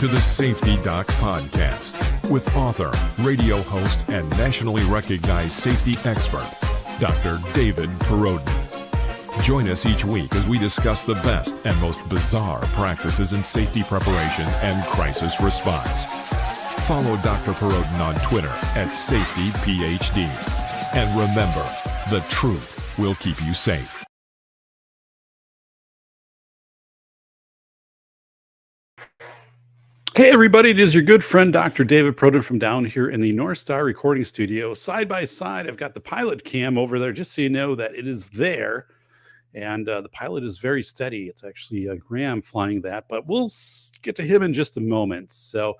to the Safety Doc Podcast with author, radio host, and nationally recognized safety expert, Dr. David Perrodin. Join us each week as we discuss the best and most bizarre practices in safety preparation and crisis response. Follow Dr. Perrodin on Twitter at SafetyPhD. And remember, the truth will keep you safe. Hey everybody, it is your good friend Dr. David Perrodin from down here in the North Star recording studio. Side by side, I've got the pilot cam over there just so you know that it is there. And the pilot is very steady. It's actually Graham flying that, but we'll get to him in just a moment. So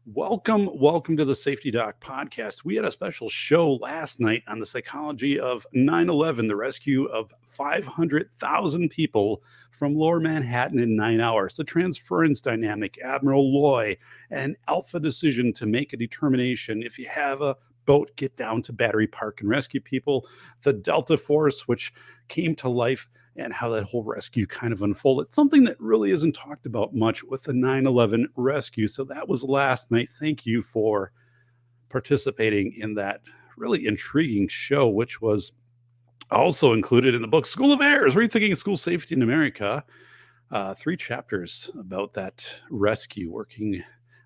welcome to the Safety Doc Podcast. We had a special show last night on the psychology of 9/11, the rescue of 500,000 people from Lower Manhattan in 9 hours, the transference dynamic, Admiral Loy, an alpha decision to make a determination. If you have a boat, get down to Battery Park and rescue people, the Delta Force, which came to life, and how that whole rescue kind of unfolded. Something that really isn't talked about much with the 9/11 rescue. So that was last night. Thank you for participating in that really intriguing show, which was also included in the book School of Errors, Rethinking School Safety in America. 3 chapters about that rescue,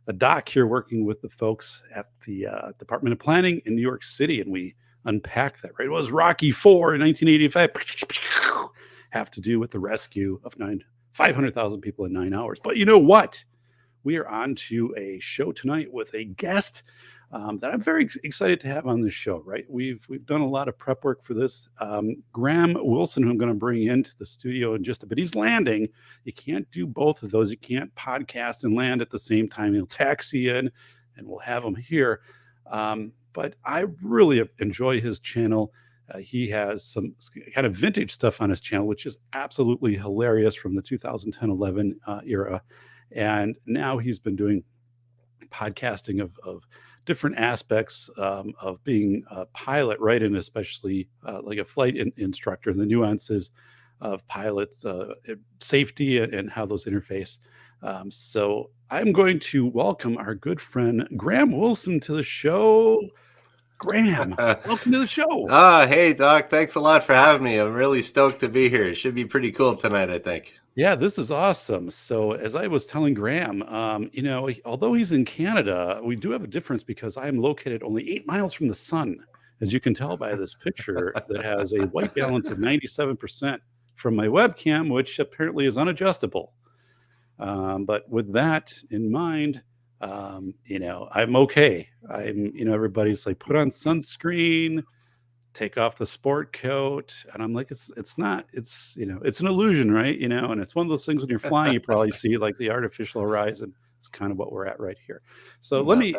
the doc here working with the folks at the Department of Planning in New York City. And we unpacked that, right? It was Rocky IV in 1985. Have to do with the rescue of 500,000 people in 9 hours. But you know what? We are on to a show tonight with a guest that I'm very excited to have on this show, right? We've done a lot of prep work for this. Graham Wilson, who I'm going to bring into the studio in just a bit. He's landing. You can't do both of those. You can't podcast and land at the same time. He'll taxi in, and we'll have him here. But I really enjoy his channel. He has some kind of vintage stuff on his channel, which is absolutely hilarious from the 2010-11 era. And now he's been doing podcasting of different aspects of being a pilot, right? And especially like a flight instructor, and the nuances of pilots, safety, and how those interface. So I'm going to welcome our good friend Graham Wilson to the show. Graham, welcome to the show. Hey, Doc. Thanks a lot for having me. I'm really stoked to be here. It should be pretty cool tonight, I think. Yeah, this is awesome. So as I was telling Graham, although he's in Canada, we do have a difference because I am located only 8 miles from the sun, as you can tell by this picture that has a white balance of 97% from my webcam, which apparently is unadjustable. But with that in mind, I'm okay. Everybody's like, put on sunscreen, take off the sport coat. And I'm like, it's an illusion, right? And it's one of those things when you're flying, you probably see like the artificial horizon. It's kind of what we're at right here. So let me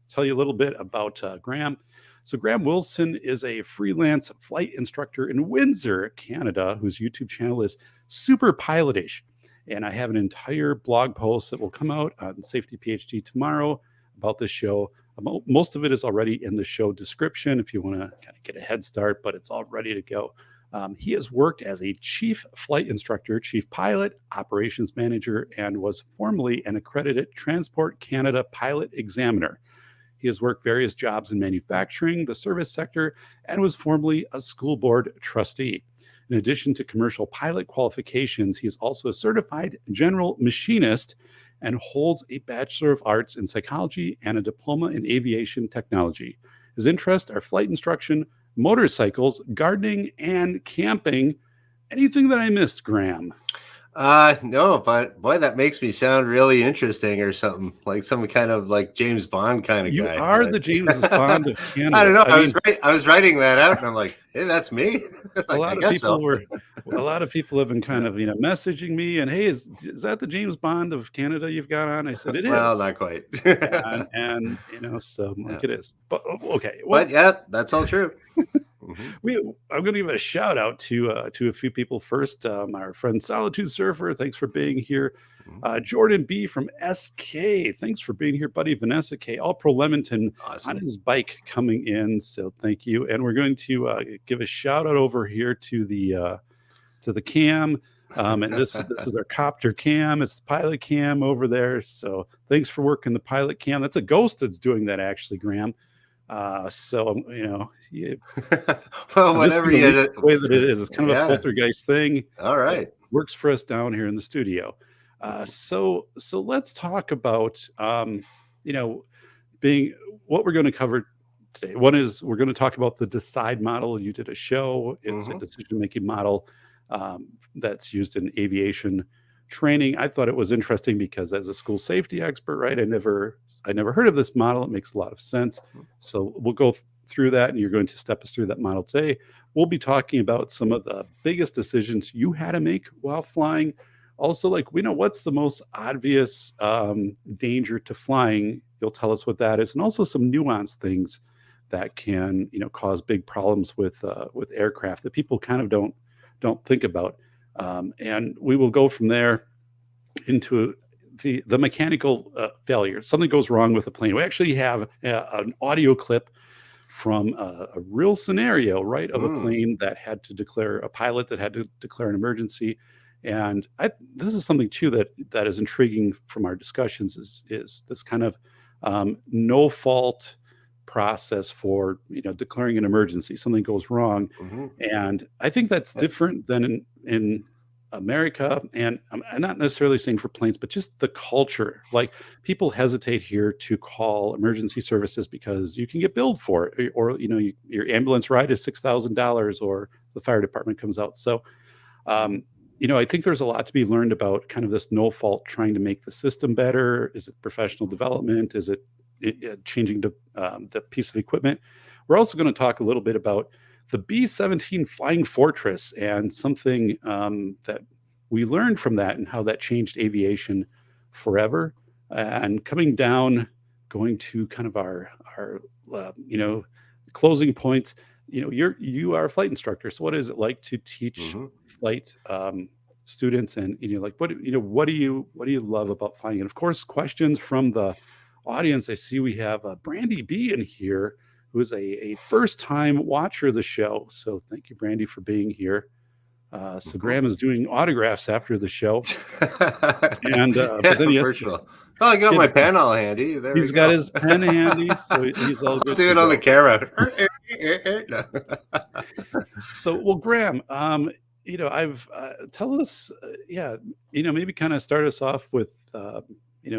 tell you a little bit about Graham. So Graham Wilson is a freelance flight instructor in Windsor, Canada, whose YouTube channel is Super Pilotish. And I have an entire blog post that will come out on Safety PhD tomorrow about this show. Most of it is already in the show description if you want to kind of get a head start, but it's all ready to go. He has worked as a chief flight instructor, chief pilot, operations manager, and was formerly an accredited Transport Canada pilot examiner. He has worked various jobs in manufacturing, the service sector, and was formerly a school board trustee. In addition to commercial pilot qualifications, he is also a certified general machinist and holds a Bachelor of Arts in Psychology and a diploma in aviation technology. His interests are flight instruction, motorcycles, gardening, and camping. Anything that I missed, Graham? No, but boy, that makes me sound really interesting or something, like some kind of like James Bond kind of you guy. You are the James Bond of Canada. I don't know. I was writing that out and I'm like, hey, that's me. A lot of people have been kind of, messaging me and, hey, is that the James Bond of Canada you've got on? I said, it is. Well, not quite. and so like it is. But okay. Well, but yeah, that's all true. I'm going to give a shout out to a few people first. Our friend Solitude Surfer, thanks for being here. Jordan B from SK, thanks for being here, buddy. Vanessa K, All Pro Lemonton, awesome, on his bike coming in, so thank you. And we're going to give a shout out over here to the cam. And this is our copter cam. It's the pilot cam over there. So thanks for working the pilot cam. That's a ghost that's doing that, actually, Graham. So Well, I'm just whatever going to you leave it the way that it is. It's kind of a yeah. poltergeist thing. All It right. works for us down here in the studio. So let's talk about you know being what we're going to cover today. One is we're going to talk about the DECIDE model. You did a show. It's a Hmm. decision-making model that's used in aviation training. I thought it was interesting because as a school safety expert, right, I never heard of this model. It makes a lot of sense. So we'll go through that, and you're going to step us through that model today. We'll be talking about some of the biggest decisions you had to make while flying. Also, like, we know what's the most obvious danger to flying. You'll tell us what that is, and also some nuanced things that can, cause big problems with aircraft that people kind of don't think about. And we will go from there into the mechanical failure. Something goes wrong with the plane. We actually have an audio clip from a real scenario, right, of a Mm. plane that had to declare a pilot that had to declare an emergency. And this is something too that is intriguing from our discussions is this kind of no fault process for declaring an emergency. Something goes wrong, Hmm. and I think that's different than in America. And I'm not necessarily saying for planes, but just the culture. Like, people hesitate here to call emergency services because you can get billed for it, or your ambulance ride is $6,000, or the fire department comes out. So um, I think there's a lot to be learned about kind of this no fault, trying to make the system better. Is it professional development? Is it changing the piece of equipment? We're also going to talk a little bit about the B-17 Flying Fortress and something that we learned from that and how that changed aviation forever. And coming down, going to kind of our closing points. You are a flight instructor, so what is it like to teach Hmm. flight students? And like, what do you love about flying? And of course, questions from the audience. I see we have Brandy B in here, who is a first time watcher of the show. So thank you, Brandy, for being here. So Hmm. Graham is doing autographs after the show, and Yeah, but then he has to virtual. Oh, I got get my pen all handy. There we he's got go. his pen handy, so he's all I'll good do to it on the go. camera. No. So, well, Graham, I've tell us, yeah, maybe kind of start us off with,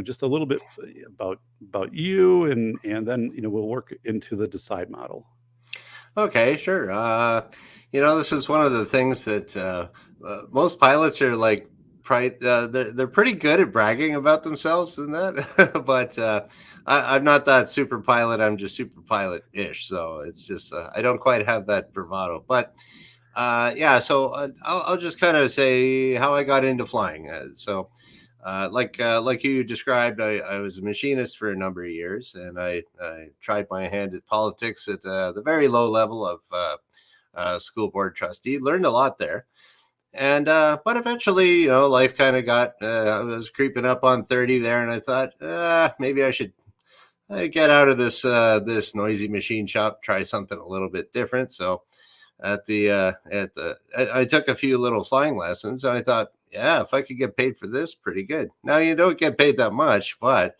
just a little bit about you, and then we'll work into the DECIDE model. Okay, sure. This is one of the things that most pilots are like, pride. They're pretty good at bragging about themselves and that, but I'm not that super pilot. I'm just super pilot-ish. So it's just I don't quite have that bravado. But yeah, so I'll just kind of say how I got into flying. Like you described, I was a machinist for a number of years, and I tried my hand at politics at the very low level of school board trustee. Learned a lot there, and but eventually, life kind of got. I was creeping up on 30 there, and I thought maybe I should get out of this noisy machine shop, try something a little bit different. So I took a few little flying lessons, and I thought, yeah, if I could get paid for this, pretty good. Now, you don't get paid that much, but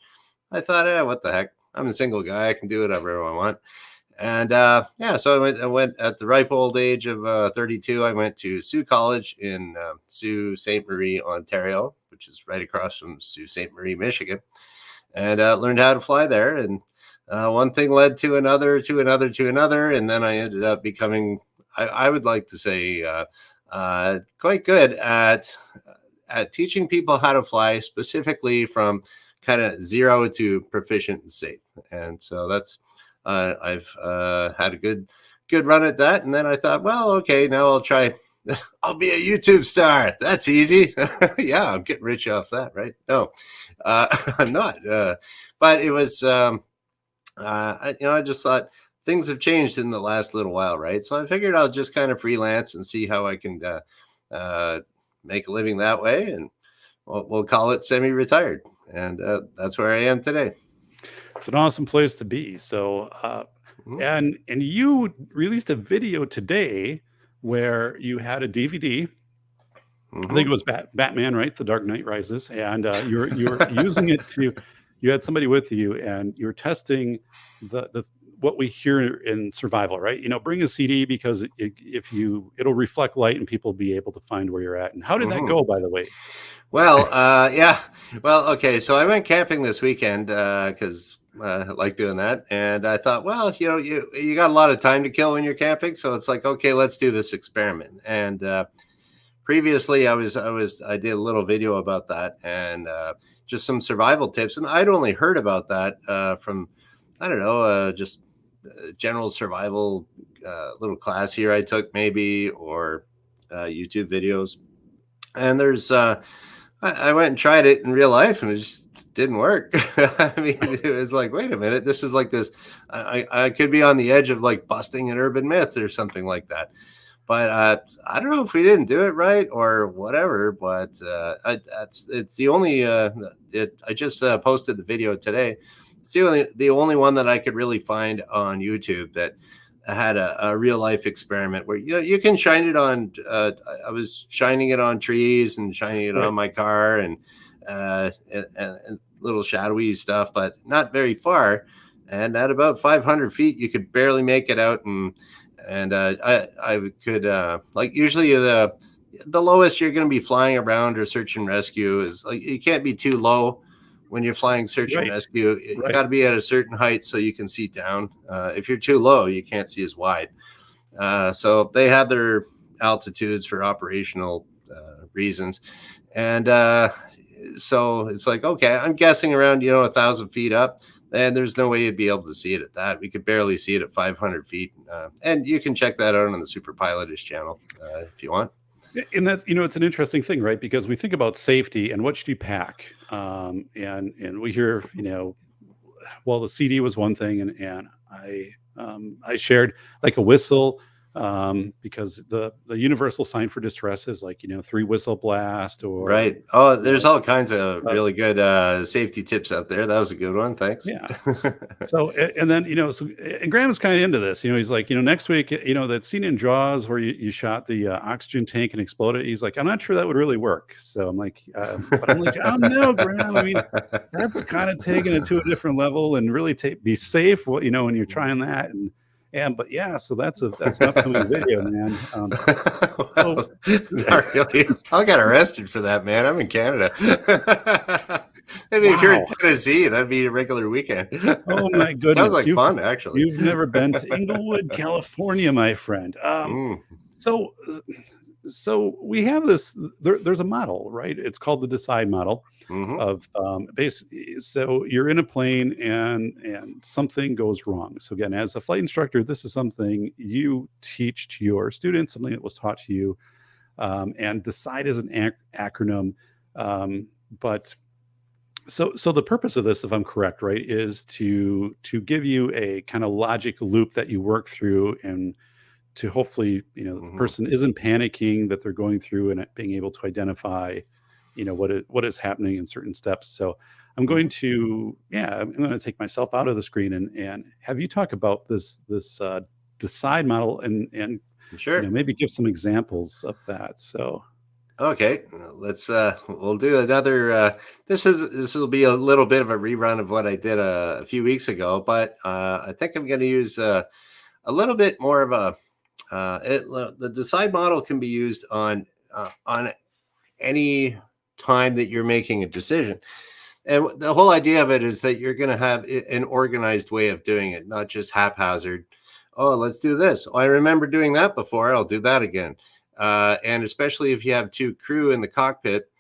I thought, what the heck? I'm a single guy. I can do whatever I want. And yeah, so I went at the ripe old age of 32. I went to Sault College in Sault Ste. Marie, Ontario, which is right across from Sault Ste. Marie, Michigan, and learned how to fly there. And one thing led to another, to another, to another, and then I ended up becoming, I would like to say, quite good at teaching people how to fly, specifically from kind of zero to proficient and safe. And so that's I've had a good run at that. And then I thought, well, okay, now I'll try. I'll be a YouTube star. That's easy. Yeah, I'm getting rich off that, right? No, I'm not. But it was. I just thought things have changed in the last little while, right? So I figured I'll just kind of freelance and see how I can make a living that way, and we'll call it semi-retired. And that's where I am today. It's an awesome place to be. So, Mhm. and you released a video today where you had a DVD I think it was Batman, right? The Dark Knight Rises, and you're using it to. You had somebody with you, and you're testing the what we hear in survival, right? Bring a CD because it'll reflect light and people will be able to find where you're at. And how did that go, by the way? Well, yeah. Well, okay. So I went camping this weekend because I like doing that, and I thought, well, you got a lot of time to kill when you're camping, so it's like, okay, let's do this experiment. And previously, I did a little video about that and just some survival tips, and I'd only heard about that from I don't know, just general survival little class here I took maybe, or YouTube videos. And there's I went and tried it in real life and it just didn't work. I mean, it was like, wait a minute, this is like this. I could be on the edge of like busting an urban myth or something like that. But I don't know if we didn't do it right or whatever. But it's the only. I just posted the video today. It's the only one that I could really find on YouTube that had a real life experiment where you can shine it on. I was shining it on trees and shining it on my car and little shadowy stuff, but not very far. And at about 500 feet, you could barely make it out. And I could like usually the lowest you're going to be flying around or search and rescue is like you can't be too low when you're flying search and rescue. You got to be at a certain height so you can see down. If you're too low, you can't see as wide. So they have their altitudes for operational reasons. And so it's like, okay, I'm guessing around 1,000 feet up. And there's no way you'd be able to see it at that. We could barely see it at 500 feet. And you can check that out on the Super Pilotish channel if you want. And that's, it's an interesting thing, right? Because we think about safety and what should you pack? And we hear, well, the CD was one thing. And I shared like a whistle, because the universal sign for distress is like 3 whistle blast or right. Oh, there's all kinds of really good safety tips out there. That was a good one. Thanks. Yeah. So and then and Graham was kind of into this. He's like, next week, that scene in Jaws where you shot the oxygen tank and exploded. He's like, I'm not sure that would really work. So I'm like, oh no, Graham. I mean, that's kind of taking it to a different level and really be safe. When you're trying that but yeah, so that's an upcoming video, man. Well, not really. I got arrested for that, man. I'm in Canada. Maybe if you're in Tennessee, that'd be a regular weekend. Oh my goodness, sounds like fun. Actually, you've never been to Inglewood, California, my friend. So we have this. There's a model, right? It's called the DECIDE model. Of basically, so you're in a plane and something goes wrong. So again, as a flight instructor, this is something you teach to your students, something that was taught to you. And DECIDE is an acronym, but so the purpose of this, if I'm correct, right, is to give you a kind of logic loop that you work through and to hopefully the person isn't panicking that they're going through and being able to identify what is happening in certain steps. So I'm going to take myself out of the screen and have you talk about this DECIDE model and sure, maybe give some examples of that. So okay, let's we'll do another. This will be a little bit of a rerun of what I did a few weeks ago, but I think I'm going to use a little bit more of a. The DECIDE model can be used on any time that you're making a decision. And the whole idea of it is that you're going to have an organized way of doing it, not just haphazard. Oh, let's do this. Oh, I remember doing that before. I'll do that again. And especially if you have 2 crew in the cockpit,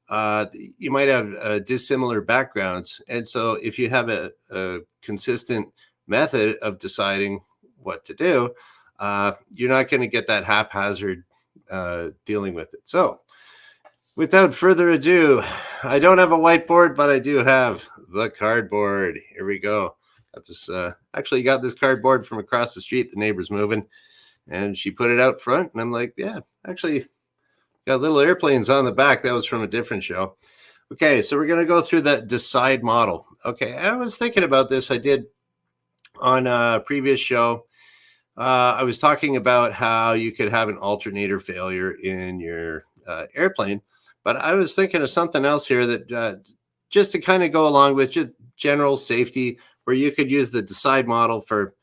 you might have dissimilar backgrounds. And so if you have a consistent method of deciding what to do, you're not going to get that haphazard dealing with it. So without further ado, I don't have a whiteboard, but I do have the cardboard. Here we go. Got this. Actually, got this cardboard from across the street. The neighbor's moving, and she put it out front. And I'm like, yeah, actually, got little airplanes on the back. That was from a different show. Okay, so we're gonna go through the DECIDE model. Okay, I was thinking about this. I did on a previous show. I was talking about how you could have an alternator failure in your airplane. But I was thinking of something else here that just to kind of go along with just general safety, where you could use the decide model for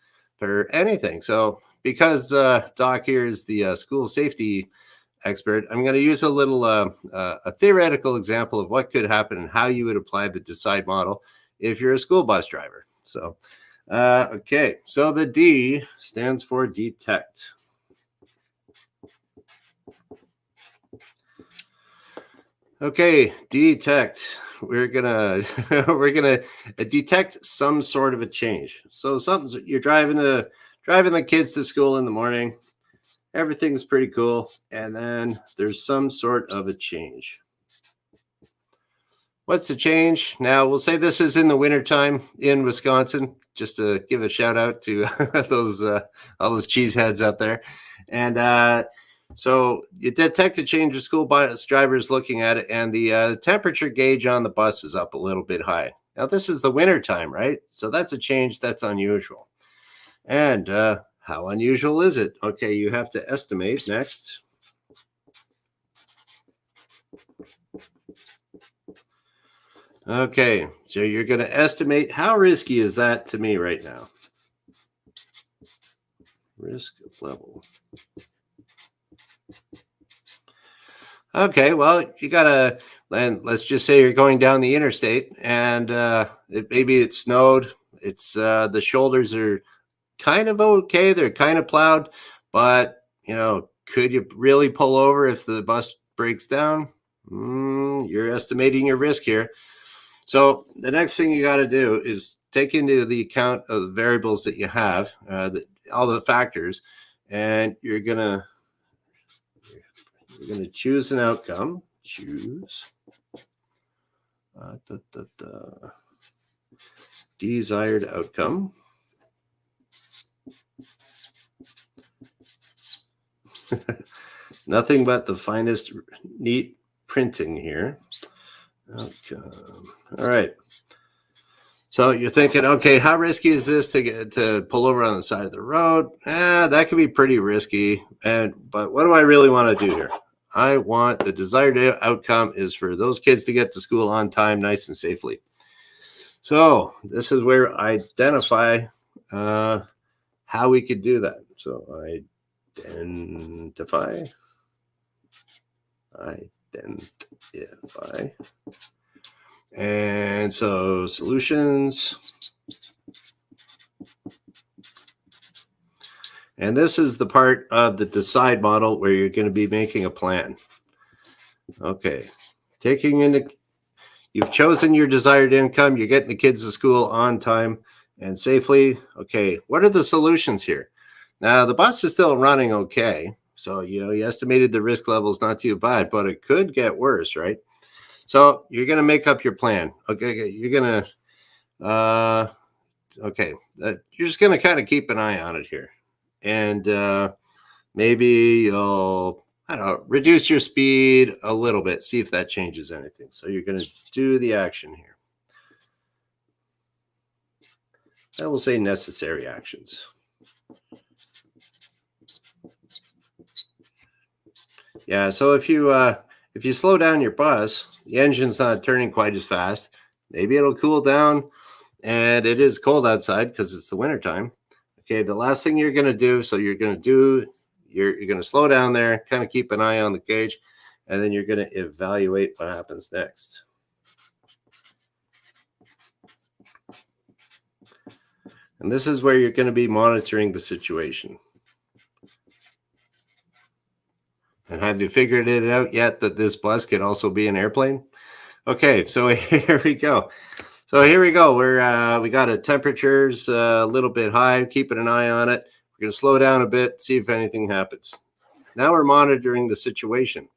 anything. So because Doc here is the school safety expert, I'm going to use a little a theoretical example of what could happen and how you would apply the decide model if you're a school bus driver. So, okay, so the D stands for detect. Okay, detect. We're gonna detect some sort of a change. So you're driving the kids to school in the morning. Everything's pretty cool, and then there's some sort of a change. What's the change? Now, we'll say this is in the wintertime in Wisconsin, just to give a shout out to those all those cheeseheads out there. And so you detect a change of school bus drivers looking at it, and the temperature gauge on the bus is up a little bit high. Now, this is the wintertime, right? So that's a change that's unusual. And how unusual is it? Okay, you have to estimate next. Okay, so you're going to estimate how risky is that to me right now? Risk level. Okay, well, you got to, and let's just say you're going down the interstate and maybe it snowed. It's the shoulders are kind of okay. They're kind of plowed, but could you really pull over if the bus breaks down? You're estimating your risk here. So the next thing you got to do is take into the account of the variables that you have, all the factors, and you're gonna choose an outcome. Choose desired outcome. Nothing but the finest neat printing here. Outcome. All right. So you're thinking, okay, how risky is this to pull over on the side of the road? That could be pretty risky. But what do I really want to do here? I want the desired outcome is for those kids to get to school on time, nice and safely. So this is where I identify how we could do that. So identify. And so solutions. And this is the part of the decide model where you're going to be making a plan. Okay. You've chosen your desired income. You're getting the kids to school on time and safely. Okay. What are the solutions here? Now, the bus is still running okay. So, you estimated the risk level is not too bad, but it could get worse, right? So you're going to make up your plan. Okay. You're going to, you're just going to kind of keep an eye on it here. And maybe you'll, reduce your speed a little bit, see if that changes anything. So you're going to do the action here. I will say necessary actions. Yeah, so if you slow down your bus, the engine's not turning quite as fast. Maybe it'll cool down, and it is cold outside because it's the wintertime. Okay, the last thing you're going to do, so you're going to slow down there, kind of keep an eye on the gauge, and then you're going to evaluate what happens next. And this is where you're going to be monitoring the situation. And have you figured it out yet that this bus could also be an airplane? Okay, so here we go. We got a temperature's a little bit high, keeping an eye on it. We're going to slow down a bit, see if anything happens. Now we're monitoring the situation.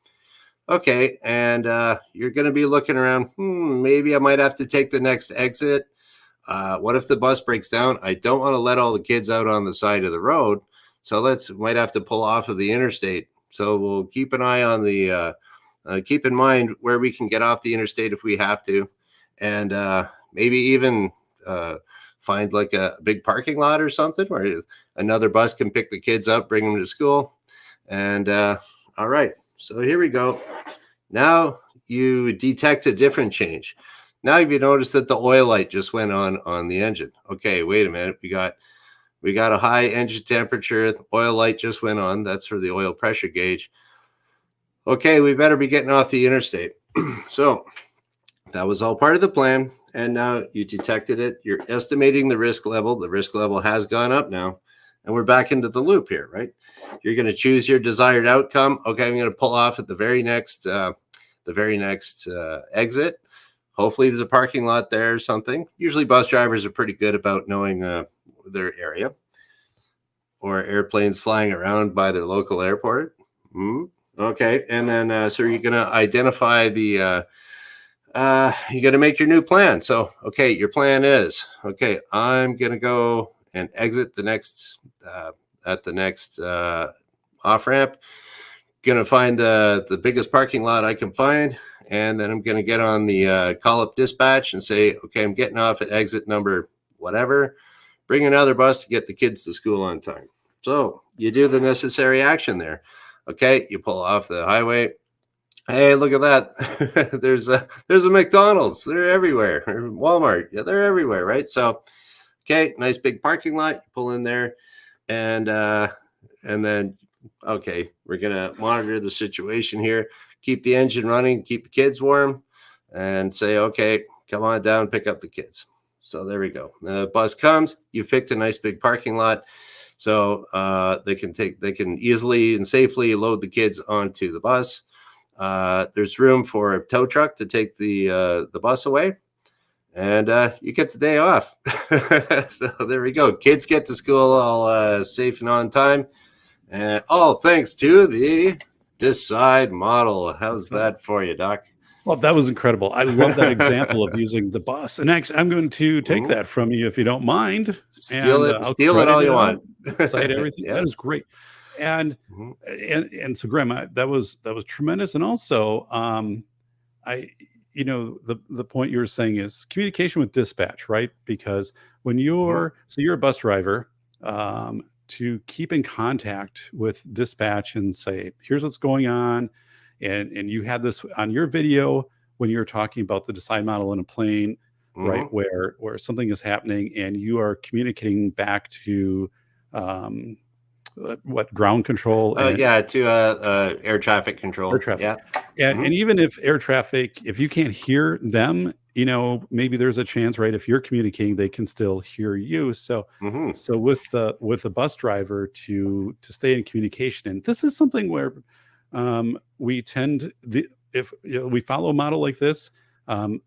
Okay, and you're going to be looking around. Maybe I might have to take the next exit. What if the bus breaks down? I don't want to let all the kids out on the side of the road, so might have to pull off of the interstate. So we'll keep an eye on keep in mind where we can get off the interstate if we have to, and maybe even find like a big parking lot or something where another bus can pick the kids up, bring them to school. And all right, so here we go. Now you detect a different change. Now you notice that the oil light just went on the engine. Okay, wait a minute. We got a high engine temperature. The oil light just went on. That's for the oil pressure gauge. Okay, we better be getting off the interstate. So that was all part of the plan. And now you detected it. You're estimating the risk level. The risk level has gone up now. And we're back into the loop here, right? You're going to choose your desired outcome. Okay, I'm going to pull off at the very next exit. Hopefully there's a parking lot there or something. Usually bus drivers are pretty good about knowing their area, or airplanes flying around by their local airport. Okay, and then so you're going to identify the you got to make your new plan. So, okay, your plan is, okay, I'm going to go and exit the next at the next off ramp. Going to find the biggest parking lot I can find, and then I'm going to get on the call up dispatch and say, okay, I'm getting off at exit number whatever. Bring another bus to get the kids to school on time. So you do the necessary action there. Okay, you pull off the highway. Hey, look at that. there's a McDonald's. They're everywhere. Walmart. Yeah, they're everywhere, right? So, okay, nice big parking lot. You pull in there, and then, okay, we're gonna monitor the situation here. Keep the engine running. Keep the kids warm, and say, okay, come on down, pick up the kids. So there we go. The bus comes. You've picked a nice big parking lot, so they can easily and safely load the kids onto the bus. There's room for a tow truck to take the bus away, and you get the day off. So there we go. Kids get to school all safe and on time, and all thanks to the Decide model. How's that for you, Doc? Well, that was incredible. I love that example of using the bus. And actually, I'm going to take that from you if you don't mind. Steal and it I'll all you want. Cite everything. Yeah. That is great. And so, Graham, that was tremendous. And also, I the point you were saying is communication with dispatch, right? Because when you're a bus driver, to keep in contact with dispatch and say, here's what's going on. And you had this on your video when you were talking about the Decide model in a plane, right? Where something is happening and you are communicating back to what ground control? To air traffic control. Air traffic. Yeah. And even if air traffic, if you can't hear them, maybe there's a chance, right? If you're communicating, they can still hear you. So, so with the bus driver to stay in communication, and this is something where we tend if we follow a model like this,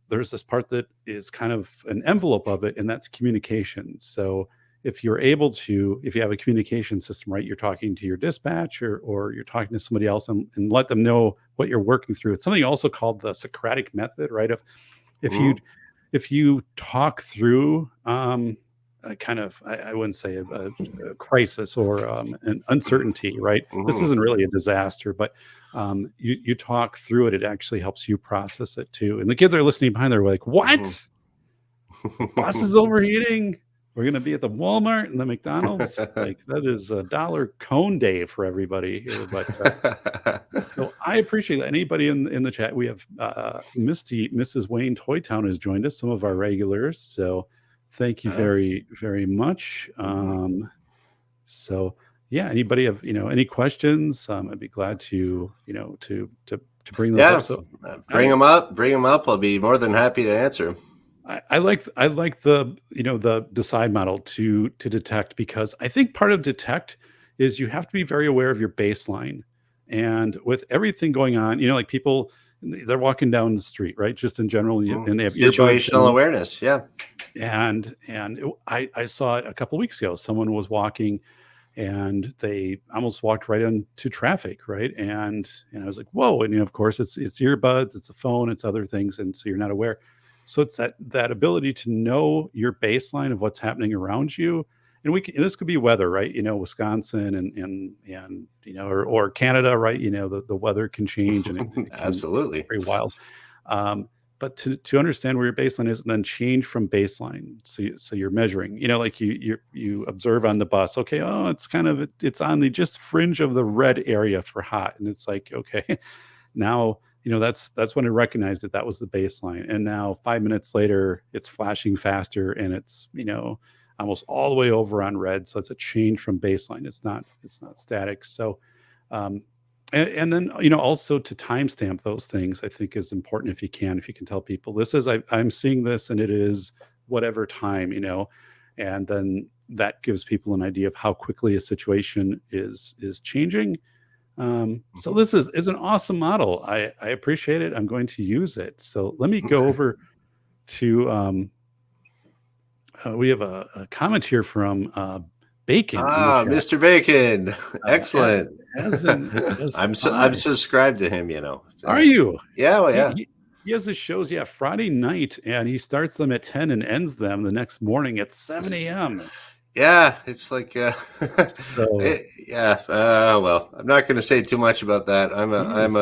there's this part that is kind of an envelope of it, and that's communication. So if you have a communication system, right, you're talking to your dispatch or you're talking to somebody else and let them know what you're working through. It's something also called the Socratic method, right? If you talk through a kind of, I wouldn't say a crisis or an uncertainty, right? This isn't really a disaster, but you talk through it. It actually helps you process it too. And the kids are listening behind there, like, what? Bus is overheating. We're going to be at the Walmart and the McDonald's. Like, that is $1 cone day for everybody here. But so I appreciate that. Anybody in the chat, we have Mrs. Wayne Toytown has joined us, some of our regulars. So thank you very, very much. So yeah, anybody have, any questions? I'd be glad to bring those up. So bring them up. I'll be more than happy to answer. I like the the Decide model to detect, because I think part of detect is you have to be very aware of your baseline, and with everything going on, like people, they're walking down the street, right? Just in general, and they have situational awareness. Yeah. And I saw it a couple of weeks ago. Someone was walking and they almost walked right into traffic, right? And I was like, whoa. And of course it's earbuds, it's a phone, it's other things, and so you're not aware. So it's that ability to know your baseline of what's happening around you. And this could be weather, right? Wisconsin and or Canada, right? The weather can change, and it can absolutely very wild. But to understand where your baseline is, and then change from baseline. So you're measuring, like you observe on the bus. Okay, it's on the just fringe of the red area for hot, and it's like, okay, now that's when I recognized that was the baseline. And now 5 minutes later, it's flashing faster, and it's almost all the way over on red. So it's a change from baseline. It's not static. So um, and then also to timestamp those things, I think is important. If you can tell people this is I'm seeing this, and it is whatever time, and then that gives people an idea of how quickly a situation is changing. So Mhm. this is an awesome model. I appreciate it. I'm going to use it. So let me go over to we have a comment here from Bacon in the Ah, chat. Mr. Bacon. As, Excellent. as an I'm aside, subscribed to him, are you? Yeah, well, He, yeah. he he has his shows, yeah, Friday night, and he starts them at 10 and ends them the next morning at 7 a.m. Yeah, it's like So yeah, well, I'm not going to say too much about that. he's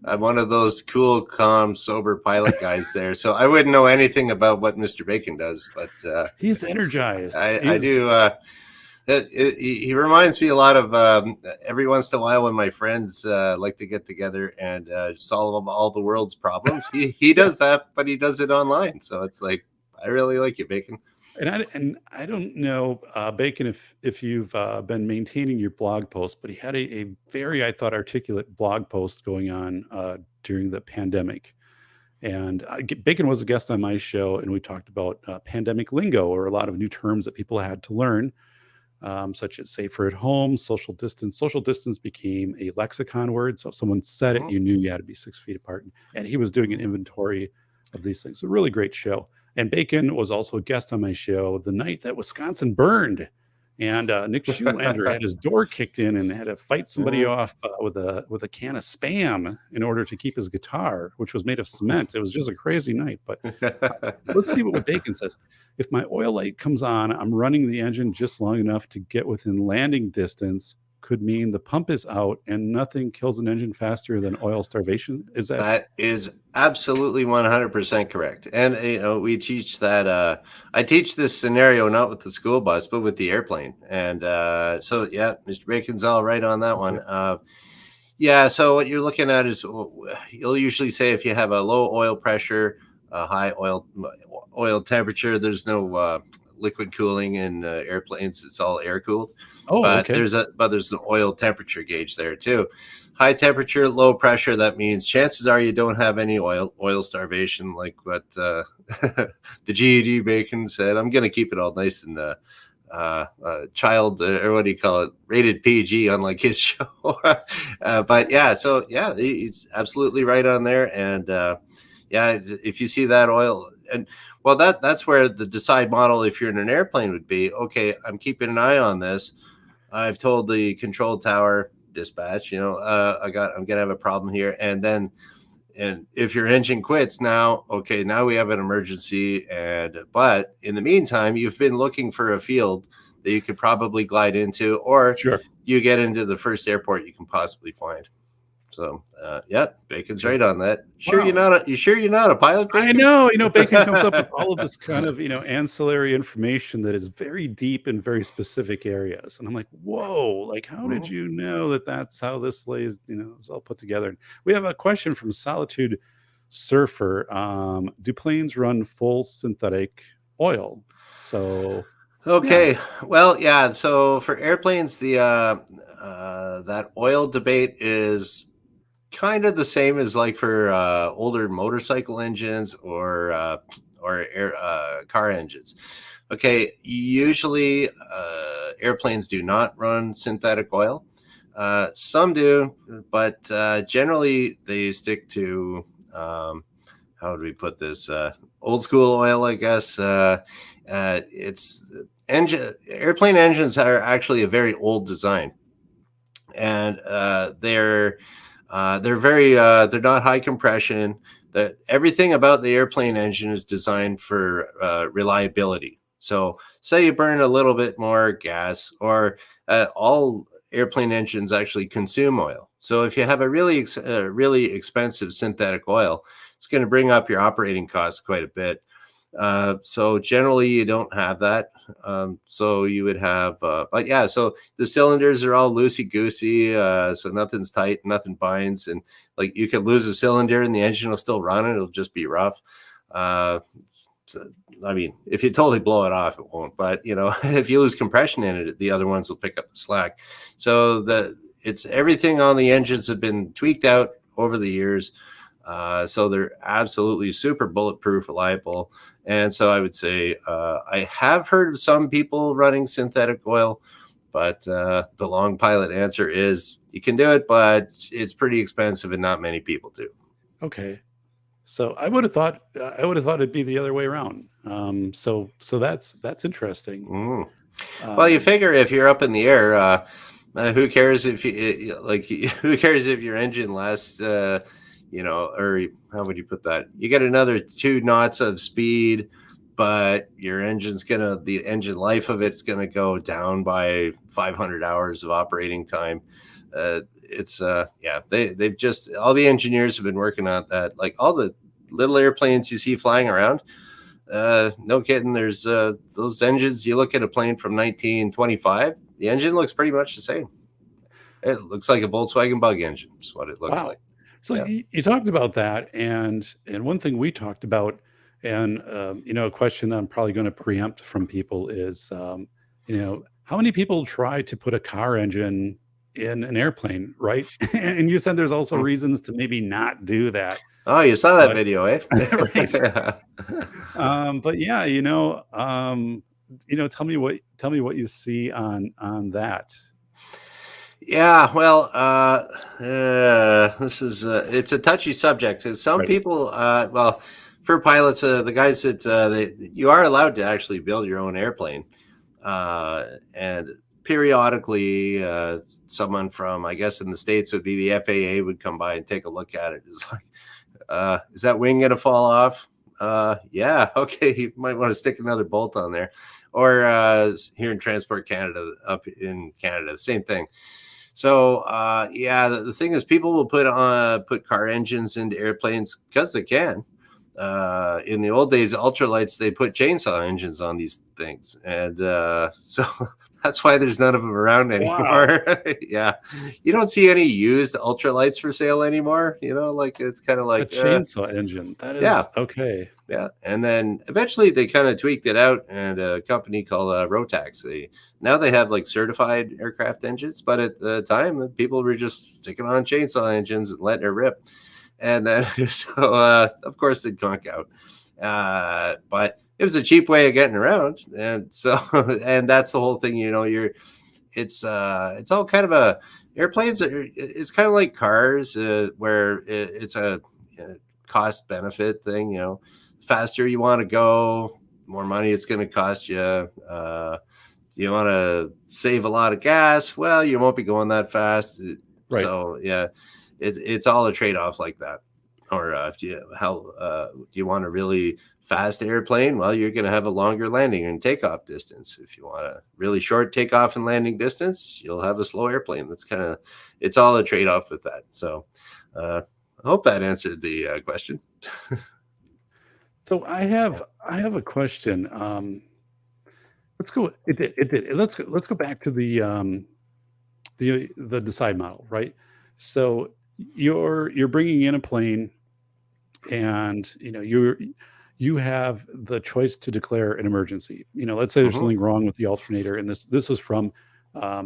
I'm one of those cool, calm, sober pilot guys there. So I wouldn't know anything about what Mr. Bacon does, but he's energized. I do he reminds me a lot of every once in a while when my friends like to get together and solve all the world's problems. He Yeah. does that, but he does it online. So it's like I really like you, Bacon. And I don't know, Bacon, if you've been maintaining your blog post, but he had a very, I thought, articulate blog post going on during the pandemic. And Bacon was a guest on my show, and we talked about pandemic lingo, or a lot of new terms that people had to learn, such as safer at home, social distance. Social distance became a lexicon word. So if someone said it, Mhm. you knew you had to be 6 feet apart. And he was doing an inventory of these things. A really great show. And Bacon was also a guest on my show the night that Wisconsin burned. And Nick Schulander had his door kicked in and had to fight somebody Mhm. off with a can of Spam in order to keep his guitar, which was made of cement. It was just a crazy night. But let's see what Bacon says. If my oil light comes on, I'm running the engine just long enough to get within landing distance. Could mean the pump is out, and nothing kills an engine faster than oil starvation. Is that That is absolutely 100% correct. And we teach that I teach this scenario not with the school bus but with the airplane. And so yeah, Mr. Bacon's all right on that one. okay? Yeah, so what you're looking at is you'll usually say if you have a low oil pressure, a high oil temperature, there's no liquid cooling in airplanes, it's all air cooled. Oh, But okay. there's an oil temperature gauge there too. High temperature, low pressure, that means chances are you don't have any oil starvation, like what the GED Bacon said. I'm going to keep it all nice and child or what do you call it, rated PG, unlike his show. But yeah, so yeah, he's absolutely right on there. And yeah, if you see that oil, and well, that's where the decide model, if you're in an airplane, would be okay. I'm keeping an eye on this. I've told the control tower dispatch, I'm gonna have a problem here, and if your engine quits now, okay, now we have an emergency. But in the meantime, you've been looking for a field that you could probably glide into, or Sure. you get into the first airport you can possibly find. So yeah, Bacon's Okay. right on that. Wow. You sure you're not a pilot, I Bacon? know, Bacon comes up with all of this kind of, ancillary information that is very deep in very specific areas. And I'm like, whoa, like, how did Mhm. you know that that's how this lays, is all put together? We have a question from Solitude Surfer. Do planes run full synthetic oil? So, yeah, Okay. Well, yeah. So for airplanes, the that oil debate is kind of the same as like for older motorcycle engines or car engines. Okay, usually airplanes do not run synthetic oil. Some do, but generally they stick to how would we put this? Old school oil, I guess. It's airplane engines are actually a very old design, and they're very they're not high compression. Everything about the airplane engine is designed for reliability. So, say you burn a little bit more gas, or all airplane engines actually consume oil. So, if you have a really expensive synthetic oil, it's going to bring up your operating costs quite a bit. So generally you don't have that. So you would have, but yeah, so the cylinders are all loosey goosey. So nothing's tight, nothing binds. And like you could lose a cylinder and the engine will still run. It'll just be rough. Uh, so, I mean, if you totally blow it off, it won't. But if you lose compression in it, the other ones will pick up the slack. So it's everything on the engines have been tweaked out over the years. So they're absolutely super bulletproof, reliable. And so I would say I have heard of some people running synthetic oil, but the long pilot answer is you can do it, but it's pretty expensive and not many people do. Okay. So I would have thought it'd be the other way around. So that's interesting. Mm. Well, you figure if you're up in the air, who cares if who cares if your engine lasts, or how would you put that? You get another 2 knots of speed, but your the engine life of it's gonna go down by 500 hours of operating time. They've just, all the engineers have been working on that. Like all the little airplanes you see flying around, no kidding. There's those engines. You look at a plane from 1925, the engine looks pretty much the same. It looks like a Volkswagen Bug engine. Is what it looks like. So Yeah. you talked about that, and one thing we talked about, and a question I'm probably going to preempt from people is, how many people try to put a car engine in an airplane, right? And you said there's also Hmm. reasons to maybe not do that. Oh, you saw that But video, eh? right. But yeah, tell me what you see on that. Yeah, well, this is it's a touchy subject. 'Cause some Right. people, well, for pilots, the guys that you are allowed to actually build your own airplane, and periodically, someone from, I guess in the States would be the FAA, would come by and take a look at it. It's like, is that wing going to fall off? Yeah, okay, you might want to stick another bolt on there. Or here in Transport Canada, up in Canada, same thing. So the thing is, people will put car engines into airplanes because they can. In the old days, ultralights, they put chainsaw engines on these things, and so that's why there's none of them around anymore. Wow. Yeah, you don't see any used ultralights for sale anymore. Like it's kind of A like chainsaw engine. That yeah. is okay. Yeah, and then eventually they kind of tweaked it out, and a company called Rotax. Now they have like certified aircraft engines, but at the time, people were just sticking on chainsaw engines and letting it rip. And then, so of course they'd conk out, but it was a cheap way of getting around, and so and that's the whole thing. It's all kind of airplanes. It's kind of like cars, where it's a cost benefit thing. Faster you want to go, more money it's going to cost you. You want to save a lot of gas, well, you won't be going that fast. Right. So yeah, it's all a trade-off like that. Or if you want a really fast airplane, well, you're going to have a longer landing and takeoff distance. If you want a really short takeoff and landing distance, you'll have a slow airplane. It's all a trade-off with that. So I hope that answered the question. So I have a question. Let's go. It did. It did. Let's go back to the Decide model, right? So you're bringing in a plane, and you have the choice to declare an emergency. Let's say there's Mhm. something wrong with the alternator, and this was from a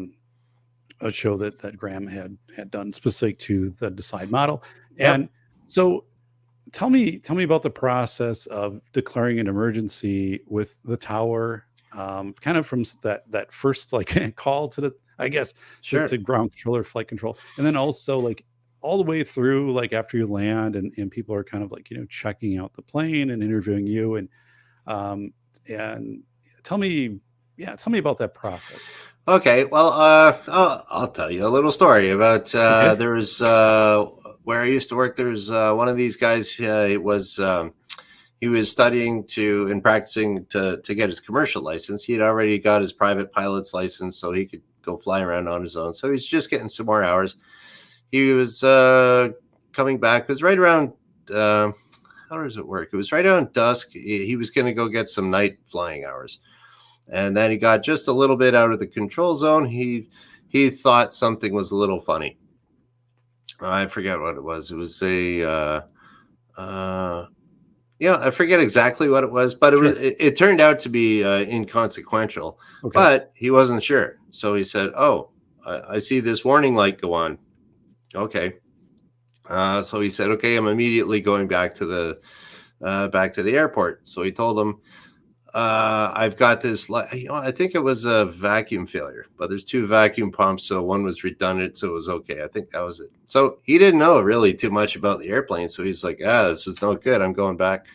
show that Graham had done specific to the Decide model. Yep. And so tell me about the process of declaring an emergency with the tower, kind of from that first like call to the, I guess, Sure. to ground control or flight control, and then also like all the way through, like after you land, and people are kind of like checking out the plane and interviewing you, and tell me about that process. Okay, well, I'll tell you a little story about Okay. there was where I used to work. There's one of these guys. He was studying and practicing to get his commercial license. He had already got his private pilot's license, so he could go fly around on his own. So he's just getting some more hours. He was coming back. It was right around how does it work? It was right on dusk. He was going to go get some night flying hours. And then he got just a little bit out of the control zone. He thought something was a little funny. I forget what it was. It was I forget exactly what it was, but it turned out to be inconsequential. Okay. But he wasn't sure, so he said, "Oh, I see this warning light go on." Okay, so he said, "Okay, I'm immediately going back to the airport." So he told them, I've got this, I think it was a vacuum failure, but there's 2 vacuum pumps. So one was redundant. So it was okay. I think that was it. So he didn't know really too much about the airplane. So he's like, this is no good. I'm going back.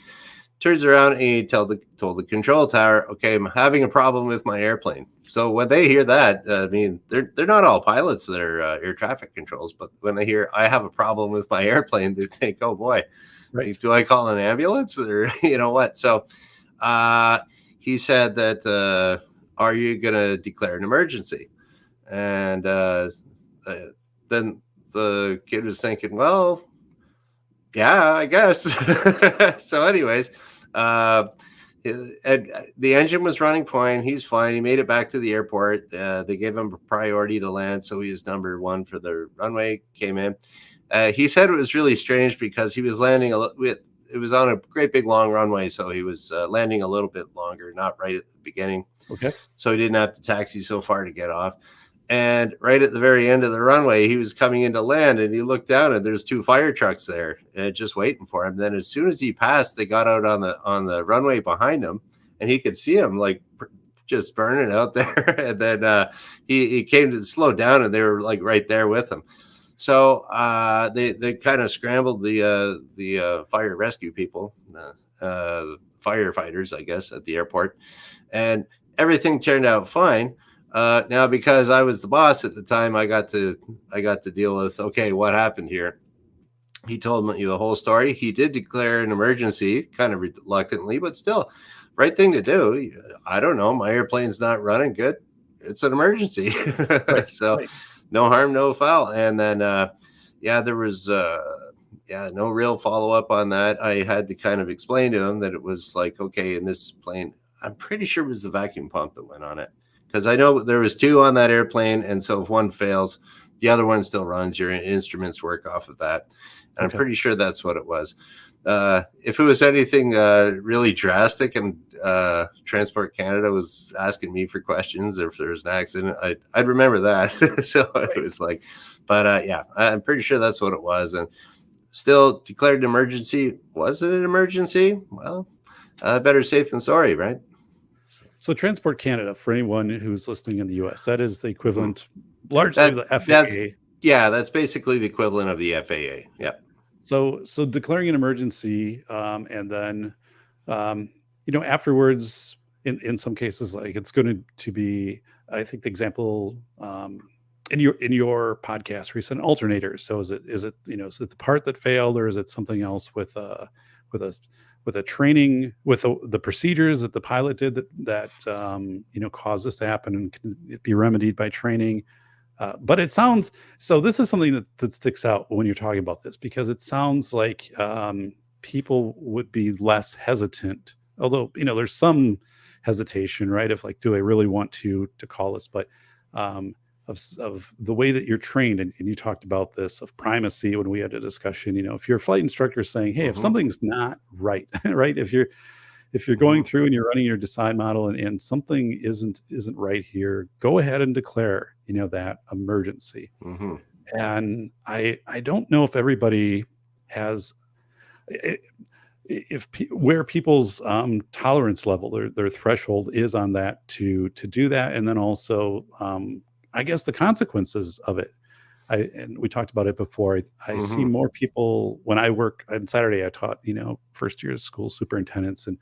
Turns around and he told the control tower, okay, I'm having a problem with my airplane. So when they hear that, I mean, they're not all pilots that are air traffic controls, but when they hear I have a problem with my airplane, they think, oh boy, Right. do I call an ambulance or what? So he said that, are you going to declare an emergency? And then the kid was thinking, well, yeah, I guess. So anyways, the engine was running fine. He's fine. He made it back to the airport. They gave him a priority to land. So he was number 1 for the runway, came in. He said it was really strange because he was landing it was on a great big long runway. So he was landing a little bit longer, not right at the beginning. Okay. So he didn't have to taxi so far to get off. And right at the very end of the runway, he was coming into land and he looked down and there's 2 fire trucks there just waiting for him. Then as soon as he passed, they got out on the runway behind him and he could see him like just burning out there. And then he came to slow down and they were like right there with him. So they kind of scrambled the fire rescue people, firefighters, I guess, at the airport, and everything turned out fine. Now, because I was the boss at the time, I got to deal with, okay, what happened here? He told me the whole story. He did declare an emergency, kind of reluctantly, but still, right thing to do. I don't know. My airplane's not running good. It's an emergency. Right, so. Right. No harm, no foul. And then, there was, no real follow up on that. I had to kind of explain to him that it was like, okay, in this plane, I'm pretty sure it was the vacuum pump that went on it. Because I know there was 2 on that airplane. And so if one fails, the other one still runs. Your instruments work off of that. And okay. I'm pretty sure that's what it was. If it was anything really drastic and Transport Canada was asking me for questions if there was an accident, I'd remember that. So right. It was like, but I'm pretty sure that's what it was. And still declared an emergency. Was it an emergency? Well, better safe than sorry, right? So Transport Canada, for anyone who's listening in the U.S., that is the equivalent largely of the FAA. That's basically the equivalent of the FAA. Yeah. So declaring an emergency, and then, afterwards, in some cases, like it's going to be, I think the example in your podcast where you said an alternator. So is it the part that failed, or is it something else with a training with the procedures that the pilot did that caused this to happen, and can it be remedied by training? But it sounds, so this is something that sticks out when you're talking about this, because it sounds like people would be less hesitant, although, there's some hesitation, right? If like, do I really want to call this? But of the way that you're trained, and you talked about this of primacy when we had a discussion, if your flight instructor is saying, hey, if something's not right, right? If you're going through and you're running your decide model and something isn't right here, go ahead and declare, that emergency. Mm-hmm. And I don't know if everybody has, where people's tolerance level, their threshold is on that to do that. And then also, I guess the consequences of it. And we talked about it before. I see more people when I work on Saturday. I taught, first year school superintendents, and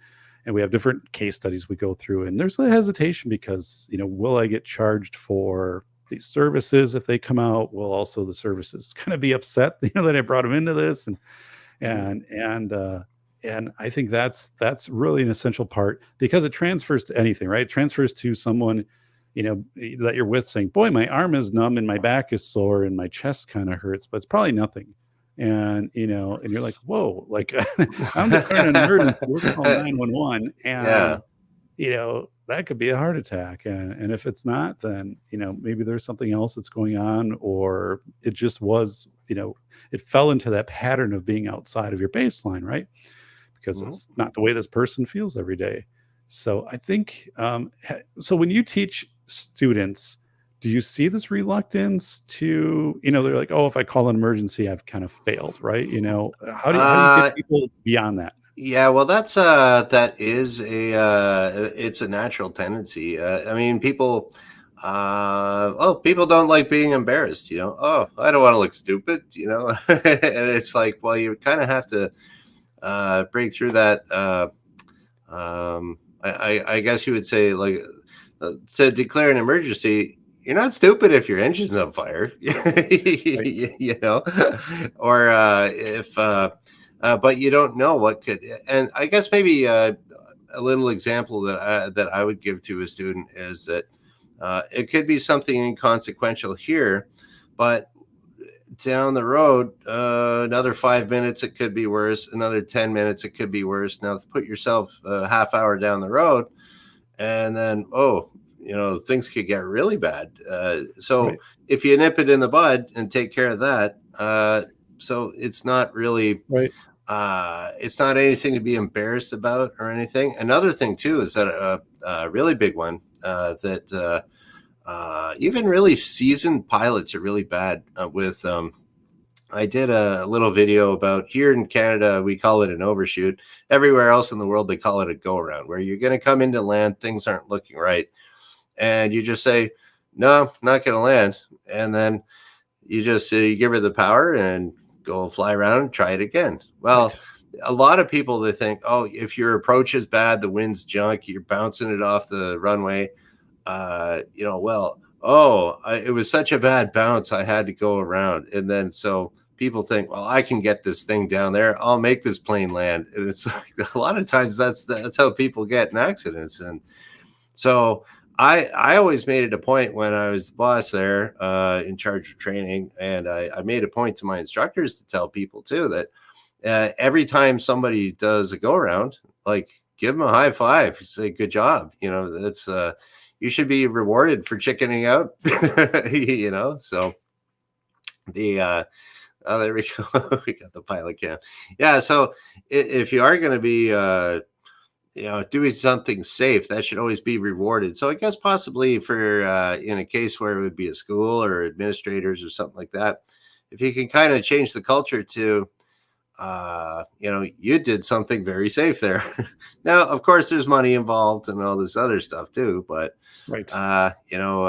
we have different case studies we go through. And there's a hesitation because, will I get charged for these services if they come out? Will also the services kind of be upset, that I brought them into this, and I think that's really an essential part, because it transfers to anything, right? It transfers to someone, that you're with saying, boy, my arm is numb and my back is sore and my chest kind of hurts, but it's probably nothing. and and you're like, whoa, like I'm declaring an emergency, we're calling 911, Yeah. and that could be a heart attack. And if it's not, then, maybe there's something else that's going on, or it just was, it fell into that pattern of being outside of your baseline, right? Because Mhm. it's not the way this person feels every day. So I think, so when you teach students, do you see this reluctance to, they're like, oh, if I call an emergency, I've kind of failed, right? How do you get Uh, people beyond that? yeah, well, that is it's a natural tendency. I mean, people don't like being embarrassed, Oh, I don't want to look stupid, and it's like, well, you kind of have to break through that. I guess you would say, like, to declare an emergency, you're not stupid if your engine's on fire, Right. you know, or if, but you don't know what could. And I guess maybe a little example that I would give to a student is that it could be something inconsequential here, but down the road, another 5 minutes, it could be worse. Another 10 minutes, it could be worse. Now, put yourself a half hour down the road, and then, oh, things could get really bad. So Right. if you nip it in the bud and take care of that, so it's not really, Right. it's not anything to be embarrassed about or anything. Another thing too is that a really big one that even really seasoned pilots are really bad with. I did a little video about, here in Canada, we call it an overshoot. Everywhere else in the world, they call it a go around, where you're going to come into land, things aren't looking right. And you just say, no, not going to land. And then you give her the power and go fly around and try it again. Well, Right. a lot of people, they think, oh, if your approach is bad, the wind's junk, you're bouncing it off the runway. Well, oh, it was such a bad bounce, I had to go around. And then so people think, well, I can get this thing down there. I'll make this plane land. And it's like, a lot of times that's how people get in accidents. And so I always made it a point, when I was the boss there, in charge of training, and I made a point to my instructors to tell people too that every time somebody does a go around, like, give them a high five, say good job. That's you should be rewarded for chickening out. So the oh, there we go. We got the pilot cam. Yeah, so if you are going to be doing something safe, that should always be rewarded. So I guess possibly for in a case where it would be a school or administrators or something like that, if you can kind of change the culture to, you did something very safe there. Now, of course, there's money involved and all this other stuff too, but Right. uh, you know,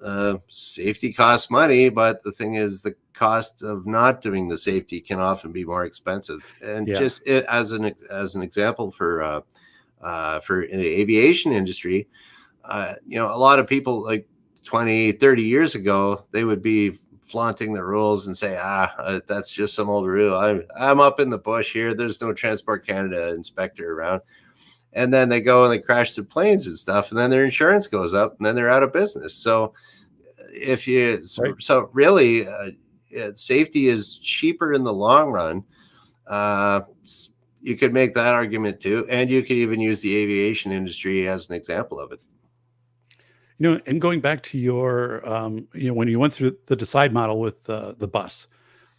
uh, safety costs money, but the thing is, the cost of not doing the safety can often be more expensive. And Yeah. just as an example for in the aviation industry, a lot of people, like 20, 30 years ago, they would be flaunting the rules and say, that's just some old rule. I'm up in the bush here. There's no Transport Canada inspector around. And then they go and they crash the planes and stuff, and then their insurance goes up, and then they're out of business. So if you Right. so really, safety is cheaper in the long run. Uh, you could make that argument too, and you could even use the aviation industry as an example of it. And going back to your, when you went through the decide model with the bus,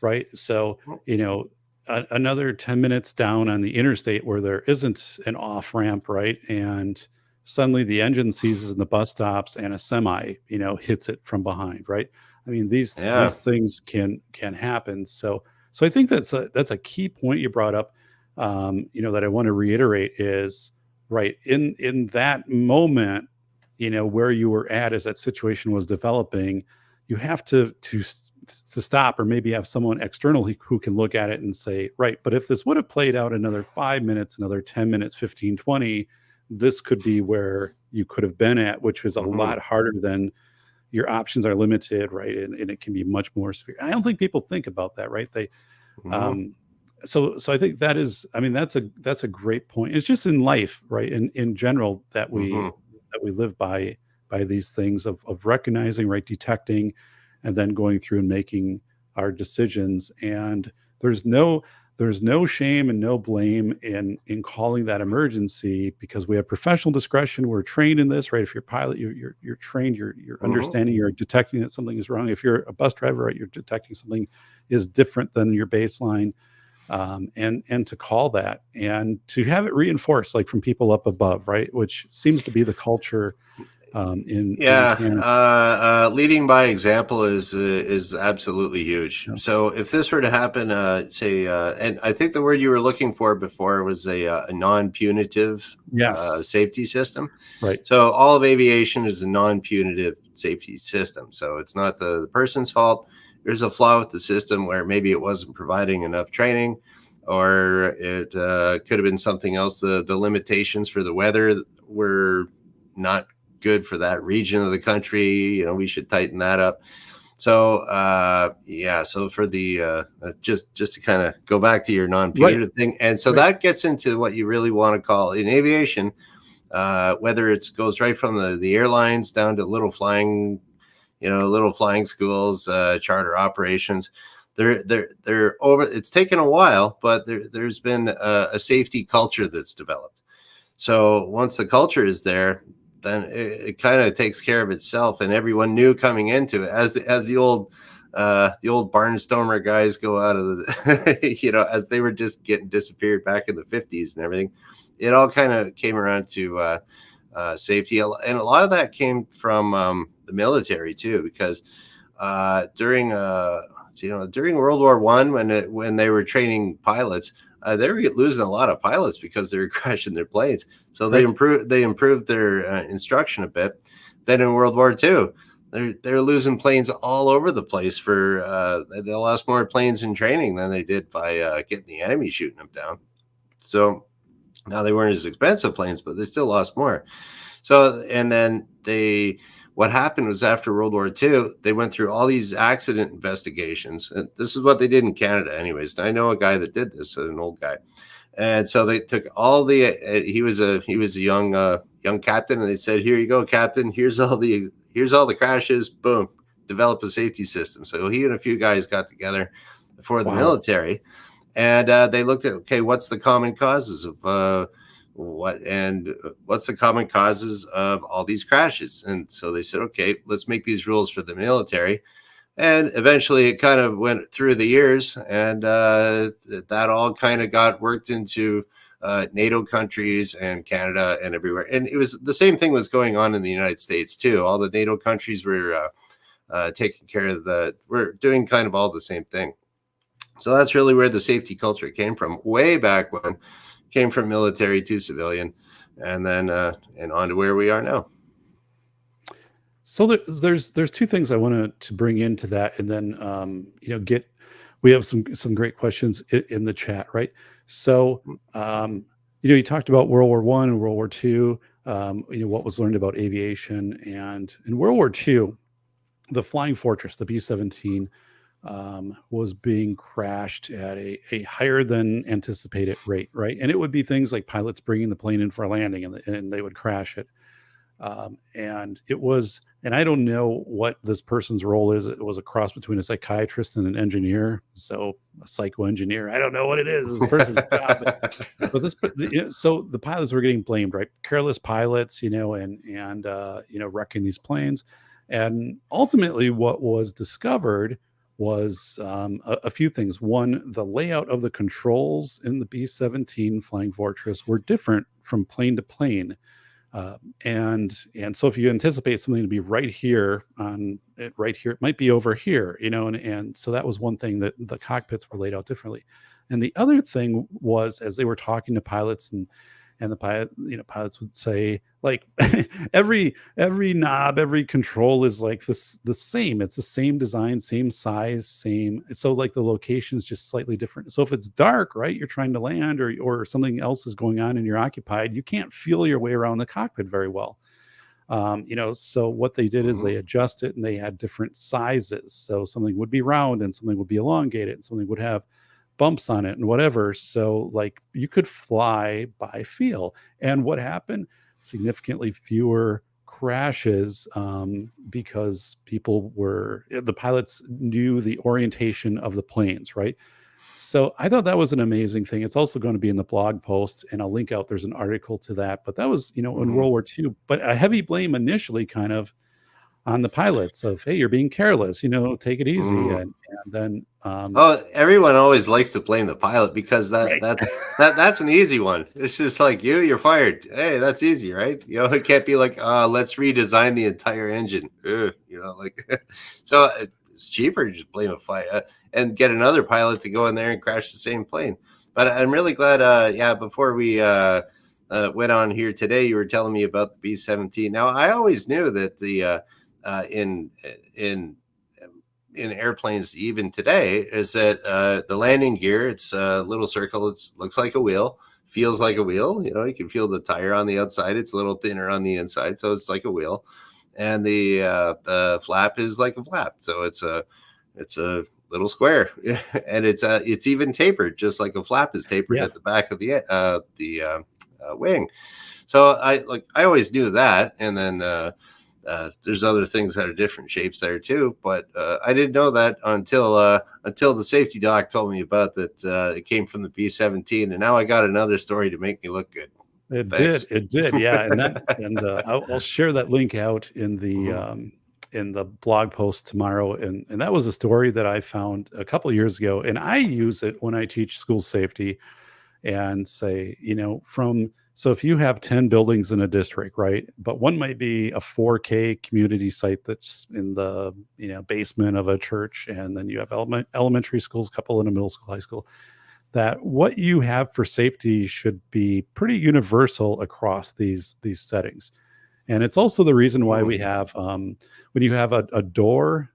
right? So, another 10 minutes down on the interstate where there isn't an off ramp, right? And suddenly the engine seizes in the bus stops, and a semi, hits it from behind, right? I mean, these Yeah. these things can happen. So I think that's a key point you brought up. That I want to reiterate is, right, in that moment, where you were at as that situation was developing, you have to stop, or maybe have someone external who can look at it and say, right, but if this would have played out another 5 minutes, another 10 minutes, 15, 20, this could be where you could have been at, which was a Hmm. lot harder than, your options are limited, right? And it can be much more severe. I don't think people think about that, right? Hmm. um so I think that is, I mean, that's a great point. It's just in life, right? In general, that we Hmm. live by these things of recognizing, right, detecting, and then going through and making our decisions. And there's no shame and no blame in calling that emergency, because we have professional discretion. We're trained in this, right? If you're a pilot, you're trained, you're Mhm. understanding, you're detecting that something is wrong. If you're a bus driver, right, you're detecting something is different than your baseline, and to call that and to have it reinforced, like from people up above, right, which seems to be the culture in Yeah, Canada. leading by example is absolutely huge. You know? So if this were to happen, say, and I think the word you were looking for before was a non-punitive Yes, safety system. right, So all of aviation is a non-punitive safety system. So it's not the person's fault. There's a flaw with the system where maybe it wasn't providing enough training, or it could have been something else. The limitations for the weather were not good for that region of the country. We should tighten that up. So yeah, so for the just to kind of go back to your right, non-punitive thing, and so right, that gets into what you really want to call in aviation, whether it goes right from the airlines down to little flying schools, charter operations. They're over. It's taken a while, but there's been a safety culture that's developed. So once the culture is there, then it kind of takes care of itself, and everyone knew coming into it, as the old barnstormer guys go out of the, as they were just getting disappeared back in the 50s and everything. It all kind of came around to safety, and a lot of that came from the military too, because during during World War One, when they were training pilots, they were losing a lot of pilots because they were crashing their planes. So right. they improved their instruction a bit. Then in World War Two, they're losing planes all over the place. They lost more planes in training than they did by getting the enemy shooting them down. So now they weren't as expensive planes, but they still lost more. So, and then what happened was after World War II, they went through all these accident investigations. And this is what they did in Canada, anyways. And I know a guy that did this, an old guy. And so they took all he was a young captain, and they said, "Here you go, captain. Here's all the crashes. Boom, develop a safety system." So he and a few guys got together for the Wow. military, and they looked at, okay, what's the common causes of what's the common causes of all these crashes? And so they said, okay, let's make these rules for the military. And eventually it kind of went through the years, and that all kind of got worked into NATO countries and Canada and everywhere. And it was the same thing was going on in the United States too. All the NATO countries were taking care of we're doing kind of all the same thing. So that's really where the safety culture came from, way back when. Came from military to civilian, and then and on to where we are now. So there's two things I wanted to bring into that, and then get we have some great questions in the chat, right? So you talked about World War One and World War Two. What was learned about aviation, and in World War Two, the Flying Fortress, the B-17, was being crashed at a higher than anticipated rate, right? And it would be things like pilots bringing the plane in for a landing, and they would crash it. And it was, and I don't know what this person's role is. It was a cross between a psychiatrist and an engineer. So a psycho-engineer. I don't know what it is. This person's job. But so the pilots were getting blamed, right? Careless pilots, and wrecking these planes. And ultimately, what was discovered was a few things. One, the layout of the controls in the B-17 Flying Fortress were different from plane to plane. And so if you anticipate something to be right here it might be over here, and so that was one thing, that the cockpits were laid out differently. And the other thing was, as they were talking to pilots, and the pilots would say, like, every knob, every control is like the same. It's the same design, same size, same. So like the location is just slightly different. So if it's dark, right, you're trying to land, or something else is going on and you're occupied, you can't feel your way around the cockpit very well. So what they did is Mhm. they adjust it, and they had different sizes. So something would be round and something would be elongated, and something would have bumps on it and whatever. So like you could fly by feel. And what happened? Significantly fewer crashes because the pilots knew the orientation of the planes, right? So I thought that was an amazing thing. It's also going to be in the blog post, and I'll link out. There's an article to that, but that was, in Mhm. World War II. But a heavy blame initially, kind of on the pilots of, hey, you're being careless, take it easy, Mhm. and then Oh, everyone always likes to blame the pilot because right, that's an easy one. It's just like you're fired. Hey, that's easy, right? It can't be like, let's redesign the entire engine. Like so it's cheaper to just blame a fire and get another pilot to go in there and crash the same plane. But I'm really glad. Yeah, before we went on here today, you were telling me about the B-17. Now, I always knew that the in in airplanes even today is that the landing gear, it's a little circle, it looks like a wheel, feels like a wheel. You can feel the tire on the outside, it's a little thinner on the inside, so it's like a wheel. And the flap is like a flap, so it's a little square. And it's even tapered just like a flap is tapered yeah, at the back of the wing. So I always knew that. And then there's other things that are different shapes there too, but I didn't know that until the safety doc told me about that. It came from the B-17, and now I got another story to make me look good. Thanks. it did, yeah, and I'll share that link out Mhm. in the blog post tomorrow, and that was a story that I found a couple years ago, and I use it when I teach school safety and say, so if you have 10 buildings in a district, right? But one might be a 4K community site that's in the, basement of a church, and then you have elementary schools, a couple in a middle school, high school, that what you have for safety should be pretty universal across these settings. And it's also the reason why Mm. we have when you have a door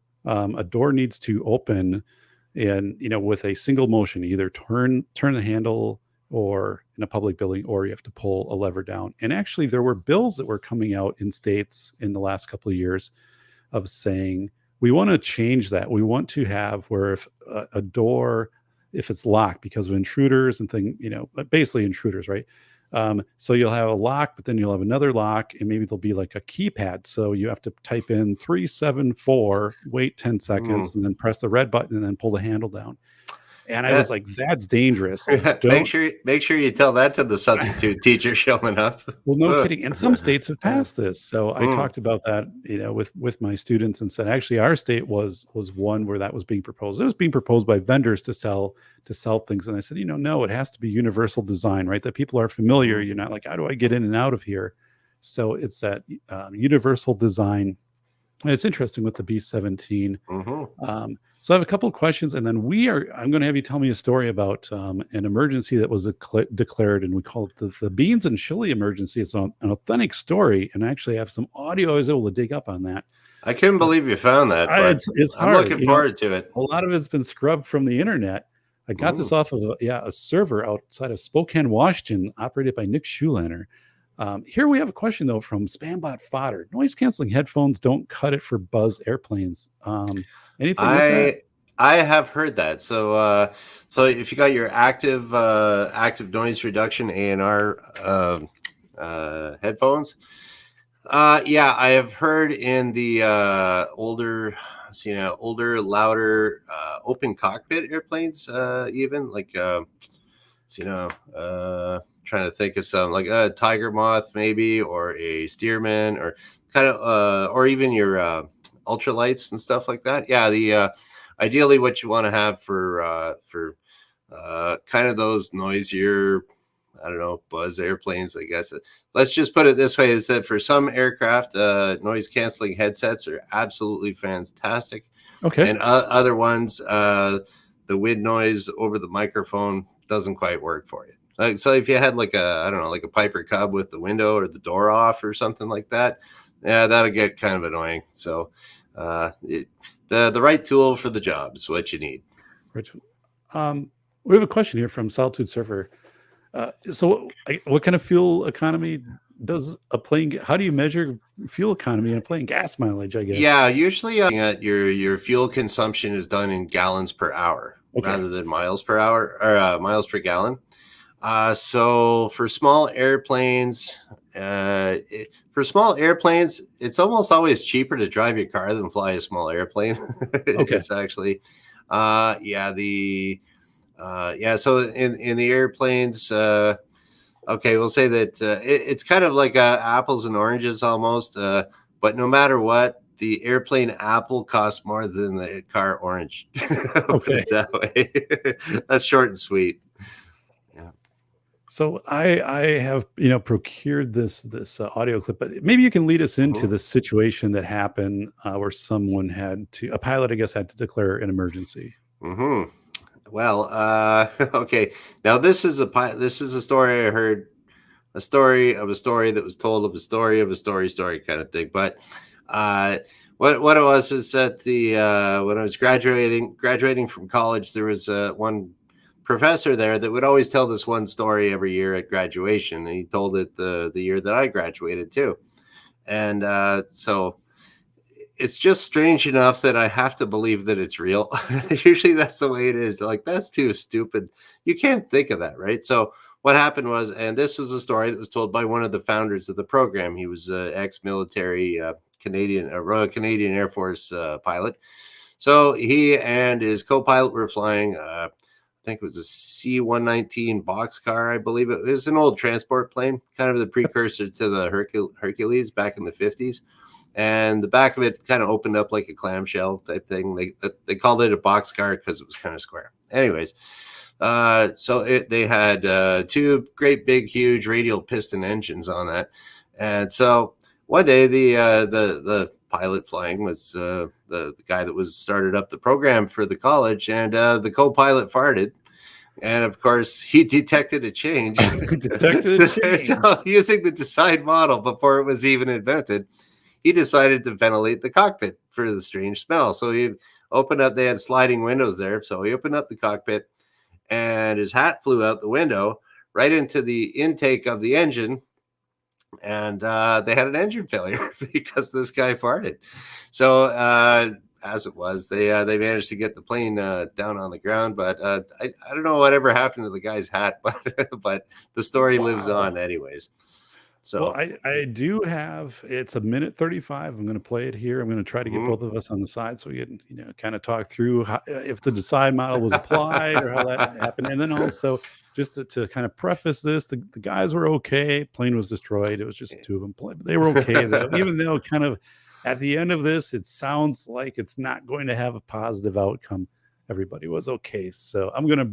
needs to open and with a single motion, either turn the handle or in a public building, or you have to pull a lever down. And actually there were bills that were coming out in states in the last couple of years of saying we want to change that. We want to have where if a door, if it's locked because of intruders and basically intruders, right? So you'll have a lock, but then you'll have another lock, and maybe there'll be like a keypad. So you have to type in 374, wait 10 Mm. seconds, and then press the red button and then pull the handle down. And I Yeah. was like, that's dangerous. Like, make don't. sure you tell that to the substitute teacher showing up. Well, no Ugh. kidding. And some states have passed this. So I Mm. talked about that, with my students, and said, actually, our state was one where that was being proposed. It was being proposed by vendors to sell things. And I said, no, it has to be universal design, right? That people are familiar. Mhm. You're not like, how do I get in and out of here? So it's that universal design. And it's interesting with the B-17. Mhm. So I have a couple of questions, and then I'm going to have you tell me a story about an emergency that was declared, and we call it the beans and chili emergency. It's an authentic story, and I actually have some audio I was able to dig up on that. I couldn't But believe you found that, but it's I'm hard, looking forward to it. a lot of it's been scrubbed from the internet. I got this Mm. off of a server outside of Spokane, Washington, operated by Nick Schulaner. Here we have a question though from Spambot Fodder. Noise canceling headphones don't cut it for buzz airplanes. Anything with that? I have heard that. So if you got your active noise reduction A&R headphones, yeah, I have heard in the older, louder, open cockpit airplanes, even like trying to think of some like a Tiger Moth maybe, or a Stearman, or kind of or even your ultralights and stuff like that. Yeah, the ideally what you want to have for kind of those noisier, I don't know, buzz airplanes, I guess. Let's just put it this way, is that for some aircraft, noise canceling headsets are absolutely fantastic. Okay. And other ones, the wind noise over the microphone doesn't quite work for you. Like, so if you had like I don't know, like a Piper Cub with the window or the door off or something like that, yeah, that'll get kind of annoying. So the right tool for the job is what you need. Rich. We have a question here from Solitude Surfer. What kind of fuel economy does a plane get? How do you measure fuel economy in a plane? Gas mileage, I guess. Yeah, usually your fuel consumption is done in gallons per hour Okay. rather than miles per hour, or miles per gallon. So for small airplanes, it's almost always cheaper to drive your car than fly a small airplane. Okay. It's actually, So in the airplanes, okay, we'll say that it's kind of like apples and oranges almost. But no matter what, the airplane apple costs more than the car orange. Put Okay. it that way. That's short and sweet. Yeah. So I have procured this audio clip, but maybe you can lead us into Mhm. the situation that happened where a pilot, I guess, had to declare an emergency. Mhm. Well, okay. Now this is a story I heard, a story of a story that was told of a story of a story kind of thing. But uh, what it was is that when I was graduating from college, there was one professor there that would always tell this one story every year at graduation, and he told it the year that I graduated too. And so it's just strange enough that I have to believe that it's real. Usually that's the way it is. Like, that's too stupid. You can't think of that, right? So what happened was, and this was a story that was told by one of the founders of the program. He was an ex-military Royal Canadian Air Force pilot. So he and his co-pilot were flying, I think it was a C-119 boxcar, I believe. It was an old transport plane, kind of the precursor to the Hercules back in the 50s. And the back of it kind of opened up like a clamshell type thing. They called it a boxcar because it was kind of square. Anyways, they had two great big huge radial piston engines on that. And so one day the pilot flying was the guy that was started up the program for the college, and the co-pilot farted. And of course, he detected a change. Detected a change. So using the Decide model before it was even invented, he decided to ventilate the cockpit for the strange smell. So he opened up, they had sliding windows there. So he opened up the cockpit, and his hat flew out the window right into the intake of the engine. And they had an engine failure because this guy farted. So as it was, they managed to get the plane down on the ground. But I don't know whatever happened to the guy's hat, but the story lives on anyways. So Well, I do have, it's a minute 35. I'm going to play it here. I'm going to try to get both of us on the side so we can, kind of talk through how, if the Decide model was applied or how that happened. And then also just to kind of preface this, the guys were okay. Plane was destroyed. It was just two of them. They were okay though, even though kind of at the end of this, it sounds like it's not going to have a positive outcome. Everybody was okay. So I'm going to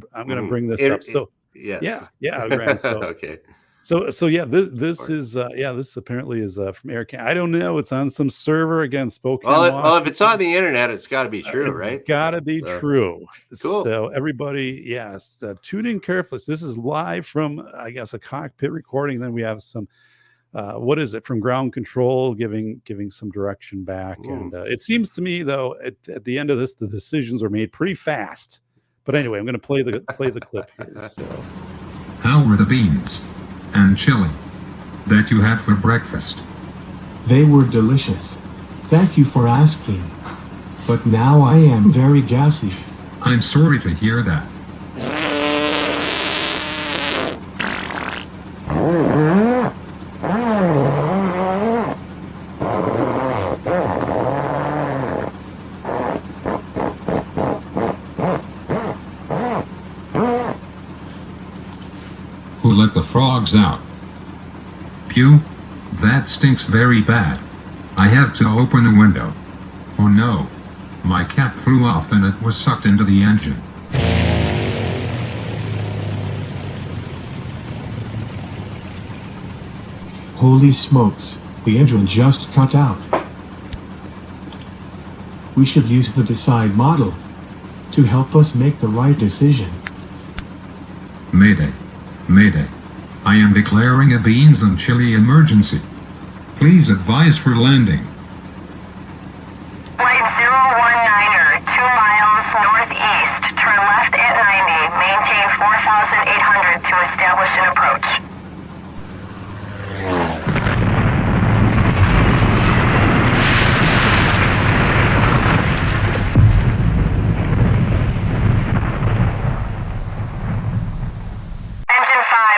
bring this up. So yes. yeah, Graham. So okay. So yeah, this is this apparently is from Air Canada. I don't know. It's on some server again, Spokane. Well, if it's on the internet, it's got to be true, right? It's got to be true. Cool. So everybody, yes, tune in carefully. So this is live from, I guess, a cockpit recording. Then we have some, what is it, from ground control, giving some direction back. And it seems to me though, at the end of this, the decisions were made pretty fast. But anyway, I'm going to play the clip here. So, how were the beans and chili that you had for breakfast? They were delicious. Thank you for asking. But now I am very gassy. I'm sorry to hear that. Who let the frogs out? Pew, that stinks very bad. I have to open the window. Oh no, my cap flew off and it was sucked into the engine. Holy smokes, the engine just cut out. We should use the Decide model to help us make the right decision. Mayday. Mayday. I am declaring a beans and chili emergency. Please advise for landing. Flight 019er, 2 miles northeast. Turn left at 90. Maintain 4,800 to establish an approach. Engine 5,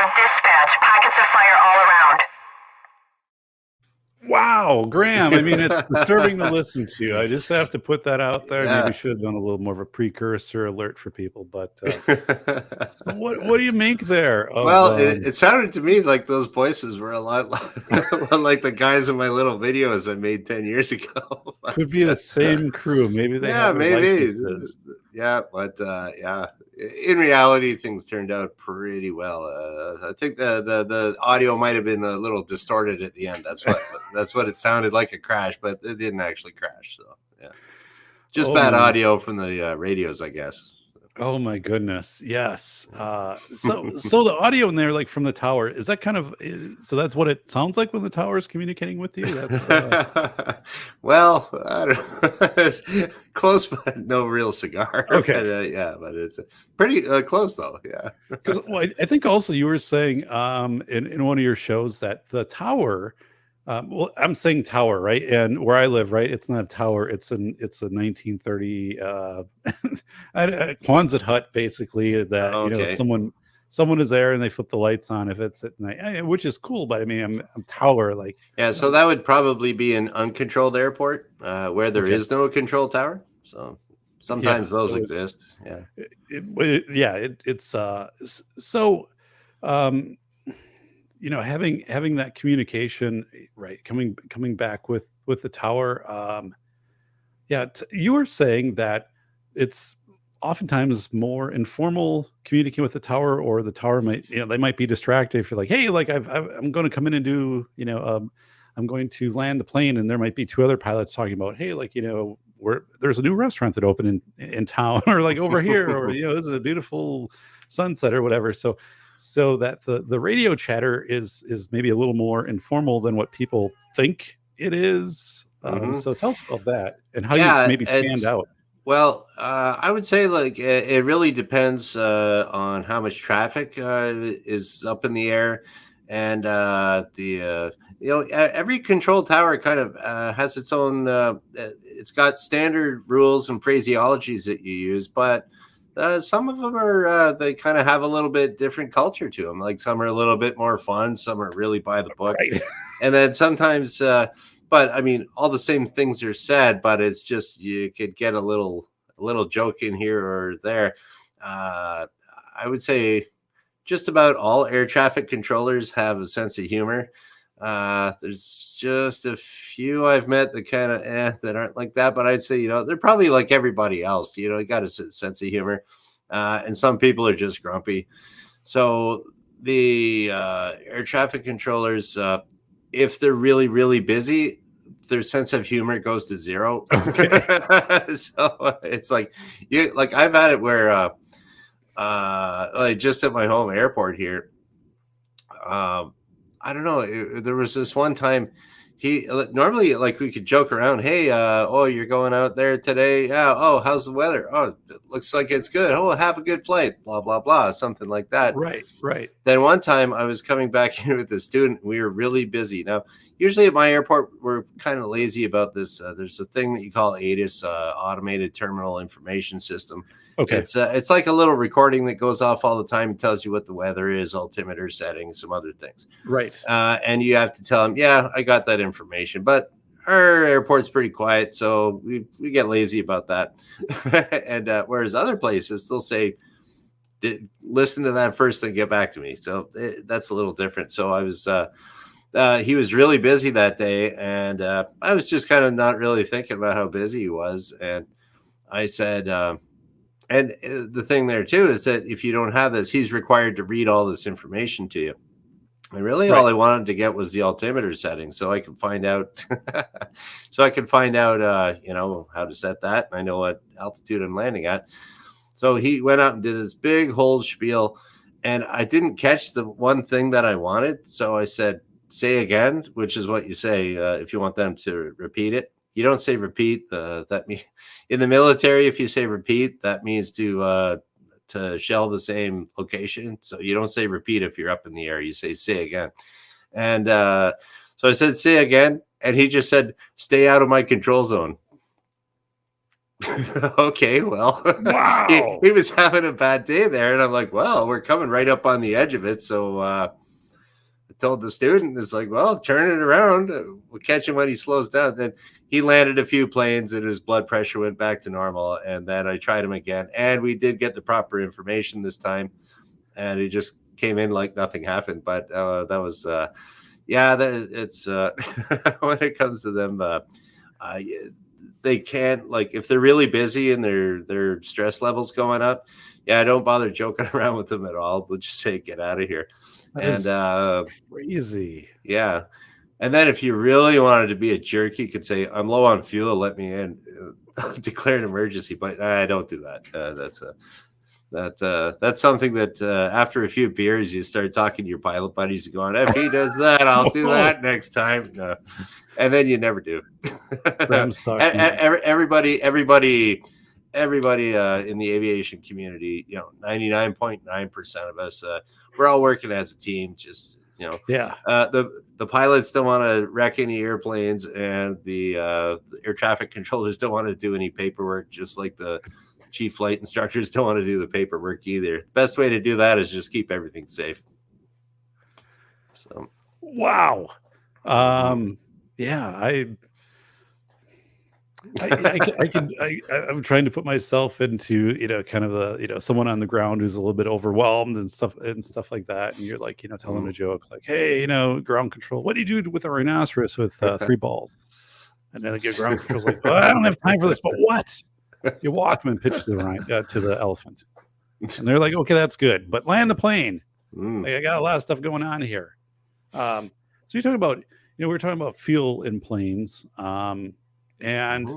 Wow, Graham. I mean, it's disturbing to listen to. I just have to put that out there. Yeah. Maybe should have done a little more of a precursor alert for people. But so what do you make there? Of, Well, it sounded to me like those voices were a lot like the guys in my little videos I made 10 years ago. could be the same crew. Maybe they Yeah, have their maybe. licenses. Yeah, but yeah. In reality, things turned out pretty well. I think the audio might have been a little distorted at the end. That's what it sounded like, a crash, but it didn't actually crash. So yeah, just Oh bad my- audio from the radios, I guess. Oh my goodness. Yes. So the audio in there, like from the tower, is that kind of so that's what it sounds like when the tower is communicating with you? That's Well, I don't close, but no real cigar. Okay. But, yeah, but it's pretty close though. Yeah. 'cause, well, I think also you were saying in one of your shows that the tower well, I'm saying tower, right? And where I live, right, it's not a tower, it's a 1930 a Quonset hut, basically, that Okay. someone is there and they flip the lights on if it's at night, which is cool, but I mean I'm tower, like Yeah, so that would probably be an uncontrolled airport where there Okay. is no control tower. So sometimes those so it's- exist. Yeah. it's so um having that communication, right, coming back with the tower, you were saying that it's oftentimes more informal communicating with the tower, or the tower might, they might be distracted if you're like, hey, like I'm going to come in and do, I'm going to land the plane, and there might be two other pilots talking about, hey, like, there's a new restaurant that opened in town, or like over here, or this is a beautiful sunset or whatever. So that the radio chatter is maybe a little more informal than what people think it is. Mhm. So tell us about that and how Yeah, you maybe stand it's- out. Well, I would say like it really depends on how much traffic is up in the air, and every control tower kind of has its own. It's got standard rules and phraseologies that you use, but some of them are they kind of have a little bit different culture to them. Like some are a little bit more fun, some are really by the book, Right. and then sometimes. But I mean, all the same things are said, but it's just you could get a little joke in here or there. I would say just about all air traffic controllers have a sense of humor. There's just a few I've met that kind of that aren't like that, but I'd say they're probably like everybody else. You got a sense of humor, and some people are just grumpy. So the air traffic controllers, if they're really really busy, their sense of humor goes to zero. So it's like I've had it where like just at my home airport here, I don't know, there was this one time he normally, like, we could joke around, hey, oh, you're going out there today, yeah, oh, how's the weather, oh, it looks like it's good, oh, have a good flight, blah blah blah, something like that. Right. Then one time I was coming back here with a student. We were really busy. Now, usually at my airport, we're kind of lazy about this. There's a thing that you call ATIS, Automated Terminal Information System. Okay. It's like a little recording that goes off all the time and tells you what the weather is, altimeter settings, some other things. Right. And you have to tell them, yeah, I got that information. But our airport's pretty quiet, so we get lazy about that. And whereas other places, they'll say, listen to that first and get back to me. So that's a little different. So I was he was really busy that day, and I was just kind of not really thinking about how busy he was. And I said, and the thing there too is that if you don't have this, he's required to read all this information to you. And really, all I wanted to get was the altimeter settings, so I could find out, how to set that. And I know what altitude I'm landing at. So he went out and did this big whole spiel, and I didn't catch the one thing that I wanted. So I said, say again, which is what you say if you want them to repeat it. You don't say repeat. That means in the military, if you say repeat, that means to shell the same location. So you don't say repeat if you're up in the air. You say again. And so I said, say again. And he just said, stay out of my control zone. Okay, well, Wow. he was having a bad day there. And I'm like, well, we're coming right up on the edge of it. So told the student, it's like, well, turn it around. We'll catch him when he slows down. Then he landed a few planes and his blood pressure went back to normal. And then I tried him again. And we did get the proper information this time. And he just came in like nothing happened. But that was, it's when it comes to them, they can't, like, if they're really busy and their stress levels going up, don't bother joking around with them at all. We'll just say, get out of here. That crazy. Yeah. And then if you really wanted to be a jerk, you could say, I'm low on fuel, let me in. Declare an emergency. But I don't do that. That's something that after a few beers, you start talking to your pilot buddies and going, if he does that, I'll do that next time. No. And then you never do. Everybody in the aviation community, 99.9% of us, we're all working as a team. Just, the pilots don't want to wreck any airplanes, and the air traffic controllers don't want to do any paperwork, just like the chief flight instructors don't want to do the paperwork either. The best way to do that is just keep everything safe. So, wow. I'm trying to put myself into, kind of someone on the ground who's a little bit overwhelmed and stuff like that. And you're like, tell them a joke like, hey, ground control, what do you do with a rhinoceros with 3 balls? And then your ground control's like, I don't have time for this, but what? You walk them and pitch to the elephant. And they're like, okay, that's good, but land the plane. Like, I got a lot of stuff going on here. So you're talking about, we're talking about fuel in planes. And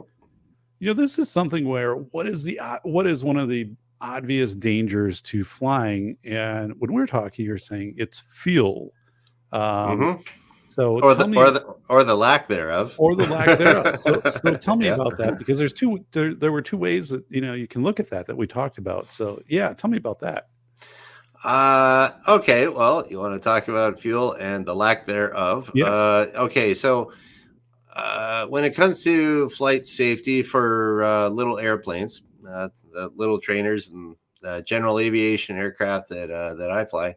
this is something where what is one of the obvious dangers to flying? And when we're talking, you're saying it's fuel. So or the lack thereof. Or the lack thereof. So tell me about that, because there were 2 ways that you can look at that we talked about. So tell me about that. Okay, well, you want to talk about fuel and the lack thereof. Yes. Okay, so when it comes to flight safety for little airplanes, the little trainers and general aviation aircraft that I fly.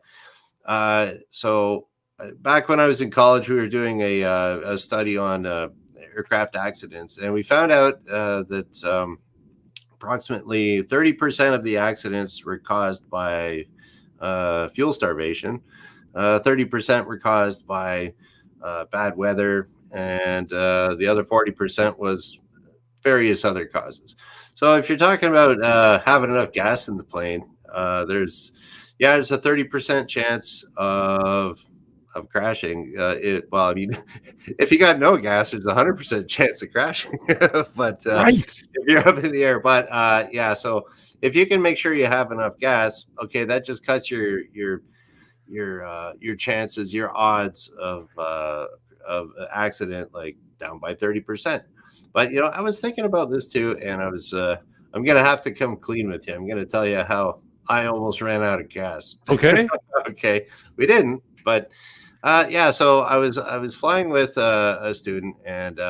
Back when I was in college, we were doing a study on aircraft accidents, and we found out that approximately 30% of the accidents were caused by fuel starvation, 30% were caused by bad weather, and the other 40% was various other causes. So if you're talking about having enough gas in the plane, there's a 30% chance of crashing. If you got no gas, there's a 100% chance of crashing. But if you're up in the air, so if you can make sure you have enough gas, okay, that just cuts your chances, your odds of accident, like, down by 30%. But I was thinking about this too, and I'm gonna have to come clean with you. I'm gonna tell you how I almost ran out of gas. Okay. Okay, we didn't, but so I was flying with a student, and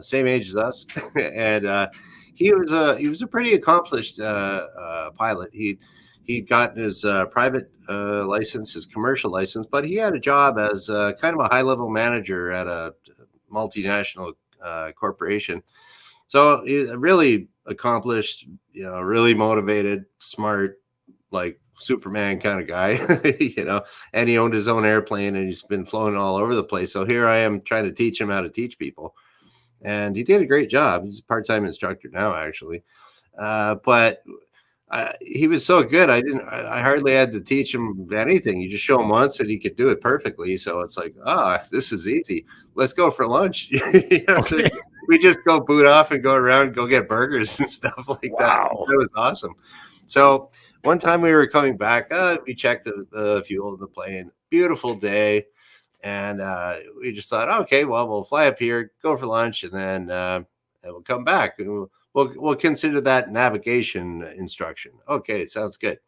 same age as us, and he was a pretty accomplished pilot. He'd gotten his private license, his commercial license, but he had a job as kind of a high-level manager at a multinational corporation. So he's a really accomplished, really motivated, smart, like Superman kind of guy, and he owned his own airplane, and he's been flown all over the place. So here I am trying to teach him how to teach people. And he did a great job. He's a part-time instructor now, actually. But he was so good. I hardly had to teach him anything. You just show him once and he could do it perfectly. So it's like, this is easy. Let's go for lunch. So we just go boot off and go around, go get burgers and stuff like that. That was awesome. So one time we were coming back, we checked the fuel in the plane. Beautiful day. And we just thought, okay, well, we'll fly up here, go for lunch, and then we'll come back. We'll consider that navigation instruction. Okay, sounds good.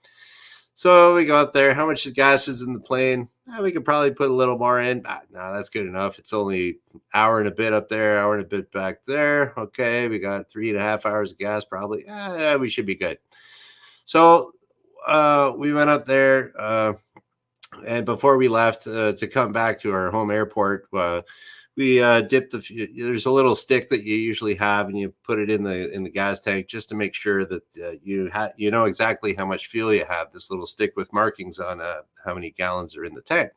So we go up there. How much gas is in the plane? We could probably put a little more in. No, that's good enough. It's only hour and a bit up there, hour and a bit back there. Okay, we got 3.5 hours of gas probably. We should be good. So we went up there. And before we left to come back to our home airport, we dipped there's a little stick that you usually have, and you put it in the gas tank just to make sure that you know exactly how much fuel you have. This little stick with markings on how many gallons are in the tank.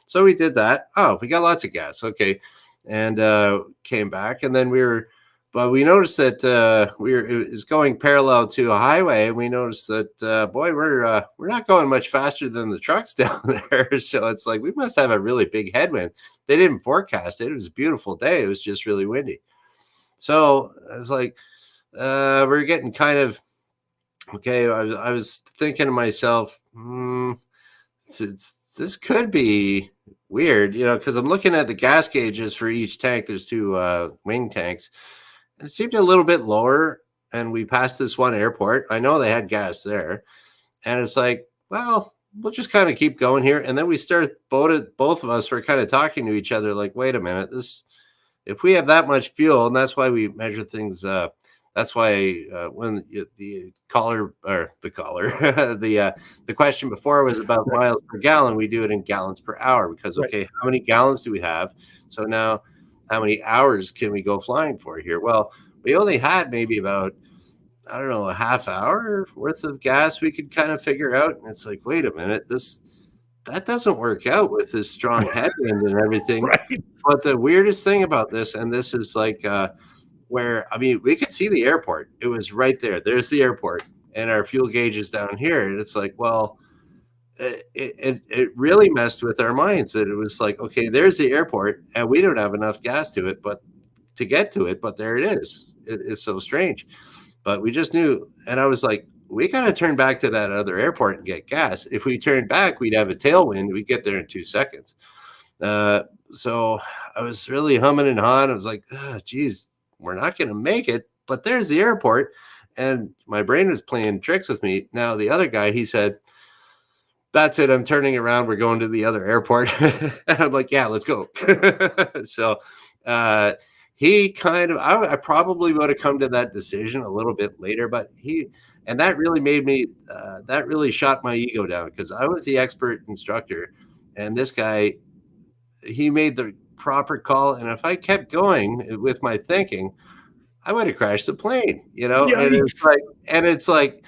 So we did that. Oh, we got lots of gas. Okay, and came back, and then but we noticed that it was going parallel to a highway, and we noticed that boy, we're not going much faster than the trucks down there. So it's like we must have a really big headwind. They didn't forecast it. It was a beautiful day. It was just really windy. So I was like, we're getting kind of okay. I was thinking to myself, this could be weird, because I'm looking at the gas gauges for each tank. There's two wing tanks. And it seemed a little bit lower, and we passed this one airport. I know they had gas there, and it's like, well, we'll just kind of keep going here. And then we both of us were kind of talking to each other, like, wait a minute, if we have that much fuel, and that's why we measure things. That's why when the question before was about miles per gallon, we do it in gallons per hour because okay, how many gallons do we have? So now, how many hours can we go flying for here? Well, we only had maybe about, I don't know, a half hour worth of gas we could kind of figure out. And it's like, wait a minute, that doesn't work out with this strong headwind and everything. Right. But the weirdest thing about this, and this is like where, I mean, we could see the airport. It was right there. There's the airport, and our fuel gauge is down here. And it's like, well, it really messed with our minds that it was like, okay, there's the airport, and we don't have enough gas to get to it, but there it is. It's so strange. But we just knew, and I was like, we got to turn back to that other airport and get gas. If we turned back, we'd have a tailwind. We'd get there in 2 seconds. So I was really humming and hawing. I was like, oh, geez, we're not going to make it, but there's the airport. And my brain was playing tricks with me. Now, the other guy, he said, that's it. I'm turning around. We're going to the other airport. And I'm like, yeah, let's go. So he kind of, I probably would have come to that decision a little bit later, but and that really made me, that really shot my ego down because I was the expert instructor. And this guy, he made the proper call. And if I kept going with my thinking, I would have crashed the plane, Yikes. And it's like,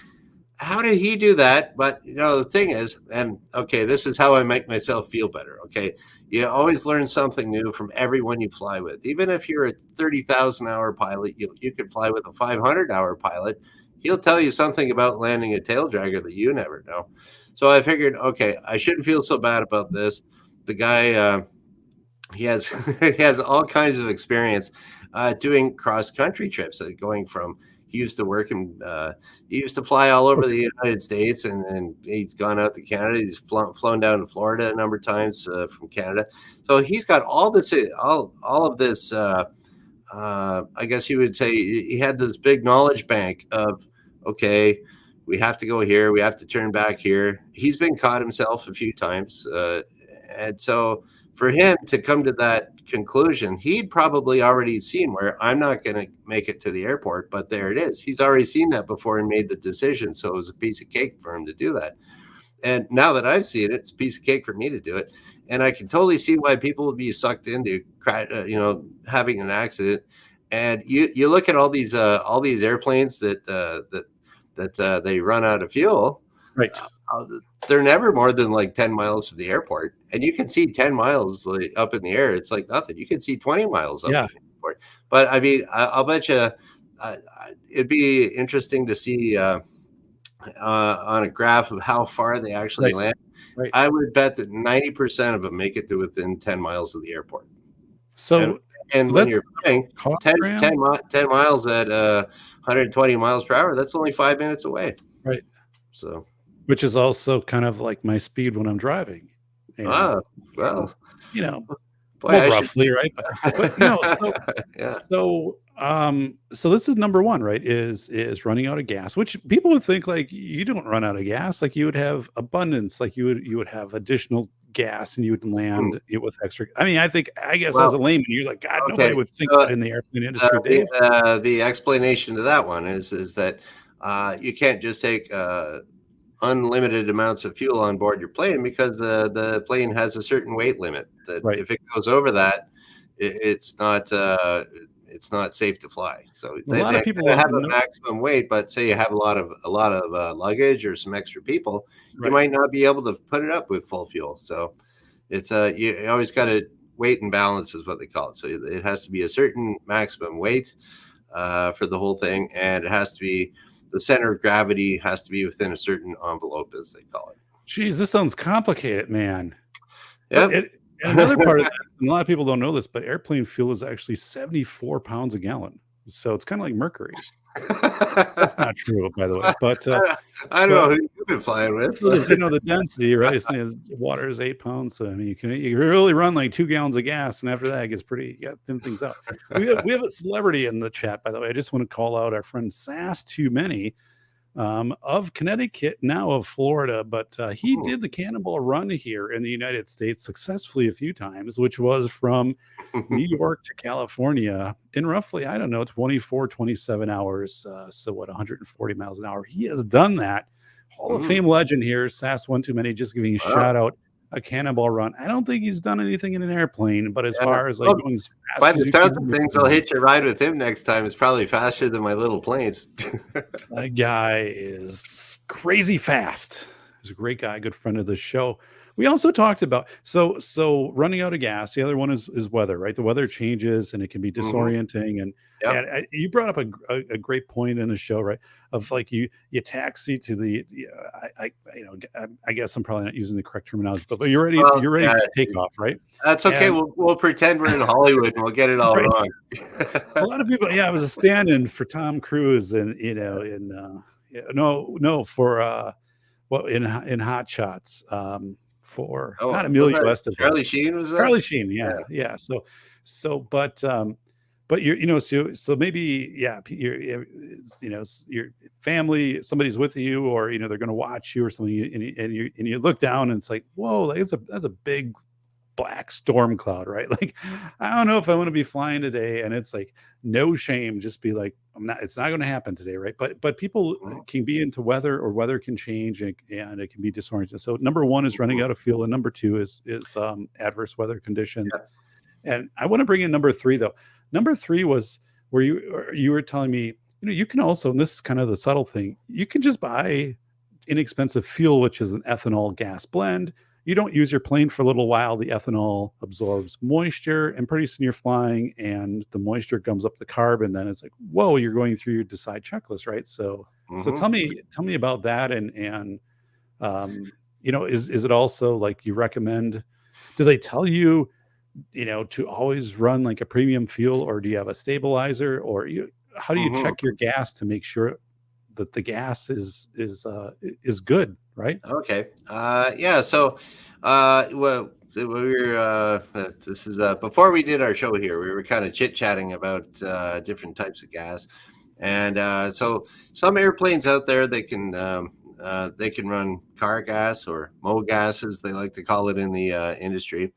how did he do that? But the thing is, and okay, this is how I make myself feel better. Okay, you always learn something new from everyone you fly with. Even if you're a 30,000-hour pilot, you could fly with a 500-hour pilot. He'll tell you something about landing a tail dragger that you never know. So I figured, okay, I shouldn't feel so bad about this. The guy, he has he has all kinds of experience doing cross country trips, going from. He used to work he used to fly all over the United States, and he's gone out to Canada. He's flown down to Florida a number of times from Canada. So he's got all of this. I guess you would say he had this big knowledge bank of, okay, we have to go here. We have to turn back here. He's been caught himself a few times. And so for him to come to that conclusion, he'd probably already seen where I'm not going to make it to the airport, but there it is. He's already seen that before and made the decision. So it was a piece of cake for him to do that. And now that I've seen it, it's a piece of cake for me to do it. And I can totally see why people would be sucked into, having an accident. And you look at all these airplanes that they run out of fuel. Right. They're never more than like 10 miles from the airport. And you can see 10 miles up in the air. It's like nothing. You can see 20 miles up in the airport. But I mean, I'll bet you it'd be interesting to see on a graph of how far they actually land. Right. I would bet that 90% of them make it to within 10 miles of the airport. So, and when you're flying 10 miles at 120 miles per hour, that's only 5 minutes away. Right. So, which is also kind of like my speed when I'm driving. Well, roughly, right? But no, so this is number one, right? Is running out of gas, which people would think like you don't run out of gas, like you would have abundance, like you would have additional gas and you would land it with extra. I mean, I guess as a layman, you're like, God, nobody would think that in the airplane industry. The explanation to that one is that you can't just take unlimited amounts of fuel on board your plane because the plane has a certain weight limit that Right. if it goes over that, it's not safe to fly. So A lot they of people kinda don't have a know. maximum weight, but say you have a lot of luggage or some extra people, you Right. might not be able to put it up with full fuel. So it's you always got to weight and balance is what they call it. So it has to be a certain maximum weight for the whole thing, and it has to be the center of gravity has to be within a certain envelope, as they call it. Geez, this sounds complicated, man. But Yep. and another part of this, and a lot of people don't know this, but airplane fuel is actually 74 pounds a gallon. So it's kind of like mercury. That's not true, by the way. But I don't know but who you've been flying with. so there's, the density, right? Water is 8 pounds. So I mean, you can really run like 2 gallons of gas, and after that, it gets pretty. You got to thin things out. We have a celebrity in the chat, by the way. I just want to call out our friend Sass Too Many. Of Connecticut, now of Florida, but he Ooh. did the Cannonball Run here in the United States successfully a few times, which was from New York to California in roughly, I don't know, 24, 27 hours. So what, 140 miles an hour. He has done that. Hall of Fame legend here, Sass One Too Many, just giving a Wow. shout out. A Cannonball Run. I don't think he's done anything in an airplane, but as Yeah. far as like Well, going as fast by as the you sounds can of with things, the I'll plane. hitch a ride with him next time. It's probably faster than my little planes. That guy is crazy fast. He's a great guy, good friend of the show. We also talked about so running out of gas. The other one is weather, right? The weather changes and it can be disorienting. And Yep. you brought up a great point in the show, right? Of like you taxi to the I guess I'm probably not using the correct terminology, but you're ready Well, you're ready yeah, for takeoff, right? That's okay. And We'll pretend we're in Hollywood and we'll get it all right. wrong. A lot of people, yeah, I was a stand-in for Tom Cruise and for in Hot Shots, for Oh, not was Emilio that Charlie Estevez. Sheen? Was that? Charlie Sheen, Yeah. yeah. But so maybe, yeah, your family, somebody's with you, or they're going to watch you or something, and you look down and it's like, whoa, like that's a big black storm cloud, right? Like, I don't know if I want to be flying today, and it's like no shame, just be like, it's not going to happen today, right? But people can be into weather, or weather can change, and it can be disorienting. So number one is running out of fuel, and number two is adverse weather conditions. Yeah. And I want to bring in number three, though. Number three was where you were telling me, you can also, and this is kind of the subtle thing, you can just buy inexpensive fuel, which is an ethanol gas blend. You don't use your plane for a little while, the ethanol absorbs moisture, and pretty soon you're flying and the moisture comes up the carb, and then it's like, whoa, you're going through your decide checklist, right? So tell me about that, and is it also like you recommend, do they tell you to always run like a premium fuel, or do you have a stabilizer, or how do you check your gas to make sure that the gas is good, right? Okay. Yeah. So, well, we were. This is before we did our show here. We were kind of chit chatting about different types of gas, and so some airplanes out there they can run car gas, or mo gas, as they like to call it in the industry.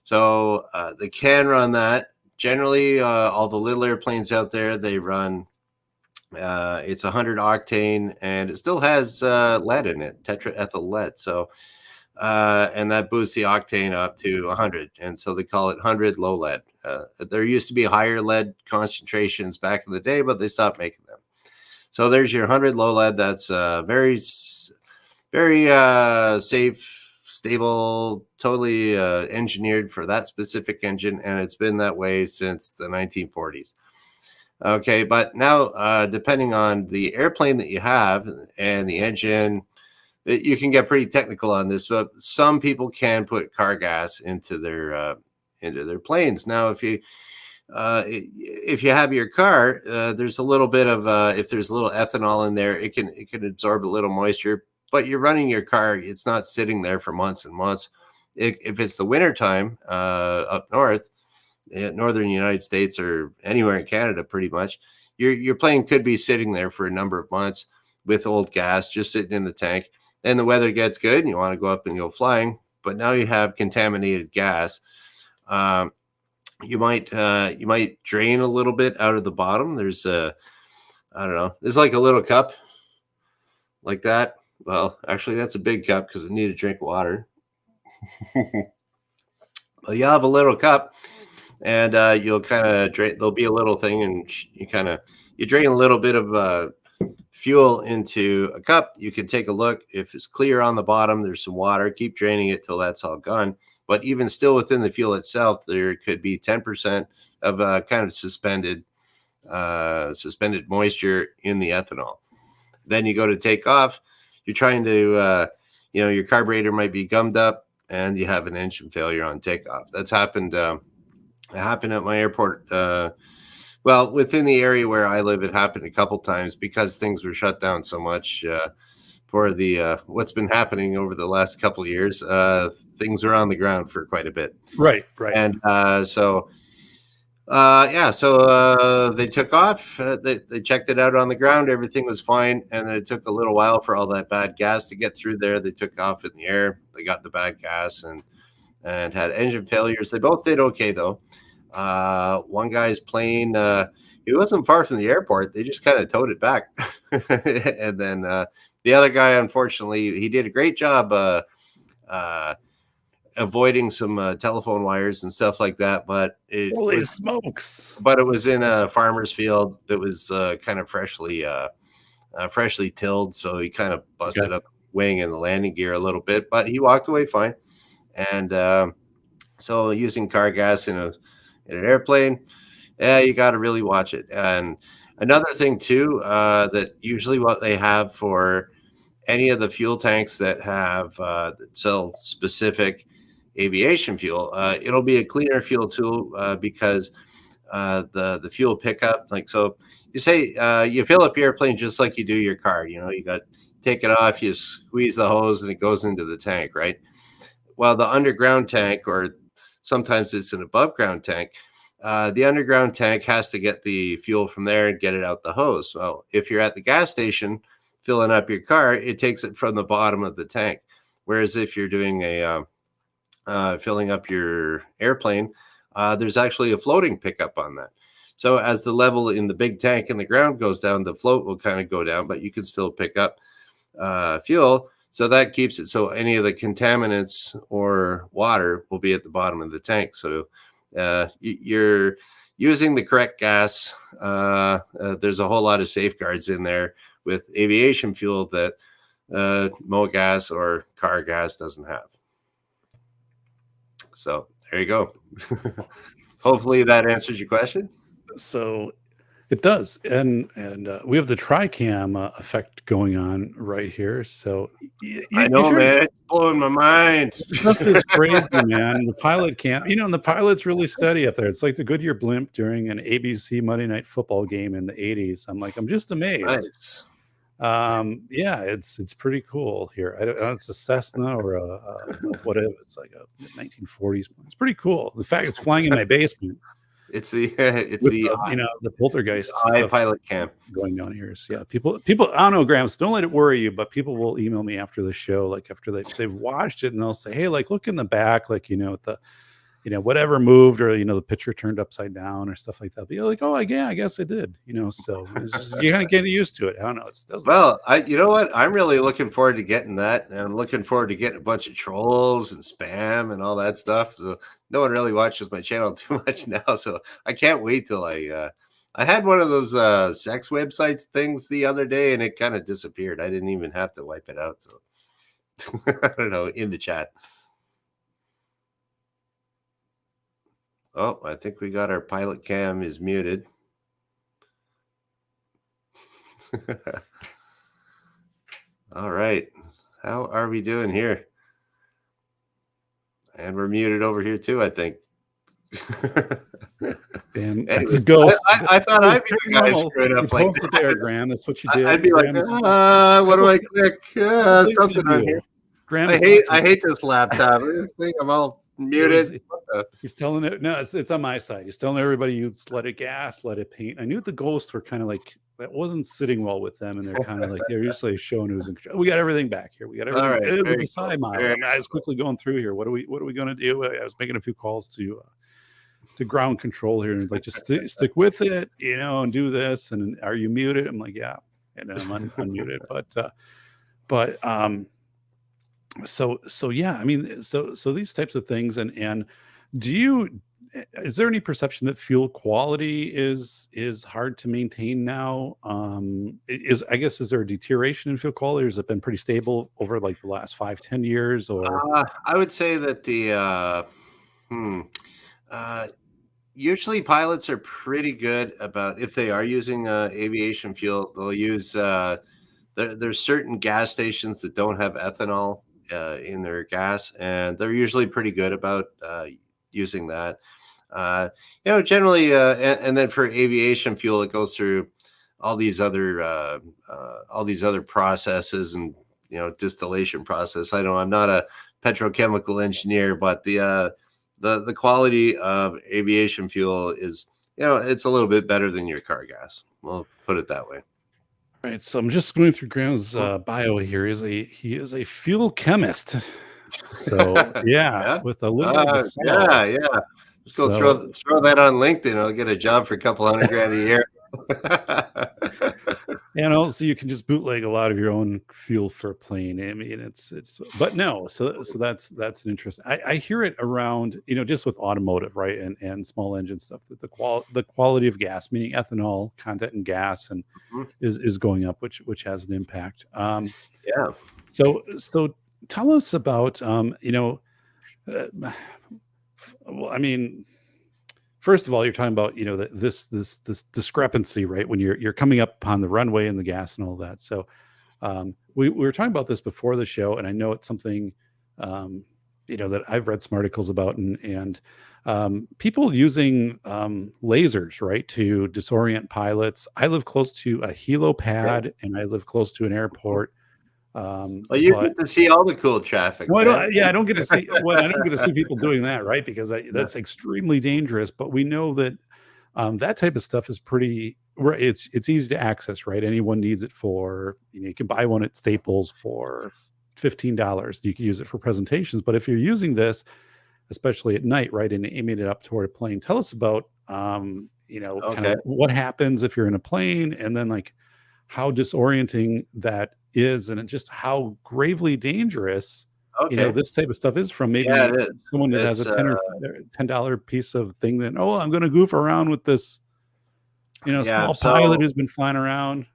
So they can run that. Generally, all the little airplanes out there, they run. It's 100 octane, and it still has lead in it, tetraethyl lead. So, and that boosts the octane up to 100, and so they call it 100 low lead. There used to be higher lead concentrations back in the day, but they stopped making them. So there's your 100 low lead. That's very, very safe, stable, totally engineered for that specific engine, and it's been that way since the 1940s. Okay, but now depending on the airplane that you have and the engine, you can get pretty technical on this. But some people can put car gas into their planes. Now, if you have your car, there's a little bit of if there's a little ethanol in there, it can absorb a little moisture. But you're running your car; it's not sitting there for months and months. If it's the wintertime up north, northern United States, or anywhere in Canada, pretty much, your plane could be sitting there for a number of months with old gas just sitting in the tank. Then the weather gets good and you want to go up and go flying, but now you have contaminated gas. You might drain a little bit out of the bottom. There's there's like a little cup like that, Well, actually, that's a big cup because I need to drink water. Well, you have a little cup, and you'll kind of drain. There'll be a little thing, and you drain a little bit of fuel into a cup. You can take a look. If it's clear on the bottom, there's some water. Keep draining it till that's all gone. But even still within the fuel itself, there could be 10% of kind of suspended moisture in the ethanol. Then you go to take off. You're trying to, your carburetor might be gummed up, and you have an engine failure on takeoff. That's happened. It happened at my airport. Well, within the area where I live, it happened a couple times because things were shut down so much for the what's been happening over the last couple of years. Things were on the ground for quite a bit. Right. And so they took off. They checked it out on the ground. Everything was fine. And then it took a little while for all that bad gas to get through there. They took off in the air. They got the bad gas and had engine failures. They both did okay, though. One guy's plane, he wasn't far from the airport. They just kind of towed it back. And then the other guy, unfortunately, he did a great job avoiding some telephone wires and stuff like that. But it was in a farmer's field that was kind of freshly tilled. So he kind of busted up the wing and the landing gear a little bit, but he walked away fine. And so using car gas in an airplane, you got to really watch it. And another thing too, that usually what they have for any of the fuel tanks that have that sell specific aviation fuel, it'll be a cleaner fuel too, because the fuel pickup, like, so you say you fill up your airplane just like you do your car. You got take it off, you squeeze the hose, and it goes into the tank, right? Well, the underground tank, or sometimes it's an above ground tank, the underground tank has to get the fuel from there and get it out the hose. Well, if you're at the gas station filling up your car, it takes it from the bottom of the tank. Whereas if you're doing filling up your airplane, there's actually a floating pickup on that. So as the level in the big tank in the ground goes down, the float will kind of go down, but you can still pick up fuel. So that keeps it, so any of the contaminants or water will be at the bottom of the tank. So you're using the correct gas. There's a whole lot of safeguards in there with aviation fuel that motor gas or car gas doesn't have. So there you go. Hopefully that answers your question. So it does, and we have the tri-cam effect going on right here. So I know, man, it's blowing my mind. Stuff is crazy, man. The pilot cam, and the pilot's really steady up there. It's like the Goodyear blimp during an ABC Monday Night Football game in the '80s. I'm just amazed. Nice. It's pretty cool here. I don't know, it's a Cessna or a whatever. It's like a 1940s. It's pretty cool. The fact it's flying in my basement. It's the poltergeist pilot cam going on here. So people, I don't know, Graham, so don't let it worry you, but people will email me after the show, like after they've watched it, and they'll say, hey, like look in the back, like whatever moved, or the picture turned upside down or stuff like that. But you're like, oh, yeah, I guess it did. So it's just, you kind of get used to it. I don't know. Well, you know what? I'm really looking forward to getting that, and I'm looking forward to getting a bunch of trolls and spam and all that stuff. So no one really watches my channel too much now, so I can't wait till I had one of those sex websites things the other day, and it kind of disappeared. I didn't even have to wipe it out. So I don't know, in the chat. Oh, I think we got our pilot cam is muted. All right. How are we doing here? And we're muted over here too, I think. Damn, that's a ghost. I thought I'd be the guy screwing up like that. There, Graham. That's what you did. I'd be like, what do I click? Something on here. Graham, I hate this laptop. This thing, I'm all muted. He's telling it. No, it's on my side. He's telling everybody, you let it gas, let it paint. I knew the ghosts were kind of like, that wasn't sitting well with them, and they're kind of like, they're usually showing who's in control. We got everything back here. We got everything. All right, it was the side model. I was quickly going through here. What are we going to do? I was making a few calls to ground control here, and like, just stick with it, and do this. And are you muted? I'm like, yeah, and then I'm unmuted. But but so yeah, I mean, so these types of things, and do you is there any perception that fuel quality is hard to maintain now? Is I guess is there a deterioration in fuel quality, or has it been pretty stable over like the last 5, 10 years? Or I would say that uh, usually pilots are pretty good about if they are using aviation fuel, they'll use there's certain gas stations that don't have ethanol in their gas, and they're usually pretty good about using that. Uh, generally, and then for aviation fuel, it goes through all these other processes and distillation process. I know I'm not a petrochemical engineer, but the quality of aviation fuel is it's a little bit better than your car gas. We'll put it that way. right, so I'm just going through Graham's bio here. He is a fuel chemist. So yeah, Yeah. with a little of the Yeah, cell. yeah. Just go So throw that on LinkedIn. I'll get a job for a couple $100,000 a year. and also you can just bootleg a lot of your own fuel for a plane. I mean, it's but no, so that's an interest. I hear it around, just with automotive, right? And small engine stuff, that the quality of gas, meaning ethanol content in gas, and Mhm. is going up, which has an impact. Yeah. So tell us about well, I mean, first of all, you're talking about this discrepancy, right? When you're coming up upon the runway and the gas and all that. So we were talking about this before the show, and I know it's something that I've read some articles about, and people using lasers, right, to disorient pilots. I live close to a Yeah. helipad, and I live close to an Mhm. airport. Well, you But get to see all the cool traffic, well, man. I don't get to see I don't get to see people doing that, right? Because Yeah. that's extremely dangerous. But we know that that type of stuff is pretty. It's easy to access, right? Anyone needs it for. You can buy one at Staples for $15. You can use it for presentations. But if you're using this, especially at night, right, and aiming it up toward a plane, tell us about kind Okay. of what happens if you're in a plane, and then like how disorienting that is, and just how gravely dangerous Okay. this type of stuff is, from Yeah, maybe it is. someone that has a It's 10 or $10 piece of thing that, oh, I'm going to goof around with this yeah. small pilot So who's been flying around.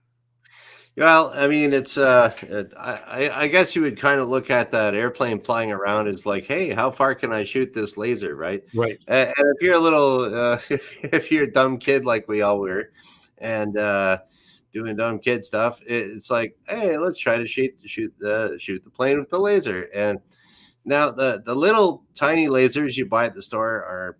well, I mean, it's I guess you would kind of look at that airplane flying around as like, hey, how far can I shoot this laser, right? Right. And if you're a little, if you're a dumb kid like we all were, and doing dumb kid stuff, it's like, hey, let's try to shoot the plane with the laser. And now the little tiny lasers you buy at the store are,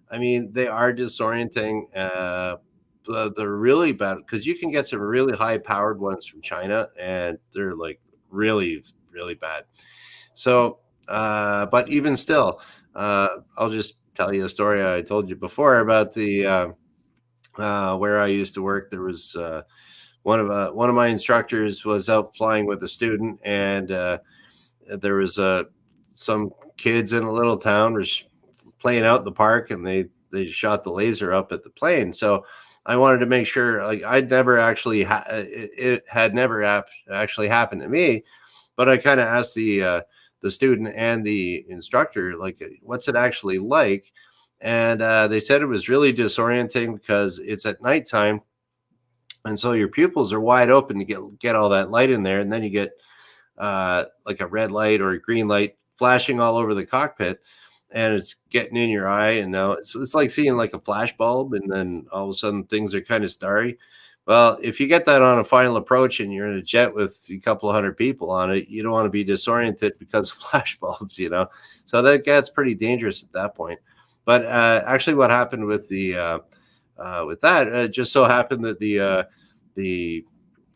I mean, they are disorienting. They're really bad because you can get some really high powered ones from China, and they're like really really bad. So, but even still, I'll just tell you a story I told you before about the where I used to work. There was one of my instructors was out flying with a student, and there was some kids in a little town was playing out in the park, and they shot the laser up at the plane. So I wanted to make sure, like, I'd never actually it had never actually happened to me, but I kind of asked the student and the instructor, like, what's it actually like? And they said it was really disorienting because it's at nighttime, and so your pupils are wide open to get all that light in there, and then you get like a red light or a green light flashing all over the cockpit, and it's getting in your eye, and now it's like seeing like a flash bulb, and then all of a sudden things are kind of starry. Well, if you get that on a final approach and you're in a jet with a couple of hundred people on it, you don't want to be disoriented because of flash bulbs, so that gets pretty dangerous at that point. But actually what happened with that, just so happened that the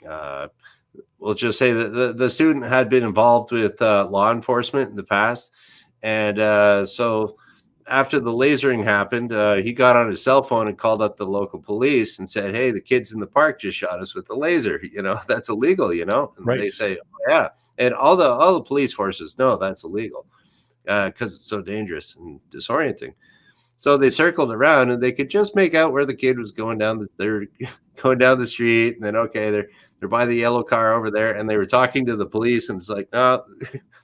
uh, we'll just say that the student had been involved with law enforcement in the past. And so after the lasering happened, he got on his cell phone and called up the local police and said, hey, the kids in the park just shot us with the laser. That's illegal, and they Right. say, oh, yeah. And all the police forces know that's illegal because it's so dangerous and disorienting. So they circled around, and they could just make out where the kid was going down. They're going down the street, and then okay, they're by the yellow car over there, and they were talking to the police, and it's like, no,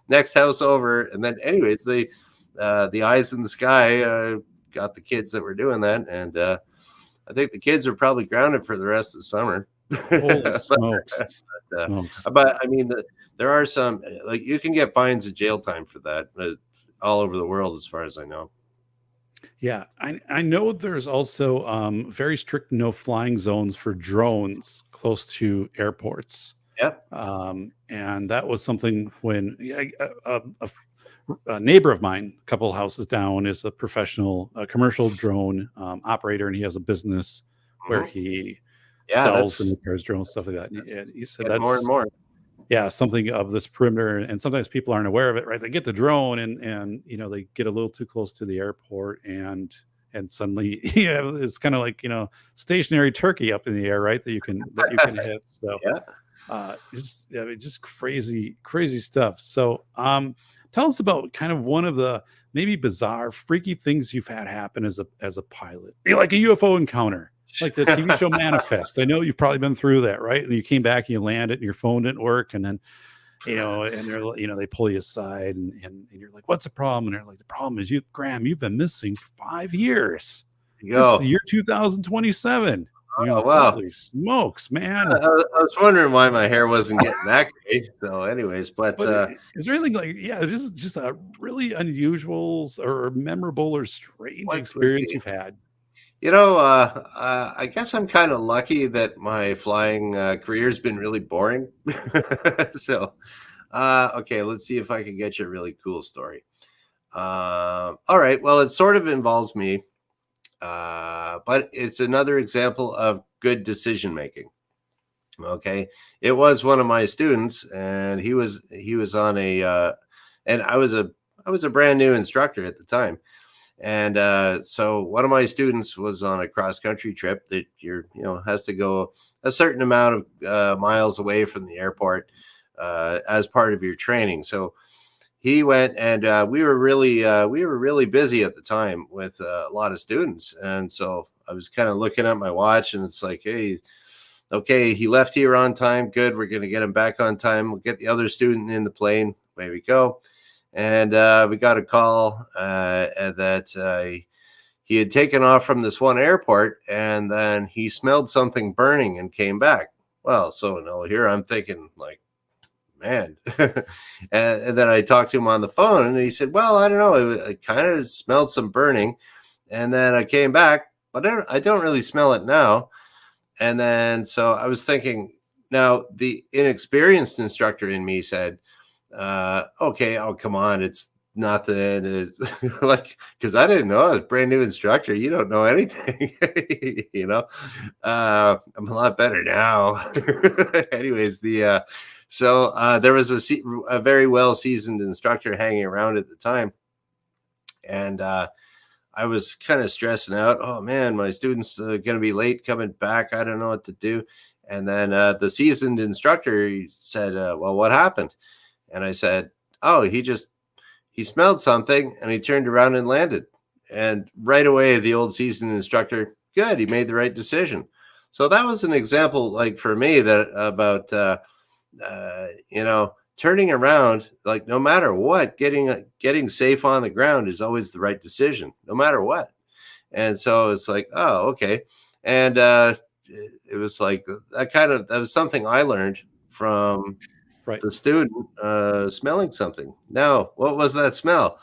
next house over. And then, anyways, the eyes in the sky got the kids that were doing that, and I think the kids are probably grounded for the rest of the summer. Holy smokes! Smokes. But I mean, there are some, like, you can get fines and jail time for that all over the world, as far as I know. Yeah, I know there's also very strict no flying zones for drones close to airports. Yep. And that was something when a neighbor of mine, a couple houses down, is a professional commercial drone operator, and he has a business where he sells and repairs drones, stuff like that. And he said that's more and more. Yeah, something of this perimeter, and sometimes people aren't aware of it, right? They get the drone and they get a little too close to the airport, and suddenly it's kind of like stationary turkey up in the air, right? That you can hit. So just crazy stuff. So tell us about kind of one of the maybe bizarre, freaky things you've had happen as a pilot, like a UFO encounter. Like the TV show Manifest. I know you've probably been through that, right? And you came back and you landed and your phone didn't work. And then, and they're, they pull you aside and you're like, what's the problem? And they're like, the problem is Graham, you've been missing for 5 years. It's the year 2027. Oh, wow. Holy smokes, man. I was wondering why my hair wasn't getting that great. So anyways, but is there anything like, just a really unusual or memorable or strange experience you've had? I guess I'm kind of lucky that my flying career's been really boring. So, okay, let's see if I can get you a really cool story. All right, well, it sort of involves me, but it's another example of good decision making. Okay, it was one of my students, and he was on and I was a brand new instructor at the time. And so one of my students was on a cross-country trip that has to go a certain amount of miles away from the airport as part of your training. So he went, and we were really busy at the time with a lot of students. And so I was kind of looking at my watch, and it's like, hey, okay, he left here on time. Good, we're going to get him back on time. We'll get the other student in the plane. Away we go. And we got a call that he had taken off from this one airport, and then he smelled something burning and came back. Well, so here I'm thinking, like, man. and then I talked to him on the phone, and he said, well, I don't know. It kind of smelled some burning. And then I came back, but I don't really smell it now. And then so I was thinking, now the inexperienced instructor in me said, okay, oh, come on, it's nothing. It's like, because I didn't know, I was a brand new instructor. You don't know anything. I'm a lot better now. Anyways, so there was a very well seasoned instructor hanging around at the time, and I was kind of stressing out. Oh man, my student's going to be late coming back. I don't know what to do. And then the seasoned instructor said, well, what happened? And I said, oh, he smelled something, and he turned around and landed. And right away, the old seasoned instructor, good, he made the right decision. So that was an example, like, for me, that about, turning around, like, no matter what, getting safe on the ground is always the right decision, no matter what. And so it's like, oh, okay. And it was like that was something I learned from the student smelling something. Now, what was that smell?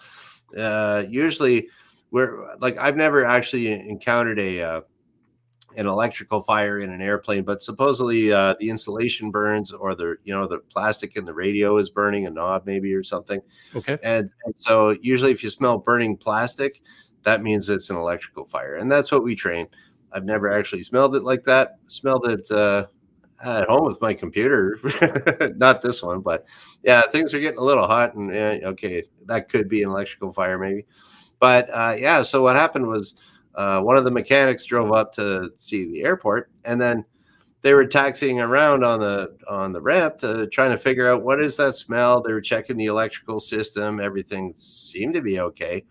Usually, I've never actually encountered an electrical fire in an airplane, but supposedly the insulation burns, or the plastic in the radio is burning, a knob maybe or something. Okay. And so usually, if you smell burning plastic, that means it's an electrical fire, and that's what we train. I've never actually smelled it like that. Smelled it at home with my computer, not this one, but yeah, things are getting a little hot, and okay, that could be an electrical fire maybe. But so what happened was one of the mechanics drove up to see the airport, and then they were taxiing around on the ramp trying to figure out what is that smell. They were checking the electrical system. Everything seemed to be okay.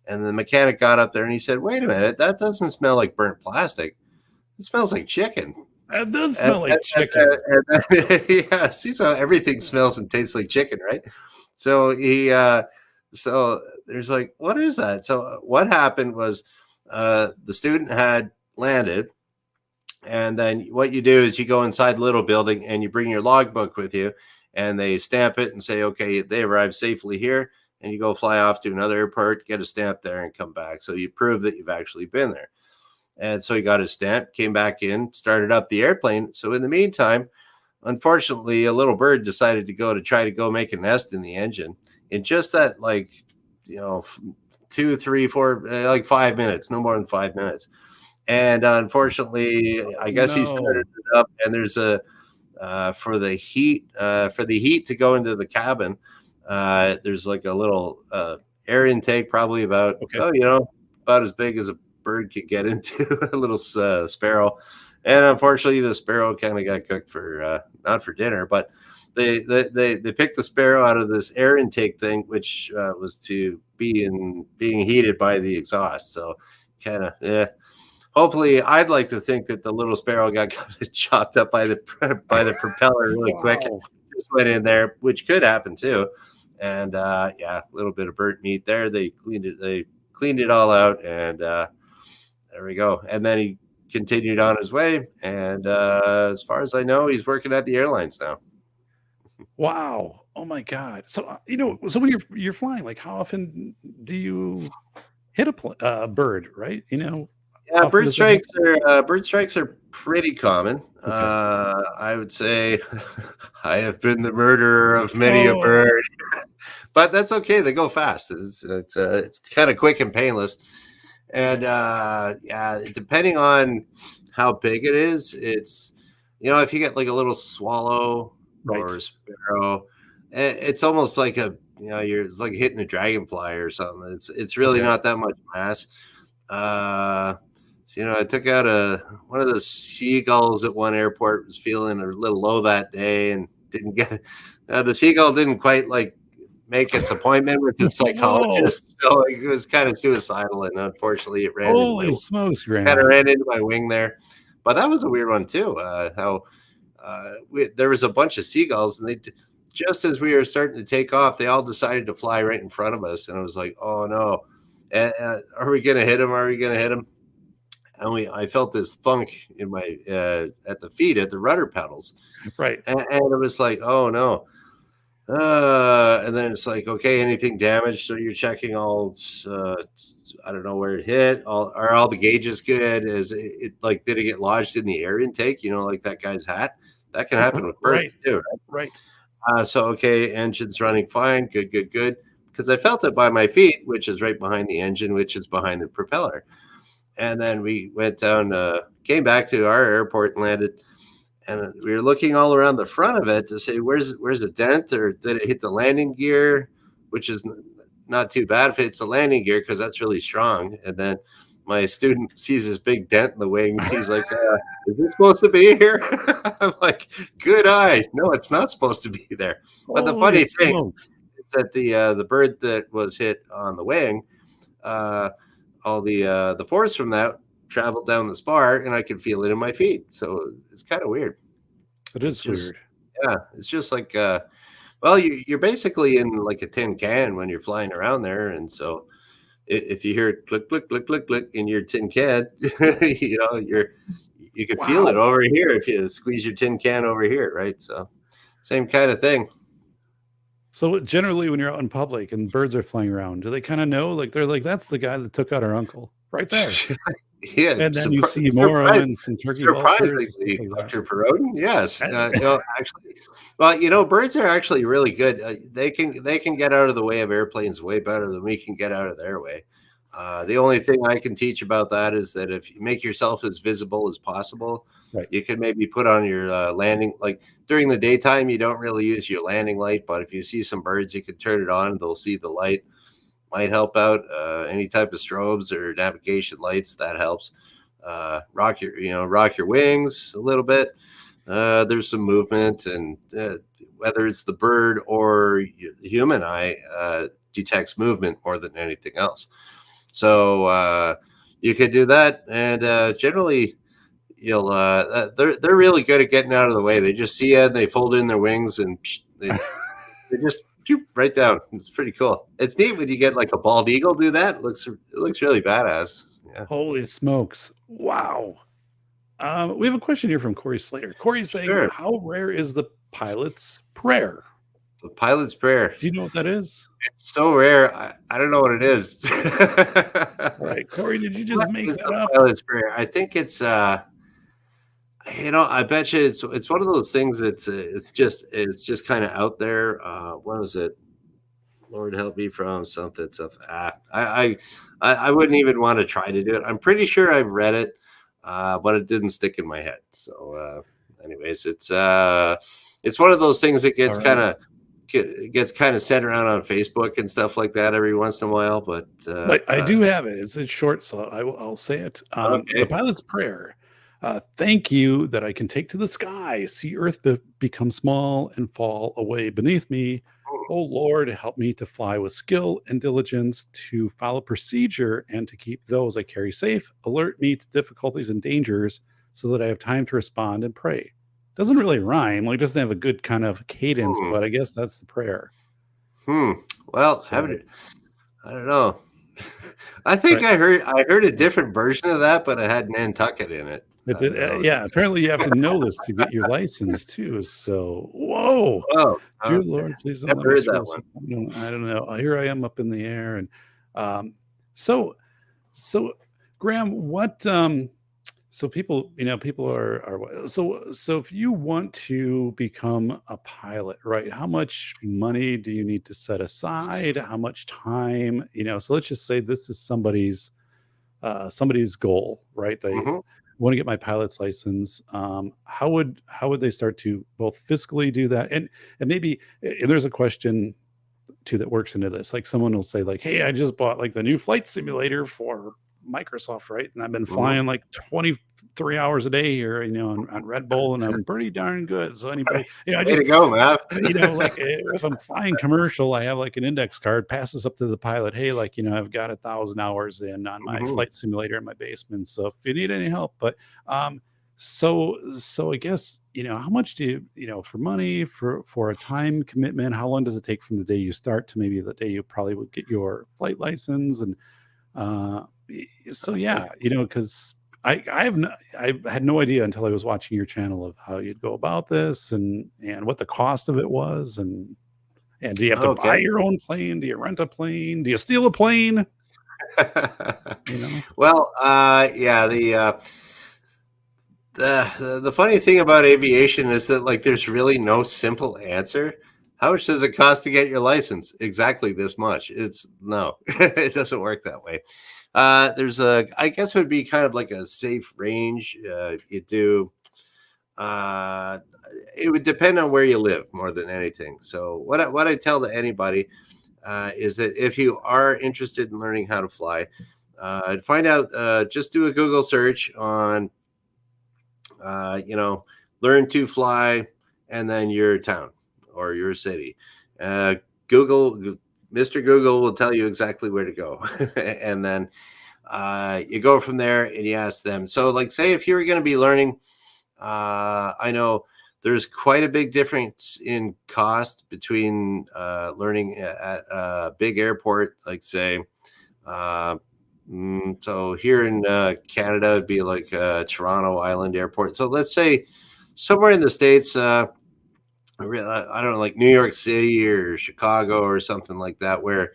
And the mechanic got up there and he said, wait a minute, that doesn't smell like burnt plastic. It smells like chicken. That does And, smell like chicken. yeah, see, so everything smells and tastes like chicken, right? So so there's like, what is that? So what happened was, the student had landed, and then what you do is you go inside the little building and you bring your logbook with you, and they stamp it and say, okay, they arrived safely here, and you go fly off to another airport, get a stamp there, and come back. So you prove that you've actually been there. And so he got his stamp, came back in, started up the airplane. So in the meantime, unfortunately, a little bird decided to try to go make a nest in the engine. In just that, like, 2, 3, 4, like 5 minutes, no more than 5 minutes. And unfortunately, I Oh, guess he started no. it up, and there's a for the heat to go into the cabin. There's like a little air intake, probably about Okay. about as big as a bird could get into, a little sparrow. And unfortunately, the sparrow kind of got cooked for not for dinner, but they picked the sparrow out of this air intake thing, which was to being heated by the exhaust. So kind of, yeah. Hopefully, I'd like to think that the little sparrow got kind of chopped up by the propeller really quick, and Wow. just went in there, which could happen too. And yeah, a little bit of burnt meat there. They cleaned it all out, and there we go. And then he continued on his way. And as far as I know, he's working at the airlines now. Wow. Oh my God. So so when you're flying, like how often do you hit a bird? Right? Yeah, How often does that happen? bird strikes are pretty common. Okay. I would say I have been the murderer of many a Oh, bird, but that's okay. They go fast. It's kind of quick and painless. And yeah, depending on how big it is, it's if you get like a little swallow or right. a sparrow, it's almost like it's like hitting a dragonfly or something. It's really Okay. not that much mass. So, I took out one of the seagulls at one airport. Was feeling a little low that day and didn't get the seagull didn't quite like make its appointment with the Whoa. psychologist, so it was kind of suicidal, and unfortunately, it Holy smokes, Grandma. ran into my wing there. But that was a weird one too. How there was a bunch of seagulls, and just as we were starting to take off, they all decided to fly right in front of us, and I was like, "Oh no, are we gonna hit them? Are we gonna hit them?" And I felt this thunk in my at the feet at the rudder pedals, Right. and it was like, "Oh no." And then it's like, okay, anything damaged? So you're checking all, I don't know where it hit. Are all the gauges good? Like, did it get lodged in the air intake? Like that guy's hat. That can happen with Right. birds too, Right. right? So okay, engine's running fine. Good, good, good. Because I felt it by my feet, which is right behind the engine, which is behind the propeller. And then we went down, came back to our airport and landed. And we were looking all around the front of it to say, where's the dent, or did it hit the landing gear, which is not too bad if it's a landing gear because that's really strong. And then my student sees this big dent in the wing. He's like, is this supposed to be here? I'm like, good eye. No, it's not supposed to be there. But the Holy funny thing smokes. is that the bird that was hit on the wing, all the force from that traveled down the spar, and I could feel it in my feet. So it's kind of weird. It It's is just, weird. yeah, it's just like, well, you're basically in like a tin can when you're flying around there, and so if you hear click, click, click, click, click in your tin can, you can feel it Wow. over here if you squeeze your tin can over here, right? So same kind of thing. So generally, when you're out in public and birds are flying around, do they kind of know? Like they're like, "That's the guy that took out our uncle right there." Yeah, And then you see more of them and some turkey vultures, stuff surprisingly, like that. Dr. Perrodin, yes. And Actually, well, birds are actually really good. They can get out of the way of airplanes way better than we can get out of their way. The only thing I can teach about that is that if you make yourself as visible as possible, right. you can maybe put on your landing, like during the daytime, you don't really use your landing light, but if you see some birds, you can turn it on. They'll see the light. Might help out. Any type of strobes or navigation lights, that helps. Rock your wings a little bit. There's some movement, and whether it's the bird or the human eye, detects movement more than anything else. So you could do that, and generally, you'll they're really good at getting out of the way. They just see you and they fold in their wings and they just right down. It's pretty cool. It's neat when you get like a bald eagle do that. It looks really badass. Yeah. Holy smokes. Wow. We have a question here from Corey Slater. Corey's saying, Sure. how rare is the pilot's prayer? The pilot's prayer. Do you know what that is? It's so rare. I don't know what it is. All right, Corey, did you just What make is that the up? pilot's prayer? I think it's I bet you it's one of those things that's it's just kind of out there. What was it? Lord help me from something stuff. I wouldn't even want to try to do it. I'm pretty sure I've read it, but it didn't stick in my head. So, anyways, it's one of those things that gets All right. kind of sent around on Facebook and stuff like that every once in a while. But I do have it. It's short, so I'll say it. Okay. The pilot's prayer. Thank you that I can take to the sky, see Earth become small and fall away beneath me. Oh Lord, help me to fly with skill and diligence, to follow procedure, and to keep those I carry safe. Alert me to difficulties and dangers so that I have time to respond and pray. Doesn't really rhyme, like doesn't have a good kind of cadence, but I guess that's the prayer. Well, So- I don't know. I think Right. I heard a different version of that, but it had Nantucket in it. It did, yeah, apparently you have to know this to get your license too. So, whoa, Oh, dear okay. Lord, please don't Never let me heard screw that this one. up. I don't know. Here I am up in the air, and so, Graham, what? So people, people are so if you want to become a pilot, right? How much money do you need to set aside? How much time? So let's just say this is somebody's goal, right? They Mhm. want to get my pilot's license. How would they start to both fiscally do that, and maybe and there's a question too that works into this. Like someone will say, like, "Hey, I just bought like the new flight simulator for Microsoft, right? And I've been Mhm. flying like 23 hours a day here, on Red Bull, and I'm pretty darn good." So anybody, I Way just to go, man. like if I'm flying commercial, I have like an index card, passes up to the pilot. Hey, like, I've got 1,000 hours in on my Mhm. flight simulator in my basement. So if you need any help, but so I guess, how much do for money, for a time commitment, how long does it take from the day you start to maybe the day you probably would get your flight license? And so yeah, because I had no idea until I was watching your channel of how you'd go about this and what the cost of it was, and do you have to buy Okay. your own plane? Do you rent a plane? Do you steal a plane? Well, yeah, the funny thing about aviation is that like there's really no simple answer. How much does it cost to get your license? Exactly this much. It's no, it doesn't work that way. I guess it would be kind of like a safe range. You do. Uh, it would depend on where you live more than anything. So what I tell to anybody is that if you are interested in learning how to fly, find out. Just do a Google search on learn to fly, and then your town or your city. Uh, Google, Mr. Google will tell you exactly where to go. And then you go from there and you ask them. So, like, say if you're going to be learning, I know there's quite a big difference in cost between learning at a big airport, like, say, so here in Canada, it'd be like Toronto Island Airport. So let's say somewhere in the States, I don't know, like New York City or Chicago or something like that, where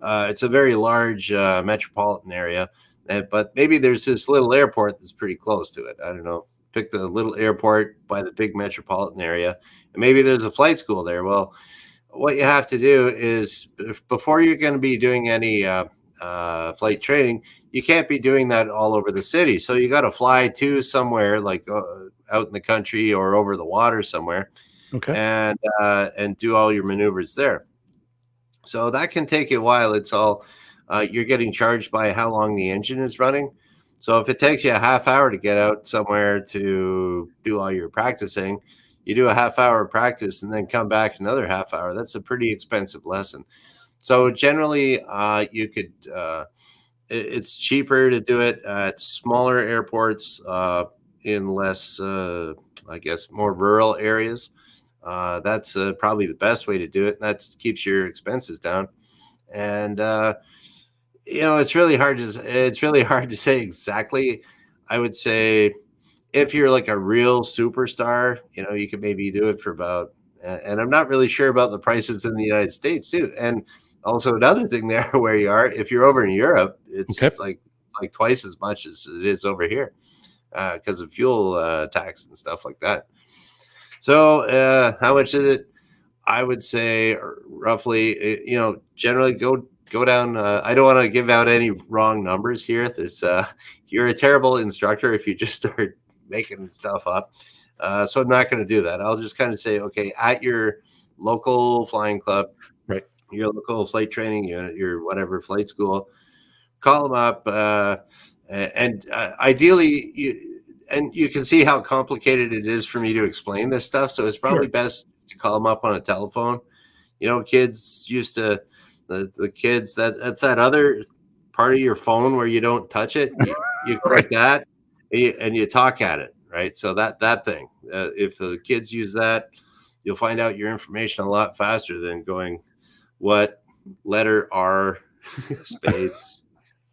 it's a very large metropolitan area. But maybe there's this little airport that's pretty close to it. I don't know. Pick the little airport by the big metropolitan area, and maybe there's a flight school there. Well, what you have to do is before you're going to be doing any flight training, you can't be doing that all over the city. So you got to fly to somewhere like out in the country or over the water somewhere, Okay. and do all your maneuvers there. So that can take a while. It's all you're getting charged by how long the engine is running. So if it takes you a half hour to get out somewhere to do all your practicing, you do a half hour of practice and then come back another half hour. That's a pretty expensive lesson. So generally, you could. It's cheaper to do it at smaller airports, in less, I guess, more rural areas. That's probably the best way to do it. That keeps your expenses down. And it's really hard to say exactly. I would say if you're like a real superstar, you could maybe do it for about. And I'm not really sure about the prices in the United States too. And also another thing there where you are, if you're over in Europe, it's Okay. like twice as much as it is over here because of fuel tax and stuff like that. So how much is it? I would say roughly, generally go down. I don't want to give out any wrong numbers here. You're a terrible instructor if you just start making stuff up. So I'm not going to do that. I'll just kind of say, okay, at your local flying club, Right. your local flight training unit, your whatever flight school, call them up, and ideally, you can see how complicated it is for me to explain this stuff. So it's probably Sure. best to call them up on a telephone. Kids used to the kids that's that other part of your phone where you don't touch it. You go like that, and you talk at it, right? So that thing. If the kids use that, you'll find out your information a lot faster than going, what letter R space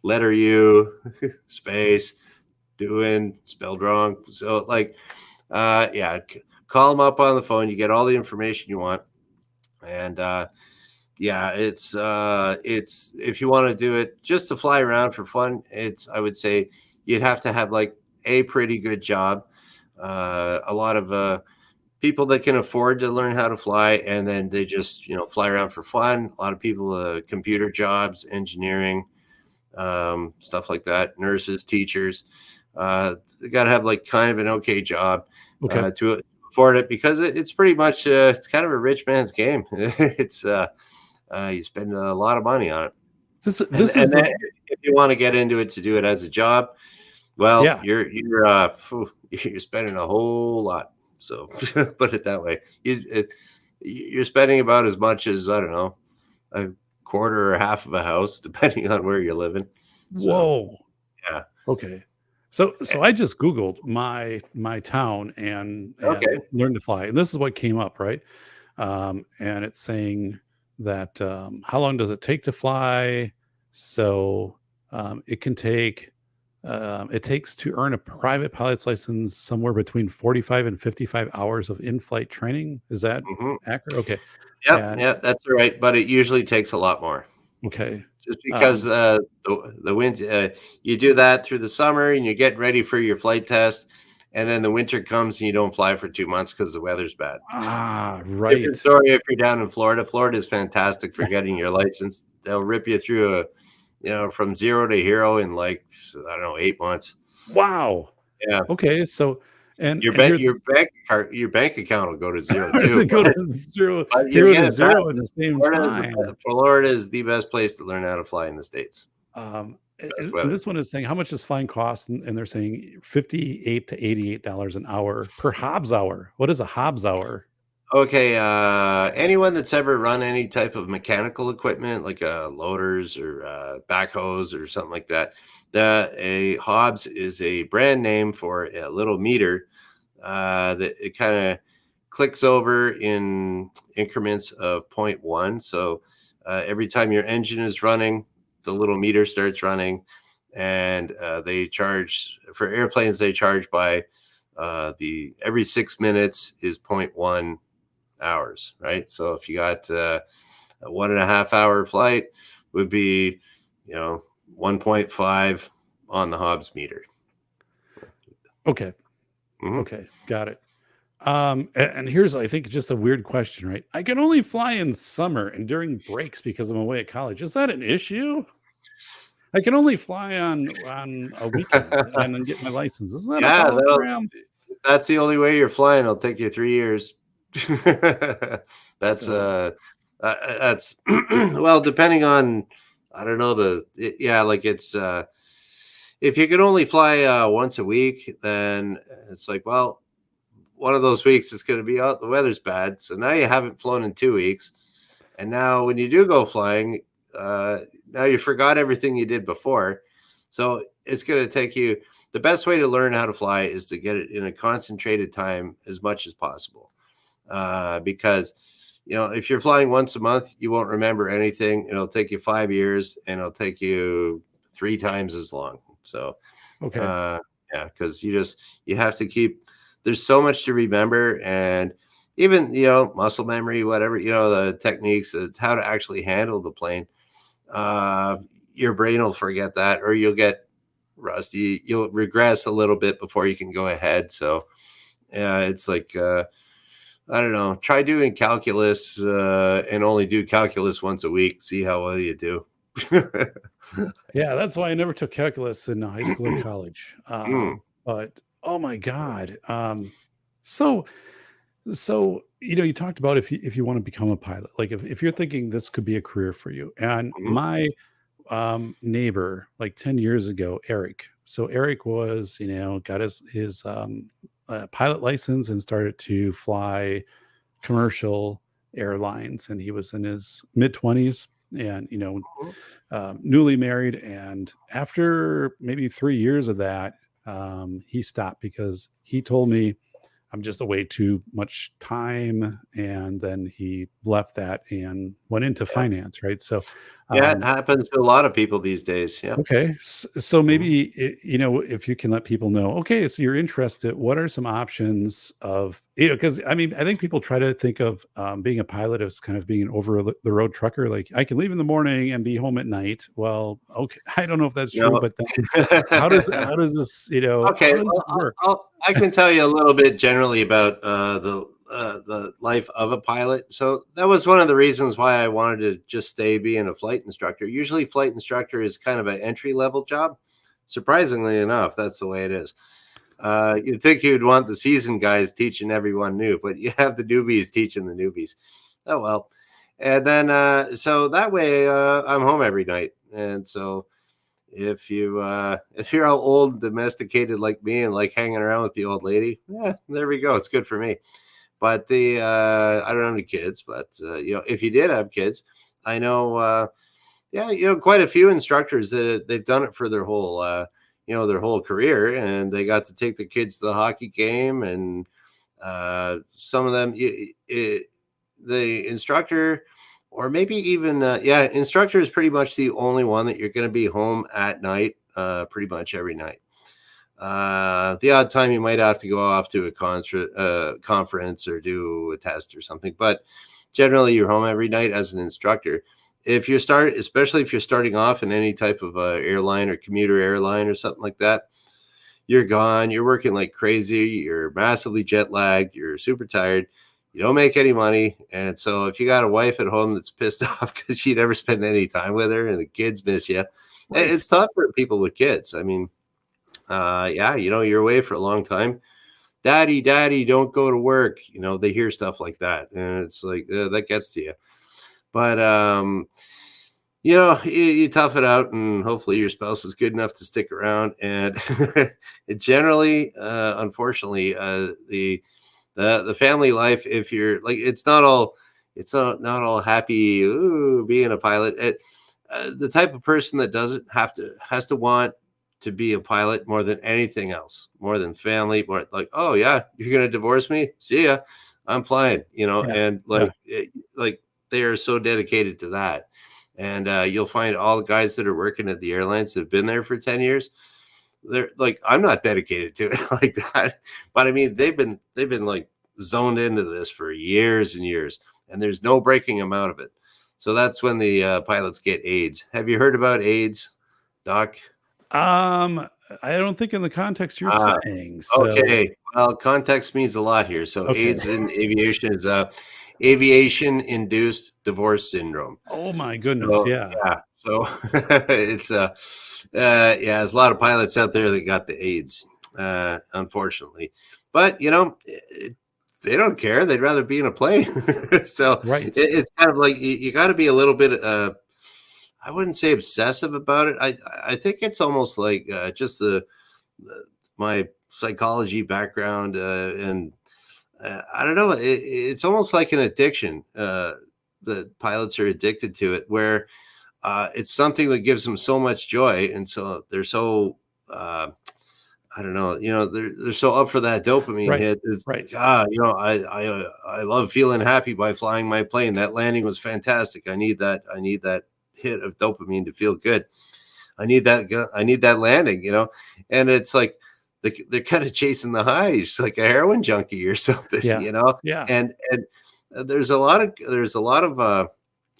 letter U space doing spelled wrong. So call them up on the phone. You get all the information you want. And it's if you want to do it just to fly around for fun, I would say you'd have to have like a pretty good job. A lot of people that can afford to learn how to fly, and then they just fly around for fun. A lot of people, computer jobs, engineering, stuff like that, nurses, teachers. They got to have like kind of an okay job to afford it, because it's pretty much it's kind of a rich man's game. It's you spend a lot of money on it. If you want to get into it to do it as a job, well, Yeah. you're spending a whole lot. So put it that way. You're spending about as much as, I don't know, a quarter or half of a house, depending on where you're living. Whoa. Yeah. Okay. So I just Googled my town and Okay. learn to fly, and this is what came up, right? And it's saying that how long does it take to fly? So it can take it takes to earn a private pilot's license somewhere between 45 and 55 hours of in-flight training. Is that Mhm. accurate? Okay. Yep. And Yeah, that's all right. But it usually takes a lot more. okay. Just because the wind, you do that through the summer and you get ready for your flight test, and then the winter comes and you don't fly for 2 months because the weather's bad. Right. Different story if you're down in Florida. Florida is fantastic for getting your license. They'll rip you through from 0 to hero in like, I don't know, 8 months. Wow. Yeah. Okay. So Your bank account will go to zero does too. it go to zero, But you hero get to it zero back. in the same time? Florida is the best place to learn how to fly in the States. Best And weather. this one is saying how much does flying cost, and they're saying $58 to $88 an hour per Hobbs hour. What is a Hobbs hour? Okay, anyone that's ever run any type of mechanical equipment, like loaders or backhoes or something like that, a Hobbs is a brand name for a little meter that it kind of clicks over in increments of 0.1. So every time your engine is running, the little meter starts running, and they charge for airplanes. They charge by every 6 minutes is 0.1 hours, right? So if you got a 1.5 hour flight, would be 1.5 on the Hobbs meter. Okay. Mhm. Okay. Got it. And here's, I think, just a weird question, right? I can only fly in summer and during breaks because I'm away at college. Is that an issue? I can only fly on a weekend and then get my license. Isn't that a Yeah, program? if that's the only way you're flying, it'll take you 3 years. That's So, that's well, depending on, I don't know, like it's if you can only fly once a week, then it's like, well, one of those weeks is going to be out, the weather's bad, so now you haven't flown in 2 weeks, and now when you do go flying, now you forgot everything you did before, so it's going to take you the best way to learn how to fly is to get it in a concentrated time as much as possible. Because, if you're flying once a month, you won't remember anything. It'll take you 5 years, and it'll take you 3 times as long. So, Okay. yeah, because you have to keep, there's so much to remember, and even, muscle memory, whatever, the techniques, how to actually handle the plane. Your brain will forget that, or you'll get rusty. You'll regress a little bit before you can go ahead. So, yeah, it's like, I don't know, try doing calculus and only do calculus once a week. See how well you do. Yeah, that's why I never took calculus in high school or college. Mm. But oh my God. So you talked about if you want to become a pilot, like if you're thinking this could be a career for you. And Mhm. my neighbor, like 10 years ago, Eric. So Eric was, got his pilot license and started to fly commercial airlines, and he was in his mid 20s, and newly married. And after maybe 3 years of that, he stopped because he told me I'm just away too much time, and then he left that and went into Yeah. finance, right? So Yeah, it happens to a lot of people these days. Yeah. okay. So Mhm. maybe, if you can let people know, okay, so you're interested, what are some options of, because I mean, I think people try to think of being a pilot as kind of being an over the road trucker. Like I can leave in the morning and be home at night. Well, okay. I don't know if that's true, No. but then how does this, Okay, how does well, it work? I can tell you a little bit generally about the life of a pilot. So that was one of the reasons why I wanted to just stay being a flight instructor. Usually, flight instructor is kind of an entry level job. Surprisingly enough, that's the way it is. You'd think you'd want the seasoned guys teaching everyone new, but you have the newbies teaching the newbies. Oh well. And then so that way I'm home every night, and so if you're all old, domesticated like me, and like hanging around with the old lady, yeah, there we go. It's good for me. But I don't have any kids, but if you did have kids, I know, yeah, quite a few instructors that they've done it for their whole career, and they got to take the kids to the hockey game, and some of them, the instructor, or maybe even, instructor is pretty much the only one that you're going to be home at night, pretty much every night. The odd time you might have to go off to a conference or do a test or something, but generally you're home every night as an instructor. Especially if you're starting off in any type of airline or commuter airline or something like that, you're gone. You're working like crazy. You're massively jet lagged. You're super tired. You don't make any money. And so if you got a wife at home that's pissed off because you never spend any time with her and the kids miss you, Right. it's tough for people with kids. I mean, yeah, you're away for a long time. Daddy, don't go to work. They hear stuff like that. And it's like, that gets to you. But, you tough it out, and hopefully your spouse is good enough to stick around. And it generally, unfortunately, the family life, if you're like, it's not all happy, ooh, being a pilot. The type of person that has to want to be a pilot more than anything else, more than family, more like, oh yeah, you're gonna divorce me? See ya, I'm flying. Yeah. And Yeah. like they are so dedicated to that. And you'll find all the guys that are working at the airlines that have been there for 10 years. They're like, I'm not dedicated to it like that, but I mean, they've been like zoned into this for years and years, and there's no breaking them out of it. So that's when the pilots get AIDS. Have you heard about AIDS, Doc? I don't think in the context you're Ah, saying. So okay. Well, context means a lot here. So okay. AIDS in aviation is aviation-induced divorce syndrome. Oh my goodness. So Yeah. yeah, so it's yeah, there's a lot of pilots out there that got the AIDS, unfortunately. But they don't care. They'd rather be in a plane. So Right. it's kind of like you got to be a little bit. I wouldn't say obsessive about it. I think it's almost like just my psychology background, and I don't know. It's almost like an addiction. The pilots are addicted to it, where it's something that gives them so much joy, and so they're so I don't know, they're so up for that dopamine Right. hit. It's Right. God, I love feeling happy by flying my plane. That landing was fantastic. I need that. I need that hit of dopamine to feel good. I need that landing, and it's like they're kind of chasing the high, just like a heroin junkie or something, Yeah. Yeah. and there's a lot of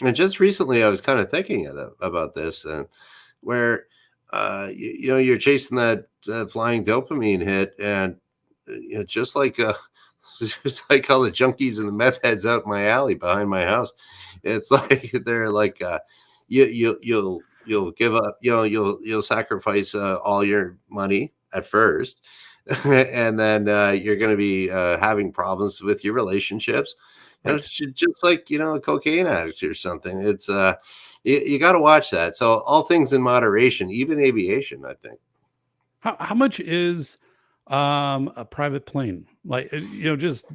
and just recently I was kind of thinking about this, where you're chasing that flying dopamine hit, and just like just like all the junkies and the meth heads out in my alley behind my house, it's like they're like you'll give up, you'll sacrifice all your money at first, and then you're going to be having problems with your relationships. Right. It's just like a cocaine addict or something. It's you got to watch that. So all things in moderation, even aviation, I think. How much is a private plane? Like, just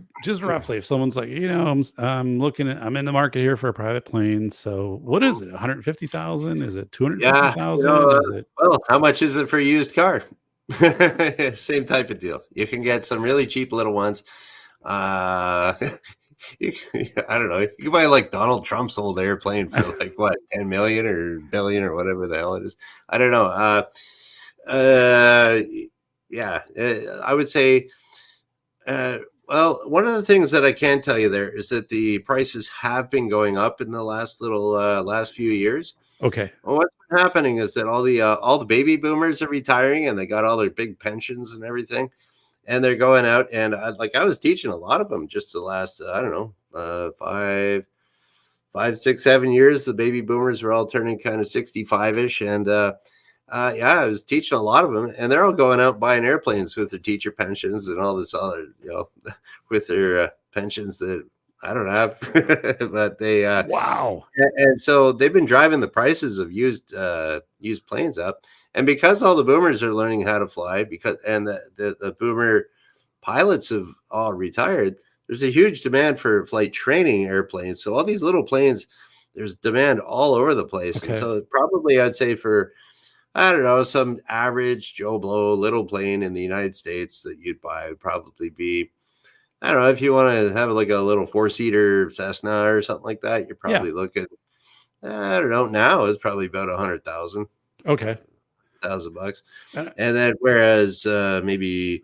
roughly, if someone's like, I'm in the market here for a private plane. So what is it? 150,000? Is it Yeah, 250,000? Is it? well, how much is it for a used car? Same type of deal. You can get some really cheap little ones. Uh, I don't know. You can buy like Donald Trump's old airplane for like what, 10 million or billion or whatever the hell it is. I don't know. Uh, yeah, I would say. Well, one of the things that I can tell you there is that the prices have been going up in the last few years. Okay. Well, what's been happening is that all the baby boomers are retiring, and they got all their big pensions and everything, and they're going out. And I was teaching a lot of them just the last I don't know 5, 6, 7 years. The baby boomers were all turning kind of 65ish, and yeah, I was teaching a lot of them, and they're all going out buying airplanes with their teacher pensions and all this other, with their pensions that I don't have, but they Wow. and so they've been driving the prices of used planes up, and because all the boomers are learning how to fly, and the boomer pilots have all retired, there's a huge demand for flight training airplanes. So all these little planes, there's demand all over the place, and Okay. so probably I'd say for I don't know, some average Joe Blow little plane in the United States that you'd buy would probably be, I don't know, if you want to have like a little 4-seater Cessna or something like that, you're Yeah. probably looking, I don't know, now it's probably about 100,000 Okay. bucks. Uh, And then whereas maybe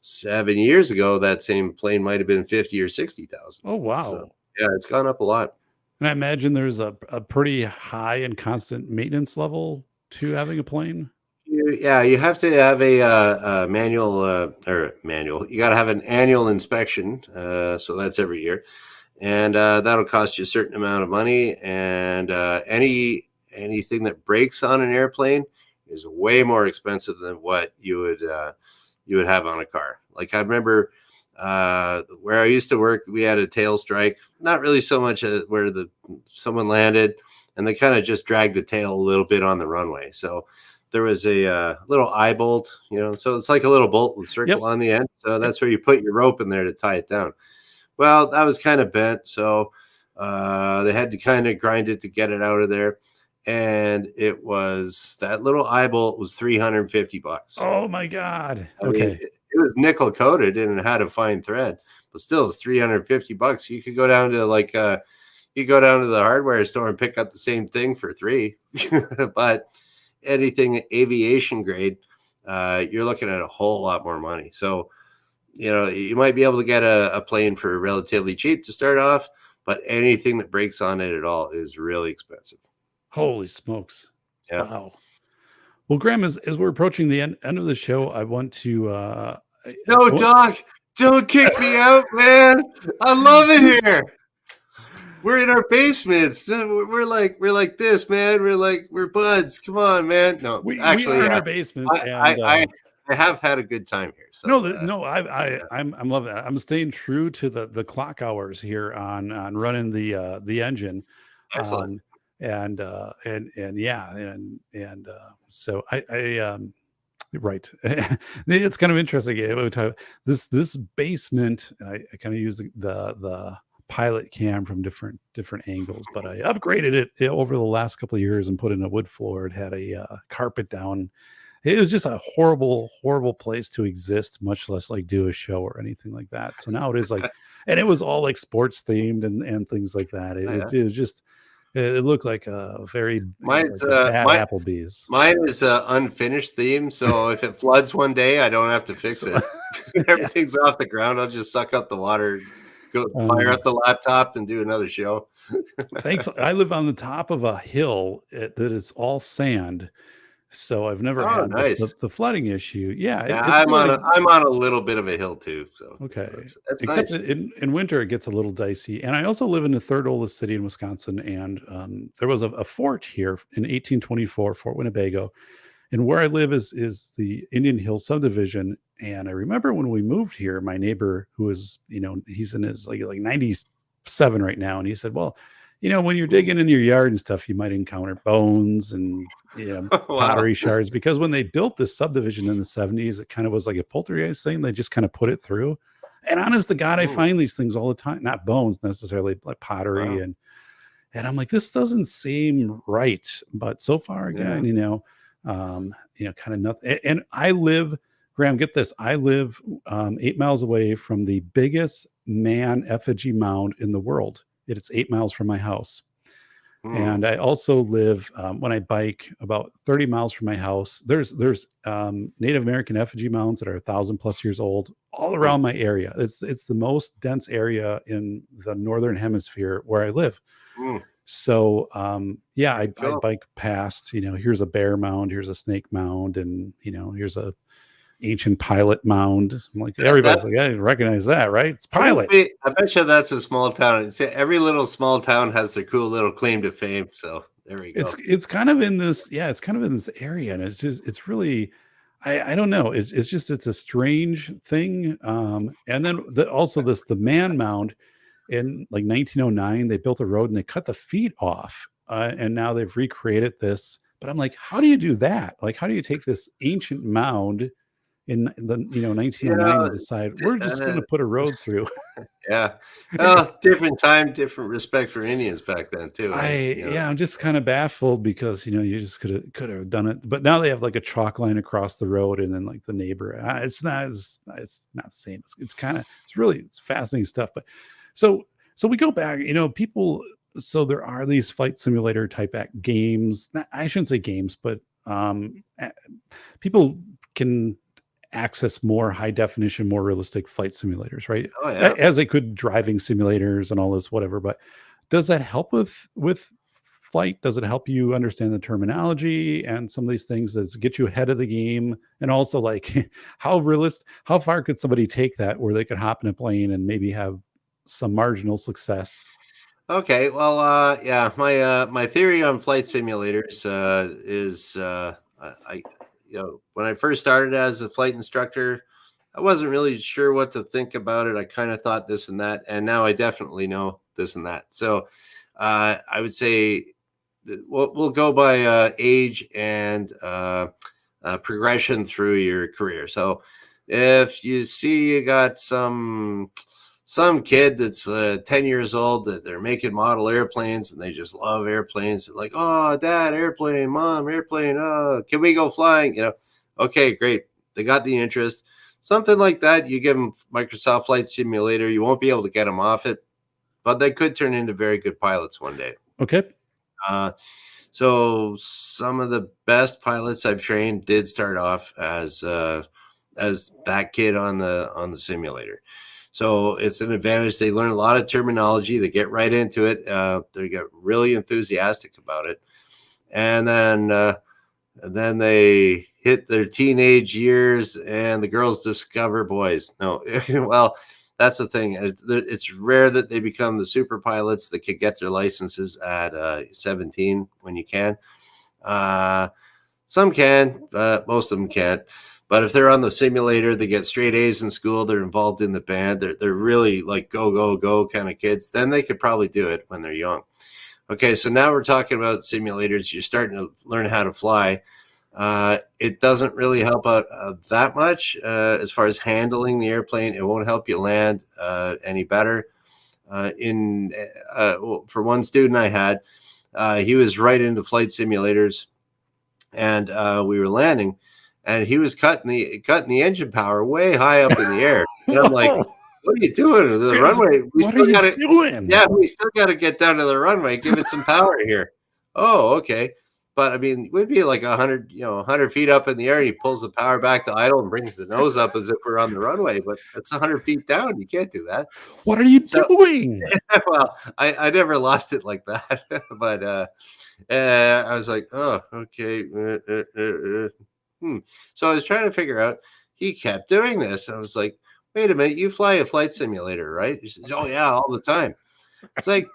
7 years ago, that same plane might have been 50 or 60,000. oh, wow. So yeah, it's gone up a lot. And I imagine there's a pretty high and constant maintenance level to having a plane. Yeah, you have to have a manual or manual. You got to have an annual inspection, so that's every year, and that'll cost you a certain amount of money. And anything that breaks on an airplane is way more expensive than what you would have on a car. Like I remember where I used to work, we had a tail strike. Not really so much where someone landed, and they kind of just dragged the tail a little bit on the runway. So there was a little eye bolt, so it's like a little bolt with a circle Yep. on the end. So that's where you put your rope in there to tie it down. Well, that was kind of bent, so they had to kind of grind it to get it out of there. And that little eye bolt was $350. Oh my God. I mean, Okay. it was nickel coated and it had a fine thread, but still it's $350. You could go down to the hardware store and pick up the same thing for $3. But anything aviation grade, you're looking at a whole lot more money. So, you might be able to get a plane for relatively cheap to start off, but anything that breaks on it at all is really expensive. Holy smokes. Yeah. Wow. Well, Graham, as we're approaching the end of the show, I want to No, Doc, don't kick me out, man. I love it here. We're in our basements. We're like this, man. We're buds. Come on, man. No, we actually, are in our basements. I have had a good time here. So I'm loving that. I'm staying true to the clock hours here on running the engine. Excellent. So right. It's kind of interesting. This basement, I kind of use the pilot cam from different angles, but I upgraded it over the last couple of years and put in a wood floor. It had a carpet down, it was just a horrible, horrible place to exist, much less like do a show or anything like that. So now it is like, and it was all like sports themed and things like that. Oh, yeah. It was just, it looked like a very, Mine's like a bad Applebee's. mine is a unfinished theme, so if it floods one day, I don't have to fix So- it. Everything's off the ground. I'll just suck up the water, go fire Um, up the laptop, and do another show. Thankfully, I live on the top of a hill that is all sand. So I've never Oh, had nice. the flooding issue. Yeah, Yeah, it's really I'm on a little bit of a hill too, so okay. that's Except nice. that in winter it gets a little dicey. And I also live in the third oldest city in Wisconsin. And there was a fort here in 1824, Fort Winnebago. And where I live is the Indian Hill subdivision. And I remember when we moved here, my neighbor, who is, he's in his like 97 right now, and he said, well, when you're digging in your yard and stuff, you might encounter bones and Wow. pottery shards, because when they built this subdivision in the 70s, it kind of was like a poltergeist thing. They just kind of put it through. And honest to God, I Ooh. find these things all the time, not bones necessarily, like pottery. Wow. And I'm like, this doesn't seem right. But so far, again, kind of nothing. And I live, Graham, get this. I live 8 miles away from the biggest man effigy mound in the world. It's 8 miles from my house. Hmm. And I also live, when I bike, about 30 miles from my house. There's Native American effigy mounds that are 1,000+ years old all around my area. It's the most dense area in the northern hemisphere where I live. Hmm. So I Cool. bike past. Here's a bear mound, here's a snake mound, and here's a ancient pilot mound. I'm like, everybody's like, I recognize that, right? It's pilot. I bet you that's a small town. Every little small town has their cool little claim to fame. So there we go. It's kind of in this, it's kind of in this area, and it's really, I don't know. It's a strange thing. And then the man mound in like 1909, they built a road and they cut the feet off, and now they've recreated this. But I'm like, how do you do that? Like, how do you take this ancient mound in the 1909 and decide we're just going to put a road through? Yeah. Well, different time, different respect for Indians back then too. Right? I'm just kind of baffled because you just could have done it, but now they have like a chalk line across the road, and then like the neighbor. It's not the same. It's fascinating stuff. But so we go back. People. So there are these flight simulator type games. I shouldn't say games, but people can access more high definition, more realistic flight simulators, right? Oh, yeah. As they could driving simulators and all this, whatever. But does that help with flight? Does it help you understand the terminology and some of these things? Does it get you ahead of the game? And also, like, how far could somebody take that where they could hop in a plane and maybe have some marginal success? Okay, well, my theory on flight simulators is I when I first started as a flight instructor, I wasn't really sure what to think about it. I kind of thought this and that, and now I definitely know this and that. So I would say we'll go by age and progression through your career. So if you see you got some kid that's 10 years old that they're making model airplanes and they just love airplanes. They're like, oh, dad, airplane, mom, airplane. Oh, can we go flying? Okay, great. They got the interest. Something like that. You give them Microsoft Flight Simulator. You won't be able to get them off it, but they could turn into very good pilots one day. Okay. So some of the best pilots I've trained did start off as that kid on the simulator. So it's an advantage. They learn a lot of terminology. They get right into it. They get really enthusiastic about it. And then they hit their teenage years and the girls discover boys. No, well, that's the thing. It's rare that they become the super pilots that can get their licenses at 17 when you can. Some can, but most of them can't. But if they're on the simulator, they get straight A's in school. They're involved in the band. They're really like go kind of kids. Then they could probably do it when they're young. Okay, so now we're talking about simulators. You're starting to learn how to fly. It doesn't really help out that much as far as handling the airplane. It won't help you land any better. For one student I had, he was right into flight simulators, and we were landing. and he was cutting the engine power way high up in the air. And I'm like, what are you doing? The runway, what are you doing? Yeah, we still got to get down to the runway, give it some power here. Oh, okay. But I mean, we'd be like 100 feet up in the air. And he pulls the power back to idle and brings the nose up as if we're on the runway. But that's 100 feet down. You can't do that. What are you doing? Well, I never lost it like that. But I was like, oh, okay. So I was trying to figure out. He kept doing this. I was like, wait a minute. You fly a flight simulator, right? He says, oh, yeah, all the time. It's like,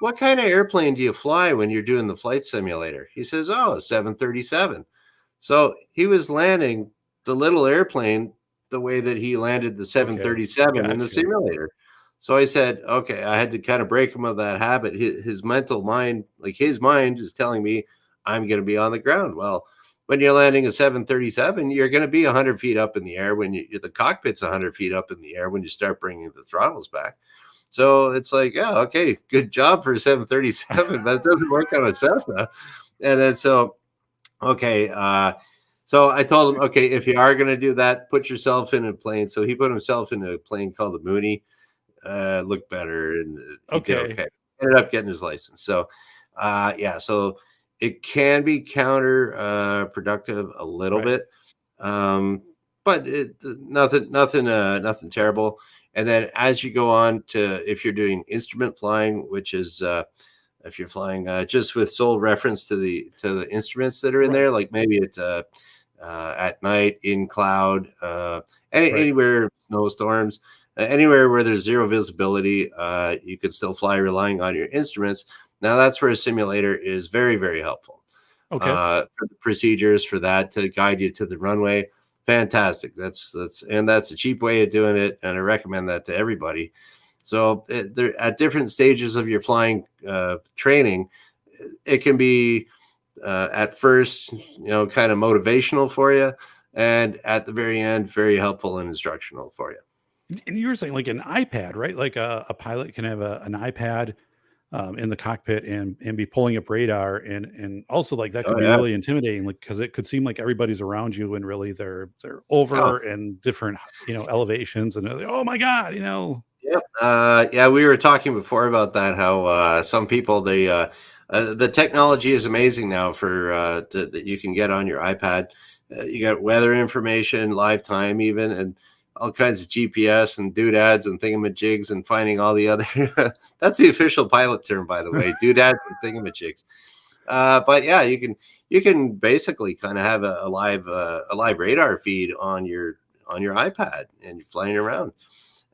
what kind of airplane do you fly when you're doing the flight simulator? He says, oh, 737. So he was landing the little airplane the way that he landed the 737 in the simulator. So I said, okay, I had to kind of break him of that habit. His mental mind, like his mind is telling me I'm going to be on the ground. Well, when you're landing a 737, you're going to be 100 feet up in the air when the cockpit's 100 feet up in the air when you start bringing the throttles back. So it's like, yeah, okay, good job for a 737, but it doesn't work on a Cessna. And then okay. So I told him, okay, if you are going to do that, put yourself in a plane. So he put himself in a plane called the Mooney. Looked better, and he did okay. Ended up getting his license. So, so it can be counterproductive a little bit, but nothing terrible. And then as you go on to, if you're doing instrument flying, which is if you're flying just with sole reference to the instruments that are in there, like maybe it's at night in cloud, anywhere, snowstorms, anywhere where there's zero visibility, you could still fly relying on your instruments. Now that's where a simulator is very, very helpful. For the procedures for that to guide you to the runway. Fantastic. That's a cheap way of doing it, and I recommend that to everybody. So they're at different stages of your flying training. It can be at first, kind of motivational for you, and at the very end, very helpful and instructional for you. And you were saying like an iPad, right? Like a pilot can have an iPad in the cockpit and be pulling up radar, and also like that could be really intimidating, like because it could seem like everybody's around you and really they're over and different elevations, and like, oh my god, we were talking before about that, how some people the technology is amazing now for that you can get on your iPad. You got weather information, live time even, and all kinds of GPS and doodads and thingamajigs, and finding all the other that's the official pilot term, by the way, doodads and thingamajigs. But yeah, you can basically kind of have a live radar feed on your iPad, and you're flying around.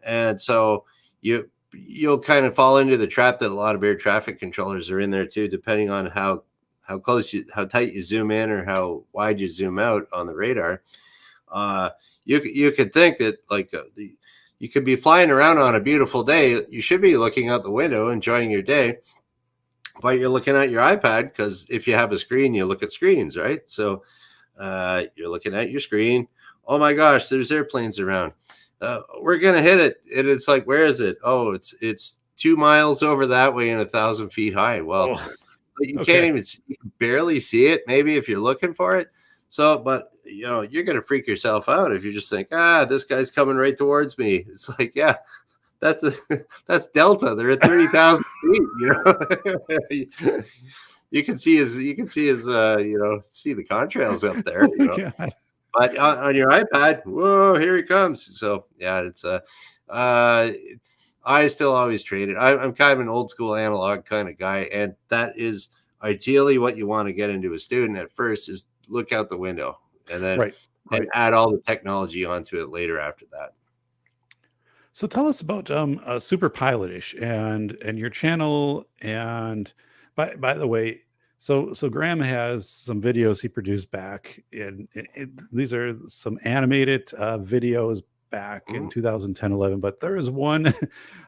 And so you'll kind of fall into the trap that a lot of air traffic controllers are in there too, depending on how tight you zoom in or how wide you zoom out on the radar. You could think that like you could be flying around on a beautiful day. You should be looking out the window, enjoying your day, but you're looking at your iPad, because if you have a screen, you look at screens, right? So you're looking at your screen. Oh my gosh, there's airplanes around. We're gonna hit it, and it's like, where is it? Oh, it's 2 miles over that way and 1,000 feet high. Well, you can't even you can barely see it. Maybe if you're looking for it. So, but you're going to freak yourself out if you just think, this guy's coming right towards me. It's like, yeah, that's Delta. They're at 30,000 feet. You can see his, see the contrails up there. But on your iPad, whoa, here he comes. So yeah, it's I still always trade it. I'm kind of an old school analog kind of guy, and that is ideally what you want to get into a student at first, is look out the window, and then and add all the technology onto it later after that. So tell us about Super Pilotish and your channel. And by the way, so Graham has some videos he produced back in these are some animated videos back in 2010-11, but there is one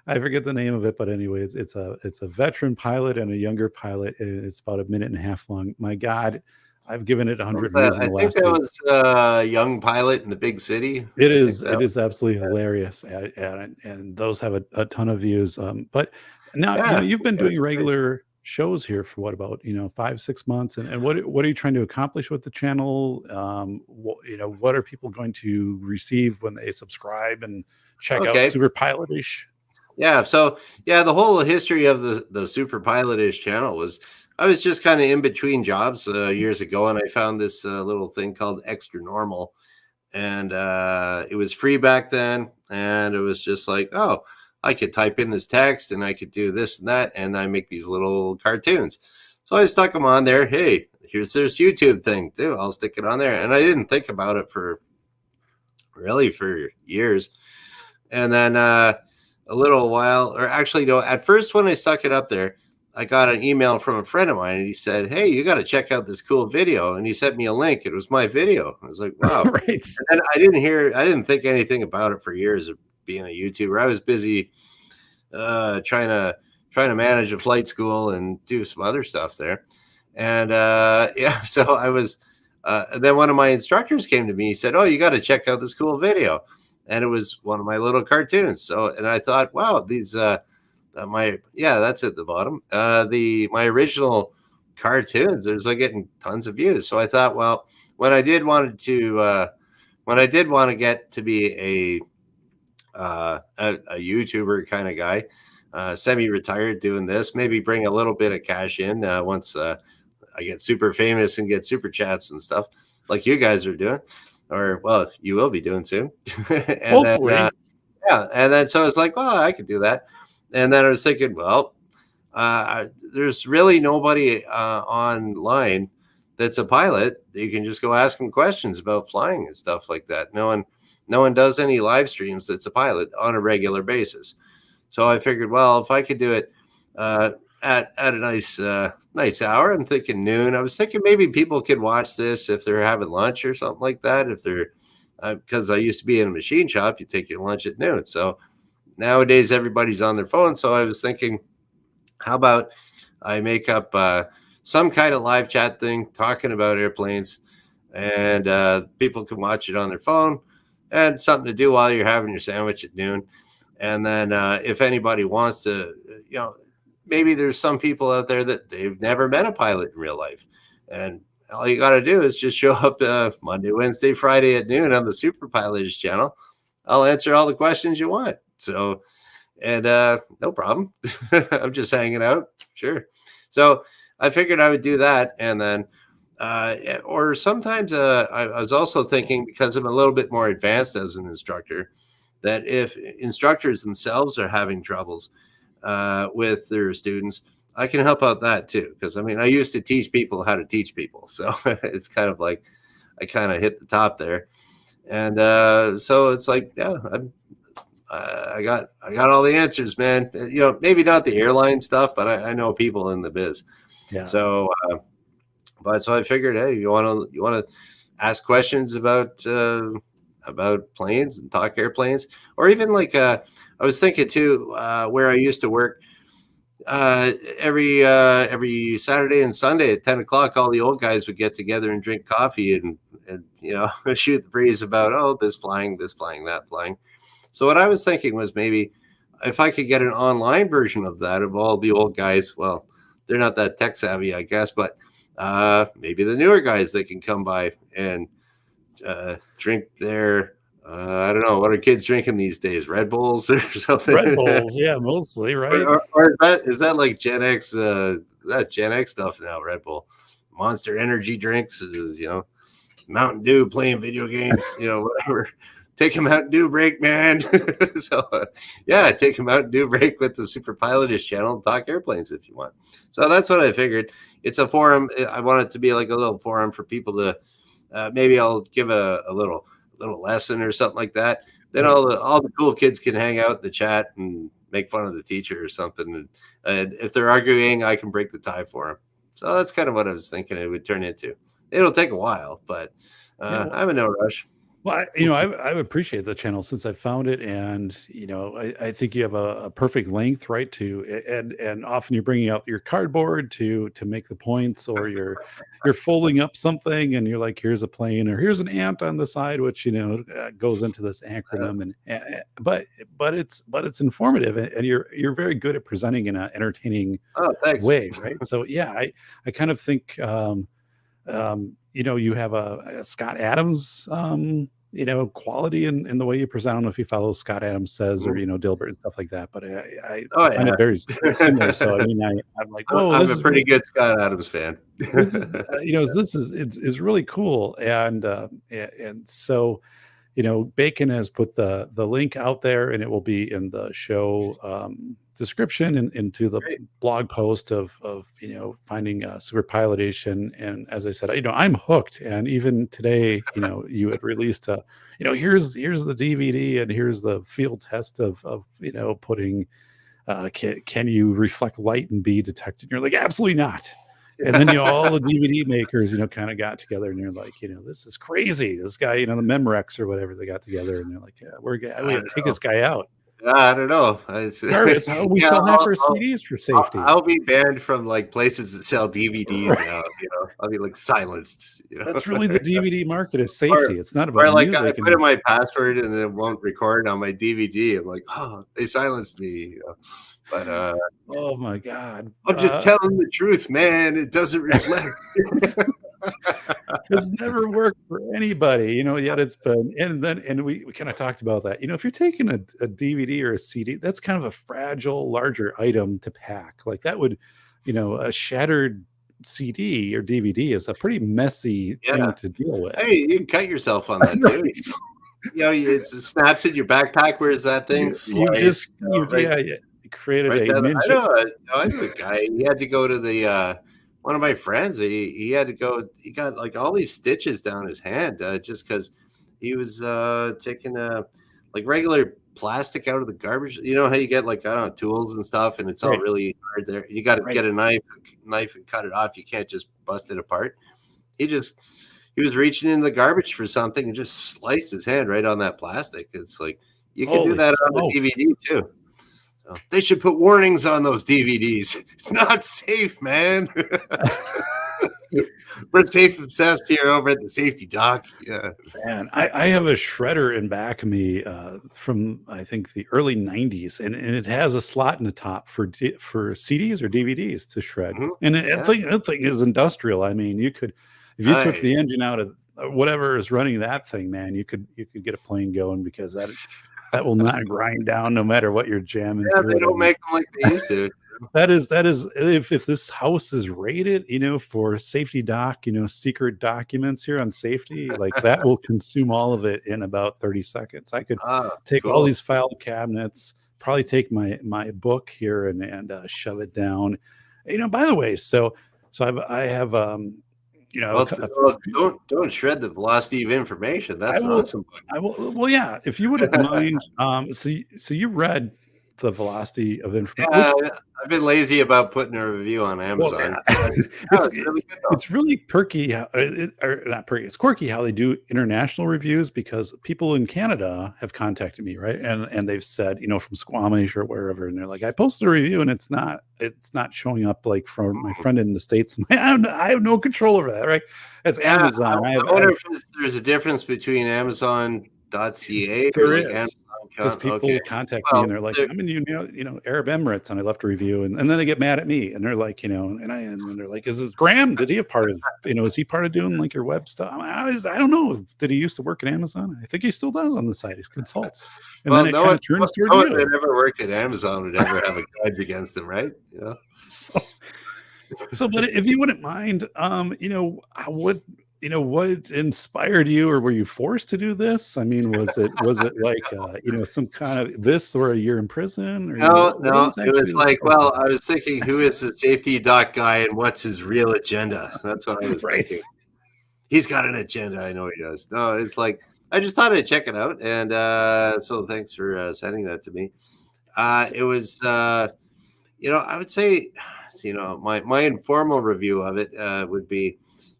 I forget the name of it, but anyways, it's a veteran pilot and a younger pilot, and it's about 1.5 minutes long. My god, I've given it 100 views in the last. I think that was Young Pilot in the Big City. It is absolutely hilarious, and those have a ton of views. But now you've been doing regular shows here for what about 5 6 months, and what are you trying to accomplish with the channel? What are people going to receive when they subscribe and check out Okay. Super Pilotish? Yeah. So yeah, the whole history of the Super Pilotish channel was I was just kind of in between jobs years ago, and I found this little thing called Extra Normal, and it was free back then, and it was just like, oh, I could type in this text, and I could do this and that, and I make these little cartoons. So I stuck them on there. Hey, here's this YouTube thing too. I'll stick it on there, and I didn't think about it for years. And then a little while, or actually, no, at first when I stuck it up there, I got an email from a friend of mine, and he said, "Hey, you got to check out this cool video." And he sent me a link. It was my video. I was like, "Wow!" Right. And then I didn't think anything about it for years of being a YouTuber. I was busy trying to manage a flight school and do some other stuff there. And yeah, so I was. And then one of my instructors came to me. He said, "Oh, you got to check out this cool video." And it was one of my little cartoons. So, and I thought, wow, these, that's at the bottom. My original cartoons, there's like getting tons of views. So I thought, well, when I did want to get to be a YouTuber kind of guy, semi-retired doing this, maybe bring a little bit of cash in once I get super famous and get super chats and stuff like you guys are doing. Or well, you will be doing soon. And Hopefully. then, yeah, and then so I was like, well, I could do that. And then I was thinking, well, there's really nobody online that's a pilot. You can just go ask them questions about flying and stuff like that. No one does any live streams that's a pilot on a regular basis. So I figured, well, if I could do it at a nice hour. I'm thinking noon. I was thinking maybe people could watch this if they're having lunch or something like that. If they're because I used to be in a machine shop, you take your lunch at noon. So nowadays everybody's on their phone. So I was thinking, how about I make up some kind of live chat thing talking about airplanes, and people can watch it on their phone, and something to do while you're having your sandwich at noon. And then if anybody wants to, maybe there's some people out there that they've never met a pilot in real life. And all you got to do is just show up Monday, Wednesday, Friday at noon on the Super Pilotage channel. I'll answer all the questions you want. So, and no problem. I'm just hanging out. Sure. So I figured I would do that. And then, or sometimes I was also thinking, because I'm a little bit more advanced as an instructor, that if instructors themselves are having troubles with their students, I can help out that too. Because I mean, I used to teach people how to teach people, so it's kind of like I kind of hit the top there, and so it's like, yeah, I got all the answers, man. Maybe not the airline stuff, but I know people in the biz. Yeah. So, but so I figured, hey, you want to ask questions about planes and talk airplanes, or even like I was thinking too, where I used to work, every Saturday and Sunday at 10 o'clock, all the old guys would get together and drink coffee and shoot the breeze about, this flying, that flying. So what I was thinking was maybe if I could get an online version of that, of all the old guys, well, they're not that tech savvy, I guess, but maybe the newer guys that can come by and drink their I don't know, what are kids drinking these days? Red Bulls or something? Red Bulls, yeah, mostly, right? Or is that like Gen X? That Gen X stuff now? Red Bull, Monster Energy drinks, Mountain Dew, playing video games, whatever. Take a Mountain Dew break, man. So yeah, take a Mountain Dew break with the Super Pilotish channel and talk airplanes if you want. So that's what I figured. It's a forum. I want it to be like a little forum for people to. Maybe I'll give a little lesson or something like that. Then all the cool kids can hang out in the chat and make fun of the teacher or something. And if they're arguing, I can break the tie for them. So that's kind of what I was thinking it would turn into. It'll take a while, but I'm in no rush. Well, I appreciate the channel since I found it, and I think you have a perfect length, right? And often you're bringing out your cardboard to make the points, or you're folding up something, and you're like, here's a plane, or here's an ant on the side, which goes into this acronym, but it's informative, and you're very good at presenting in an entertaining Oh, thanks. way, right? So yeah, I kind of think. You have a Scott Adams, quality in the way you present. I don't know if you follow Scott Adams Says or, Mhm. Dilbert and stuff like that, but I Oh, find yeah. it very similar. So, I'm like, whoa, I'm this a is pretty really, good Scott Adams fan. this is, this is really cool. And so, Bacon has put the link out there, and it will be in the show description and into the Great. blog post of finding super pilotation. And as I said, I'm hooked. And even today, you had released here's the DVD, and here's the field test of putting can you reflect light and be detected? And you're like, absolutely not. And then all the DVD makers, kind of got together, and they're like, this is crazy. This guy, the Memorex or whatever, they got together, and they're like, yeah, we I got to don't take know. this guy out. I don't know. It's how we Yeah, sell half our CDs for safety. I'll be banned from like places that sell DVDs Right. now. I'll be like silenced. That's really the DVD market is Or, safety. It's not or about like I music. put in my password and it won't record on my DVD. I'm like, oh, they silenced me. But Oh my God. I'm just telling the truth, man. It doesn't reflect. It's never worked for anybody, yet it's been, and we kind of talked about that. If you're taking a DVD or a CD, that's kind of a fragile, larger item to pack. Like that would, a shattered CD or DVD is a pretty messy Yeah. thing to deal with. Hey, you can cut yourself on that too. It snaps in your backpack. Where's that thing? You just, right, you created right a down. ninja. I knew a guy. He had to go to the one of my friends. He had to go. He got like all these stitches down his hand just because he was taking like regular plastic out of the garbage. You know how you get like I don't know tools and stuff, and it's all Right. really hard there. You got to Right. get a knife and cut it off. You can't just bust it apart. He was reaching in the garbage for something and just sliced his hand right on that plastic. It's like you can do Holy that on the smokes. DVD too. So they should put warnings on those DVDs. It's not safe, man. We're safe obsessed here over at the safety doc. Yeah. Man, I have a shredder in back of me from I think the early '90s, and it has a slot in the top for CDs or DVDs to shred. Mhm. And Yeah. that thing is industrial. I mean, you could if you took Nice. the engine out of whatever is running that thing, man, you could get a plane going because that will not grind down no matter what you're jamming Yeah, through. they it. I don't mean, make them like they used to. that is if this house is rated, for safety doc, secret documents here on safety, like that will consume all of it in about 30 seconds. I could Ah, take all cool. these file cabinets, probably take my book here and shove it down. By the way, so I have Well, don't shred the velocity of information. That's an awesome book. I will. Well, yeah. If you wouldn't mind, so you read the velocity of information. Yeah, I've been lazy about putting a review on Amazon. It's Really good though. it's really perky, or not perky. It's quirky how they do international reviews because people in Canada have contacted me, right? And they've said, from Squamish or wherever, and they're like, I posted a review and it's not showing up like from my friend in the States. I have no control over that, right? It's Yeah, Amazon. I wonder if there's a difference between Amazon.ca or There like is. Amazon. Because people Okay. contact Well, me and they're like, there- I'm in Arab Emirates, and I left a review, and then they get mad at me, and they're like, and then they're like, is this Graham? Did he a part of, is he part of doing like your web stuff? I don't know. Did he used to work at Amazon? I think he still does on the site. He consults, and Well, then it no kind one, of turns no toward one you. that ever worked at Amazon would ever have a grudge against them, right? So, but if you wouldn't mind, what inspired you, or were you forced to do this? I mean, was it like some kind of this or a year in prison? Or No, what no. is It was actually like, well, I was thinking, who is the safety doc guy and what's his real agenda? That's what I was Right. thinking. He's got an agenda. I know he does. No, it's like I just thought I'd check it out, and so thanks for sending that to me. It was, I would say, my informal review of it would be,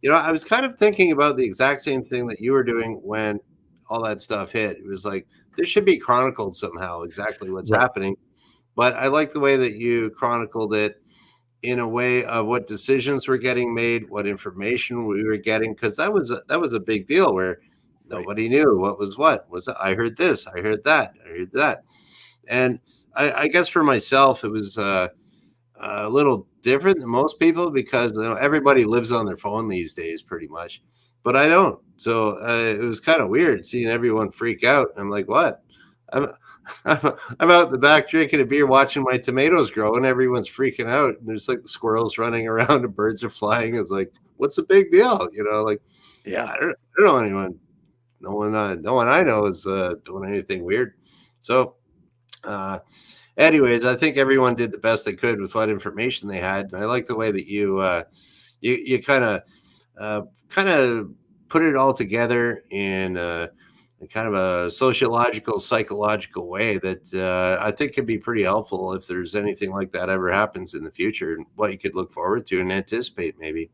I was kind of thinking about the exact same thing that you were doing when all that stuff hit, it was like, this should be chronicled somehow, exactly what's Right. happening. But I like the way that you chronicled it in a way of what decisions were getting made, what information we were getting, because that was a big deal where Right. nobody knew what was what. Was I heard this, I heard that, I heard that, and I guess for myself it was a little different than most people because everybody lives on their phone these days, pretty much, but I don't. So it was kind of weird seeing everyone freak out. I'm like, what? I'm I'm out in the back drinking a beer, watching my tomatoes grow, and everyone's freaking out. And there's like squirrels running around and birds are flying. It's like, what's the big deal? Like Yeah. I don't know anyone. No one I know is doing anything weird. So, uh, anyways, I think everyone did the best they could with what information they had. And I like the way that you kind of put it all together in kind of a sociological, psychological way that I think can be pretty helpful if there's anything like that ever happens in the future, and what you could look forward to and anticipate maybe.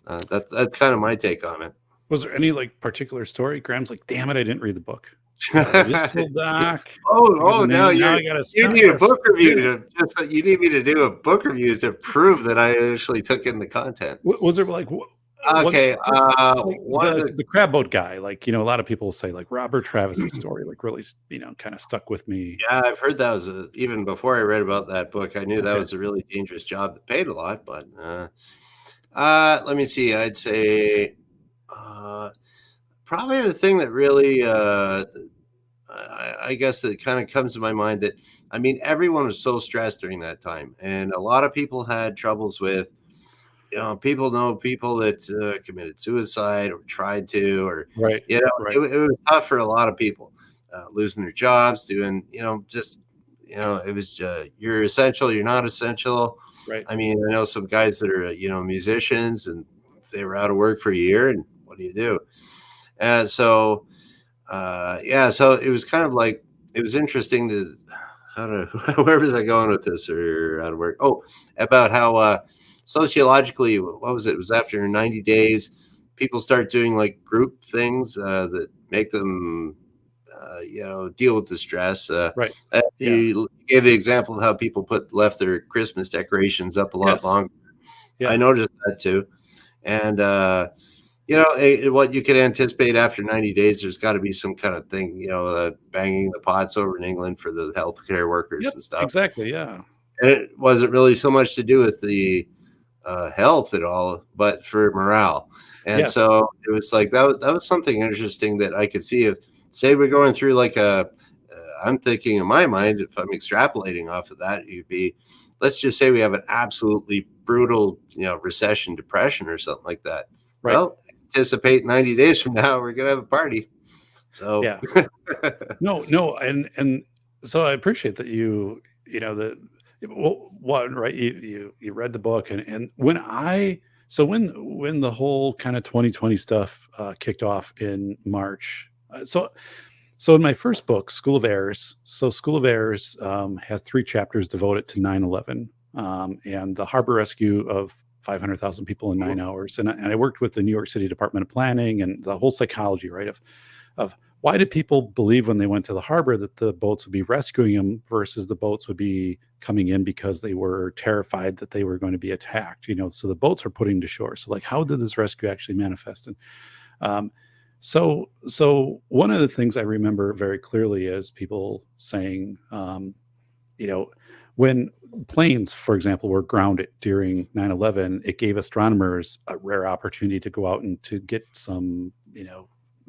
That's kind of my take on it. Was there any like particular story? Graham's like, damn it, I didn't read the book. I just told Doc. Now now I gotta you need a book review you need me to do a book review to prove that I actually took in the content. Was there like Okay, the crab boat guy? Like, a lot of people say like Robert Travis's story, like really, kind of stuck with me. Yeah, I've heard that was even before I read about that book. I knew that Okay. was a really dangerous job that paid a lot. But let me see. I'd say probably the thing that really, I guess that kind of comes to my mind that everyone was so stressed during that time, and a lot of people had troubles with. People know people that committed suicide or tried to, or Right. it was tough for a lot of people, losing their jobs, doing, it was you're essential, you're not essential. Right. I know some guys that are, musicians, and they were out of work for a year, and what do you do? And so, so it was kind of like, it was interesting to, where was I going with this, or out of work? Oh, about how, sociologically, what was it? It was after 90 days, people start doing like group things that make them, deal with the stress. Right. You gave the example of how people left their Christmas decorations up a lot Yes. longer. Yeah. I noticed that too. And, what you could anticipate after 90 days, there's got to be some kind of thing, banging the pots over in England for the healthcare workers and stuff. Exactly. Yeah. And it wasn't really so much to do with the health at all, but for morale. And Yes. so it was like that was something interesting that I could see. If say we're going through like I'm thinking in my mind, if I'm extrapolating off of that, you'd be, let's just say we have an absolutely brutal, recession, depression, or something like that. Right. Well, anticipate 90 days from now, we're gonna have a party. So Yeah. No, and so I appreciate that one, right, you read the book, and when the whole kind of 2020 stuff kicked off in March, so in my first book, School of Errors, has 3 chapters devoted to 9/11 and the harbor rescue of 500,000 people in 9 hours, and I worked with the New York City Department of Planning and the whole psychology, right, of why did people believe when they went to the harbor that the boats would be rescuing them versus the boats would be coming in because they were terrified that they were going to be attacked? So the boats were putting to shore. So like, how did this rescue actually manifest? And so one of the things I remember very clearly is people saying, when planes, for example, were grounded during 9/11, it gave astronomers a rare opportunity to go out and to get some,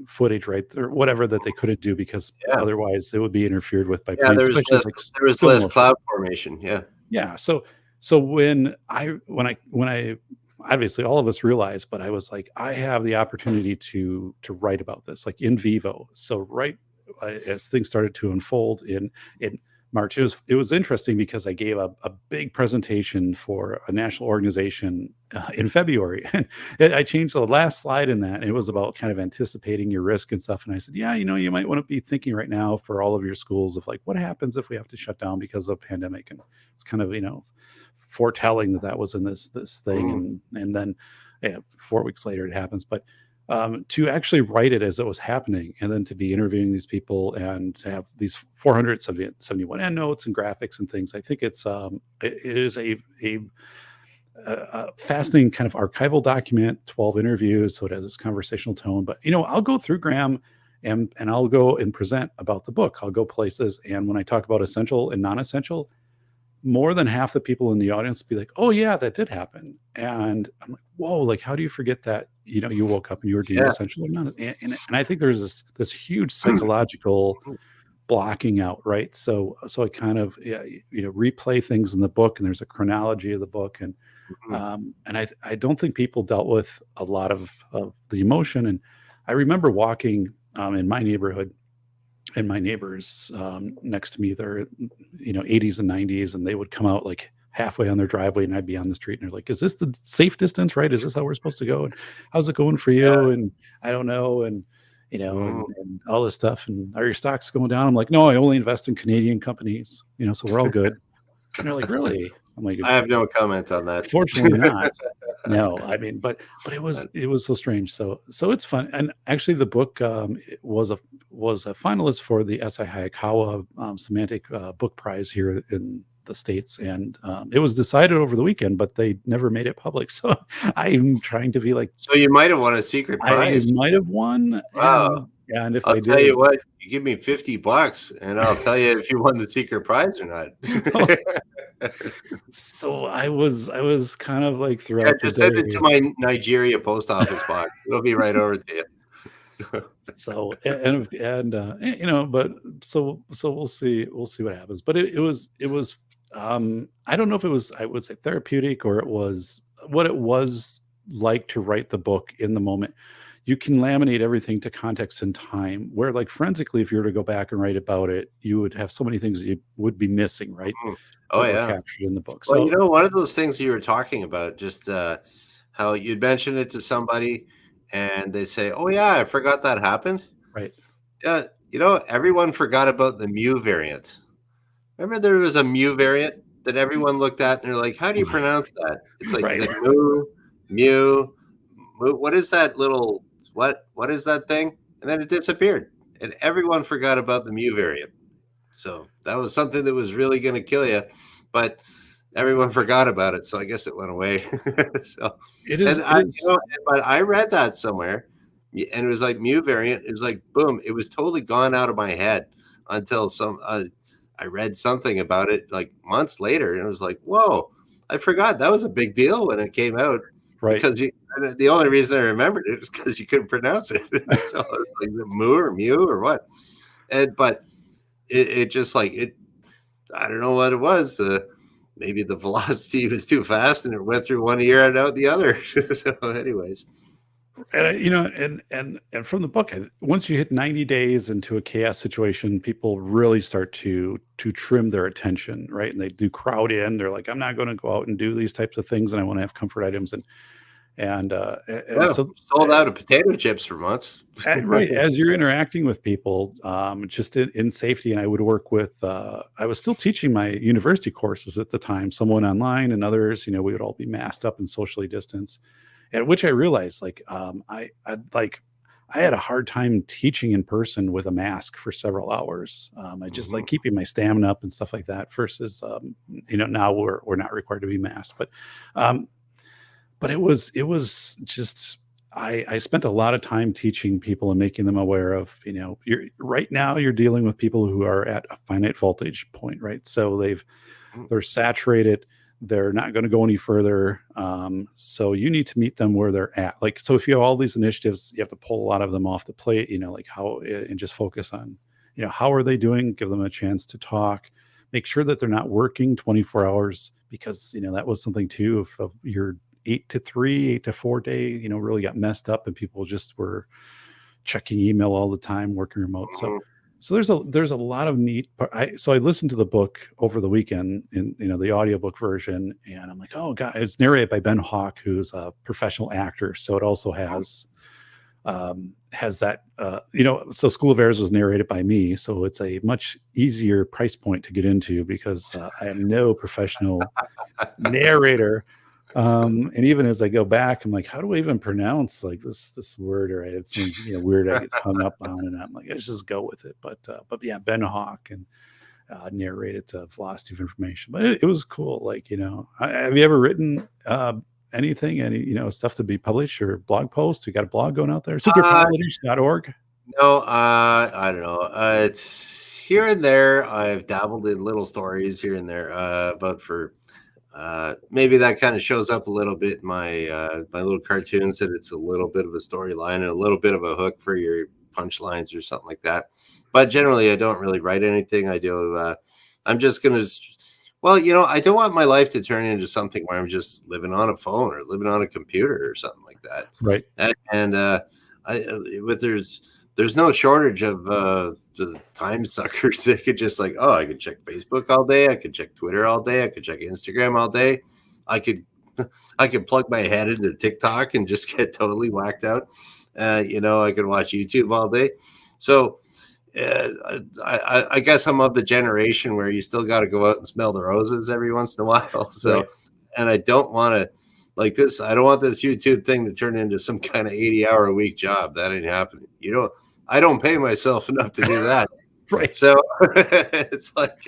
footage, right, or whatever that they couldn't do because otherwise it would be interfered with by planes. There was less cloud formation. Yeah. So when I obviously all of us realized, but I was like, I have the opportunity to write about this, like in vivo. So right as things started to unfold in March, it was interesting because I gave a big presentation for a national organization in February. And I changed the last slide in that, and it was about kind of anticipating your risk and stuff. And I said, you might want to be thinking right now for all of your schools of like, what happens if we have to shut down because of pandemic? And it's kind of, foretelling that was in this thing. And then 4 weeks later it happens. But to actually write it as it was happening, and then to be interviewing these people and to have these 471 endnotes and graphics and things. I think it is a fascinating kind of archival document, 12 interviews, so it has this conversational tone. But I'll go through, Graham, and I'll go and present about the book. I'll go places, and when I talk about essential and non-essential, more than half the people in the audience be like, "Oh yeah, that did happen," and I'm like, "Whoa! Like, how do you forget that? You woke up and you were deemed Yeah. essential or not?" And I think there's this huge psychological blocking out, right? So I kind of replay things in the book, and there's a chronology of the book, and I don't think people dealt with a lot of the emotion. And I remember walking in my neighborhood, and my neighbors next to me, they're 80s and 90s, and they would come out like halfway on their driveway, and I'd be on the street, and they're like, "Is this the safe distance, right? Is this how we're supposed to go? And how's it going for you?" And I don't know, and and all this stuff. And are your stocks going down? I'm like, "No, I only invest in Canadian companies, so we're all good." And they're like, "Really?" I'm like, I have no comment on that. "Fortunately not." No, I mean, but it was so strange. So it's fun. And actually, the book it was a finalist for the S.I. Hayakawa Semantic Book Prize here in the States, and it was decided over the weekend, but they never made it public. So I'm trying to be like, So you might have won a secret prize. I might have won. Wow. And if I'll I tell did, you what, you give me $50 and I'll tell you if you won the secret prize or not. so I was kind of like Yeah, throughout the just send day. it to my Nigeria post office box. It'll be right over to you. But so we'll see what happens. But it was I don't know if it was, I would say, therapeutic, or it was what it was like to write the book in the moment. You can laminate everything to context and time, where like forensically, if you were to go back and write about it, you would have so many things that you would be missing, right? Oh, That were yeah. captured in the book. Well, So one of those things you were talking about, just how you'd mention it to somebody and they say, "Oh, yeah, I forgot that happened." right. Yeah, everyone forgot about the mu variant. Remember there was a mu variant that everyone looked at and they're like, "How do you pronounce that?" It's like, Right. is it mu, mu, mu? What is that little, what is that thing? And then it disappeared. And everyone forgot about the mu variant. So that was something that was really going to kill you, but everyone forgot about it. So I guess it went away. So, It and is. It is. but I read that somewhere, and it was like mu variant. It was like boom. It was totally gone out of my head until I read something about it like months later, and it was like, whoa, I forgot that was a big deal when it came out. Right. Because the only reason I remembered it was because you couldn't pronounce it. So it was like the mu or mu or what, but it just like it. I don't know what it was. Maybe the velocity was too fast and it went through one ear and out the other. So, anyways. And and from the book, once you hit 90 days into a chaos situation, people really start to trim their attention, right? And they do crowd in. They're like, "I'm not going to go out and do these types of things, and I want to have comfort items." And so sold out of potato chips for months. right, as you're interacting with people, just in safety. And I would work with, I was still teaching my university courses at the time, someone online and others, we would all be masked up and socially distanced, at which I realized I had a hard time teaching in person with a mask for several hours. I just like keeping my stamina up and stuff like that versus, now we're not required to be masked, but it was just, I spent a lot of time teaching people and making them aware of, right now you're dealing with people who are at a finite voltage point, right? So they're saturated. They're not going to go any further. So you need to meet them where they're at. Like, so if you have all these initiatives, you have to pull a lot of them off the plate, like how, and just focus on, how are they doing? Give them a chance to talk, make sure that they're not working 24 hours, because, that was something too, of your 8 to 3, 8 to 4 day, really got messed up, and people just were checking email all the time, working remote. So there's a lot of neat. So I listened to the book over the weekend in the audiobook version, and I'm like, oh god, it's narrated by Ben Hawk, who's a professional actor. So it also has that so School of Airs was narrated by me, so it's a much easier price point to get into, because I am no professional narrator. And even as I go back, I'm like, how do I even pronounce like this word? Or I had some weird I get hung up on, and I'm like, let's just go with it. But yeah, Ben Hawk and narrated Velocity of Information. But it was cool. Like, have you ever written anything, any stuff to be published or blog posts? You got a blog going out there? Superpiloters.org. No, I don't know. It's here and there. I've dabbled in little stories here and there, but for maybe that kind of shows up a little bit in my little cartoons, that it's a little bit of a storyline and a little bit of a hook for your punchlines or something like that. But generally, I don't really write anything. I do. I'm just gonna. Well, I don't want my life to turn into something where I'm just living on a phone or living on a computer or something like that. Right. There's no shortage of the time suckers that could just like, I could check Facebook all day, I could check Twitter all day, I could check Instagram all day, I could plug my head into TikTok and just get totally whacked out. I could watch YouTube all day. So I guess I'm of the generation where you still got to go out and smell the roses every once in a while. So, right. And I don't want to. Like this, I don't want this YouTube thing to turn into some kind of 80-hour-a-week job. That ain't happening. I don't pay myself enough to do that. Right. So it's like,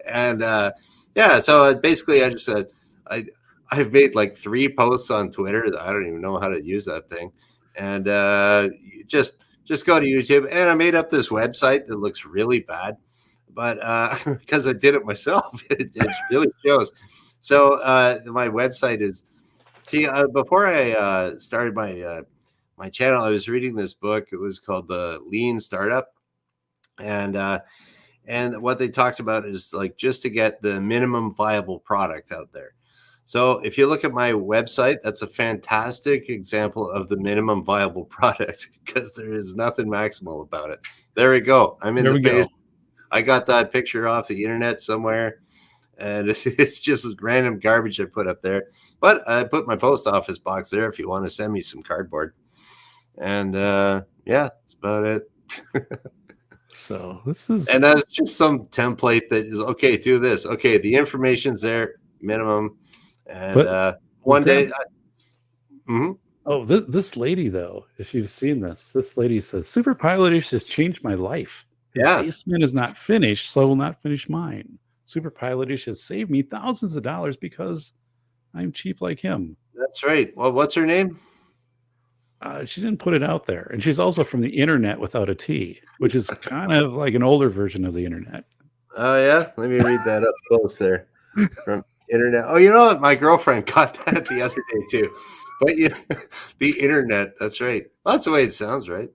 and so basically I just said, I've made like 3 posts on Twitter that I don't even know how to use that thing. And just go to YouTube. And I made up this website that looks really bad, but because I did it myself, it really shows. So my website is, before I started my channel, I was reading this book. It was called The Lean Startup. And what they talked about is like just to get the minimum viable product out there. So if you look at my website, that's a fantastic example of the minimum viable product, because there is nothing maximal about it. There we go. I'm in the basement. I got that picture off the internet somewhere. And it's just random garbage I put up there. But I put my post office box there if you want to send me some cardboard. And that's about it. So this is. And that's just some template that is, okay, do this. Okay, the information's there, minimum. And one day. Oh, this lady, though, if you've seen this lady says, Super Piloters has changed my life. His basement is not finished, so I will not finish mine. Super Piloters has saved me thousands of dollars because I'm cheap like him. That's right. Well, what's her name? She didn't put it out there. And she's also from the internet without a T, which is kind of like an older version of the internet. Oh, yeah? Let me read that up close there. From internet. Oh, you know what? My girlfriend got that the other day, too. But the internet, that's right. Well, that's the way it sounds, right?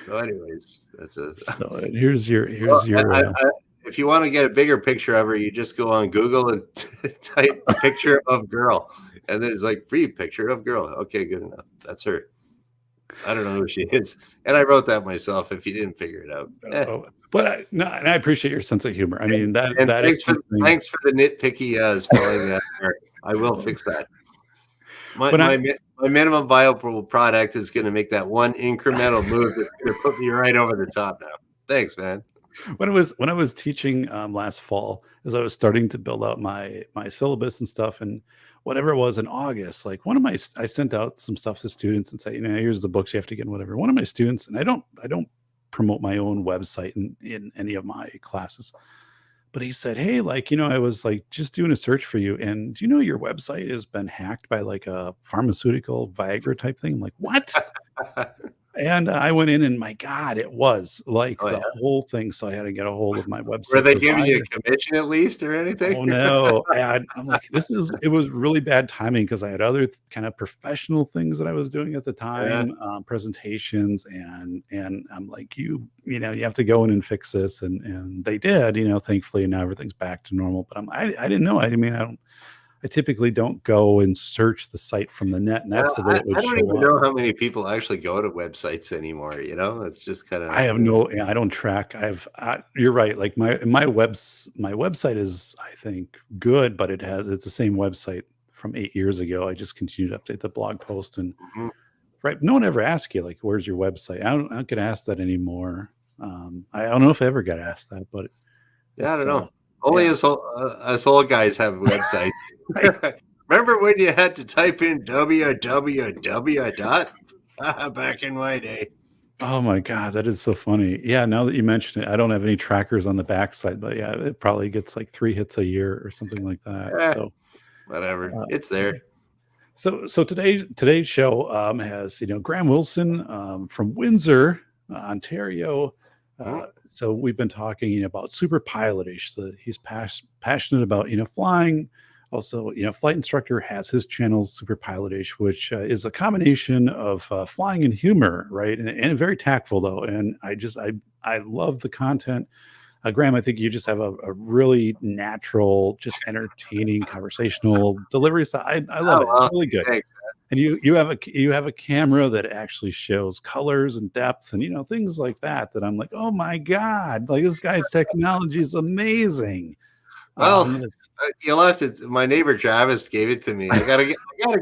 So anyways, that's a... So here's your... if you want to get a bigger picture of her, you just go on Google and type picture of girl. And then it's like free picture of girl. Okay, good enough. That's her. I don't know who she is. And I wrote that myself if you didn't figure it out. But and I appreciate your sense of humor. I mean, that thanks is thanks for the nitpicky spelling that. I will fix that. My minimum viable product is going to make that one incremental move that's going to put me right over the top now. Thanks, man. When I was teaching last fall, as I was starting to build out my syllabus and stuff, and whatever it was in August, like I sent out some stuff to students and say, here's the books you have to get and whatever. One of my students, and I don't promote my own website in any of my classes, but he said, hey, I was just doing a search for you, and do you know your website has been hacked by like a pharmaceutical Viagra type thing? I'm like, what? And I went in, and my God, it was like whole thing. So I had to get a hold of my website. Were they giving you a commission at least or anything? Oh no! I'm like, it was really bad timing because I had other kind of professional things that I was doing at the time, presentations, and I'm like, you have to go in and fix this, and they did, thankfully, and now everything's back to normal. But I didn't know. I typically don't go and search the site from the net, and that's the way it would show up. I don't even know how many people actually go to websites anymore. It's just kind of. I don't track. You're right. Like my website is, I think, good, but it's the same website from 8 years ago. I just continue to update the blog post, and right. No one ever asks you where's your website. I don't get asked that anymore. I don't know if I ever got asked that, but I don't know. Only us old guys have websites. Remember when you had to type in www dot back in my day? Oh my God, that is so funny. Yeah, now that you mention it, I don't have any trackers on the backside, but yeah, it probably gets like 3 hits a year or something like that. Eh, So, whatever. uh, It's so there. so today's show has Graham Wilson from Windsor, Ontario. Mhm. So we've been talking about super pilotage. He's passionate about flying. Also, flight instructor has his channel Super Pilotage, which is a combination of flying and humor, right? And very tactful though. And I love the content. Graham, I think you just have a really natural, just entertaining, conversational delivery style. I love Oh, it. It's well, really good. thanks. And you have a camera that actually shows colors and depth and things like that. That I'm like, oh my god, like this guy's technology is amazing. Well, It's, you'll have to. My neighbor Travis gave it to me. I gotta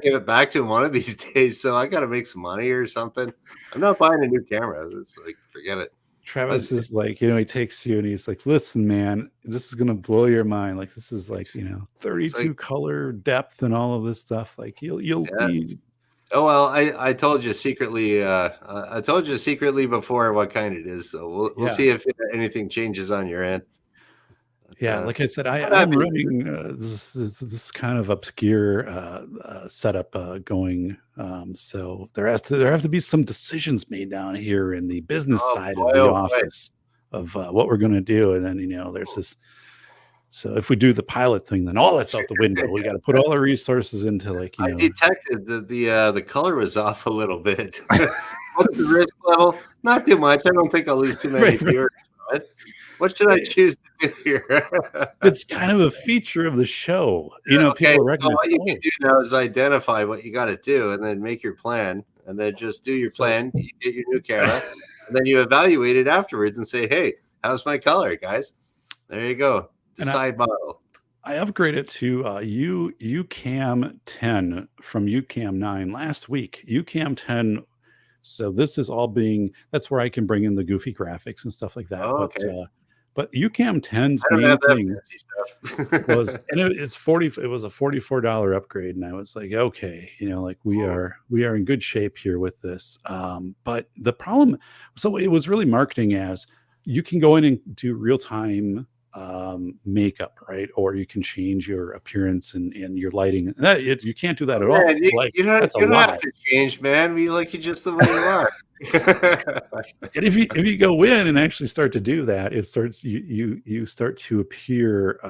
give it back to him one of these days. So I gotta make some money or something. I'm not buying a new camera. It's like forget it. But Travis is like, he takes you and he's like, listen, man, this is gonna blow your mind. Like this is like, it's like 32 color depth and all of this stuff. Like you'll yeah. be Oh well, I told you secretly. I told you secretly before what kind it is. So we'll yeah. see if anything changes on your end. But, Yeah, like I said, I'm I'm happy. running this kind of obscure setup going. So there have to be some decisions made down here in the business Oh side boy, of the oh boy. office of what we're going to do, and then there's this. So if we do the pilot thing, then all that's out the window. We got to put all our resources into like I detected the color was off a little bit. What's the s- risk level? Not too much. I don't think I'll lose too many right, right. viewers. from it. What should I choose to do here? It's kind of a feature of the show. Okay, People so recognize. what you Oh, can do now is identify what you got to do, and then make your plan, and then just do your so plan. You get your new camera, and then you evaluate it afterwards and say, "Hey, how's my color, guys?" There you go. and I, Decide model. I upgraded to UCAM 10 from UCAM 9 last week. UCAM 10. So this is all that's where I can bring in the goofy graphics and stuff like that. Oh, But okay. UCAM 10's I don't main have that thing fancy stuff. was, and it was a $44 upgrade, and I was like, okay, like we Oh, are in good shape here with this. But the problem, so it was really marketing as you can go in and do real time makeup, right? Or you can change your appearance and your lighting. You can't do that at all. man, you, Like you don't that's a you don't have lot. to change, man. We like you just the way you are. And if you go in and actually start to do that, it starts you start to appear.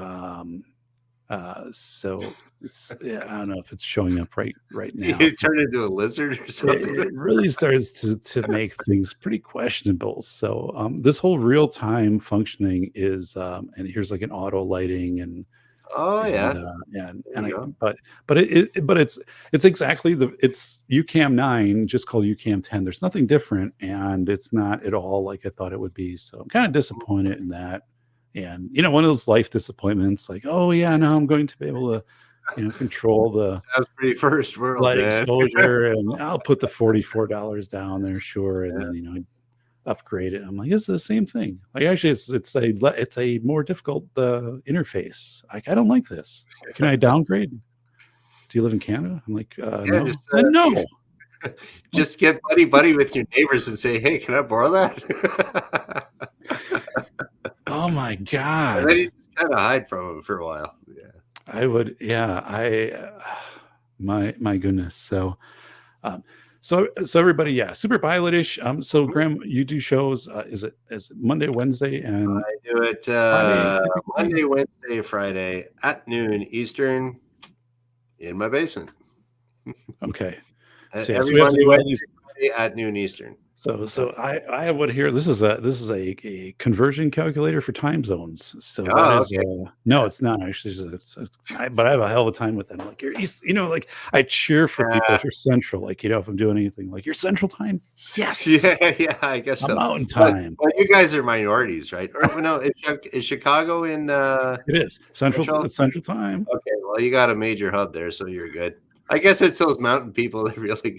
Yeah, I don't know if it's showing up right now. You turn into a lizard or It, something. it really starts to make things pretty questionable. So this whole real time functioning is, and here's like an auto lighting Oh and yeah, there and you I go. but it's exactly it's UCAM 9 just called UCAM 10. There's nothing different, and it's not at all like I thought it would be. So I'm kind of disappointed in that. And one of those life disappointments, like, oh yeah, now I'm going to be able to control the Sounds pretty first world, light man. exposure, and I'll put the $44 down there, sure, and Yeah. then upgrade it. I'm like, it's the same thing. Like actually, it's a more difficult interface. Like I don't like this. Can I downgrade? Do you live in Canada? I'm like, Yeah, no. just Then no. just get buddy with your neighbors and say, "Hey, can I borrow that?" Oh my And god. then you just kind of hide from them for a while. Yeah. I would. Yeah. My goodness. So. Um, so everybody, yeah, super pilotish. So Graham, you do shows. Is it Monday, Wednesday, and I do it Friday typically? Monday, Wednesday, Friday at noon Eastern in my basement. Okay. So yeah, so Every we have to Monday, do all Wednesday, these. Friday at noon Eastern. So I have one here. This is a conversion calculator for time zones. So that Oh, is okay. no, it's not actually. But I have a hell of a time with them. Like you're east, like I cheer for people Uh, if you're central. Like if I'm doing anything, like you're central time. Yes, yeah, I guess I'm so. mountain time. But you guys are minorities, right? Or no, is Chicago in It is central. Central? It's central time. Okay, well, you got a major hub there, so you're good. I guess it's those mountain people that really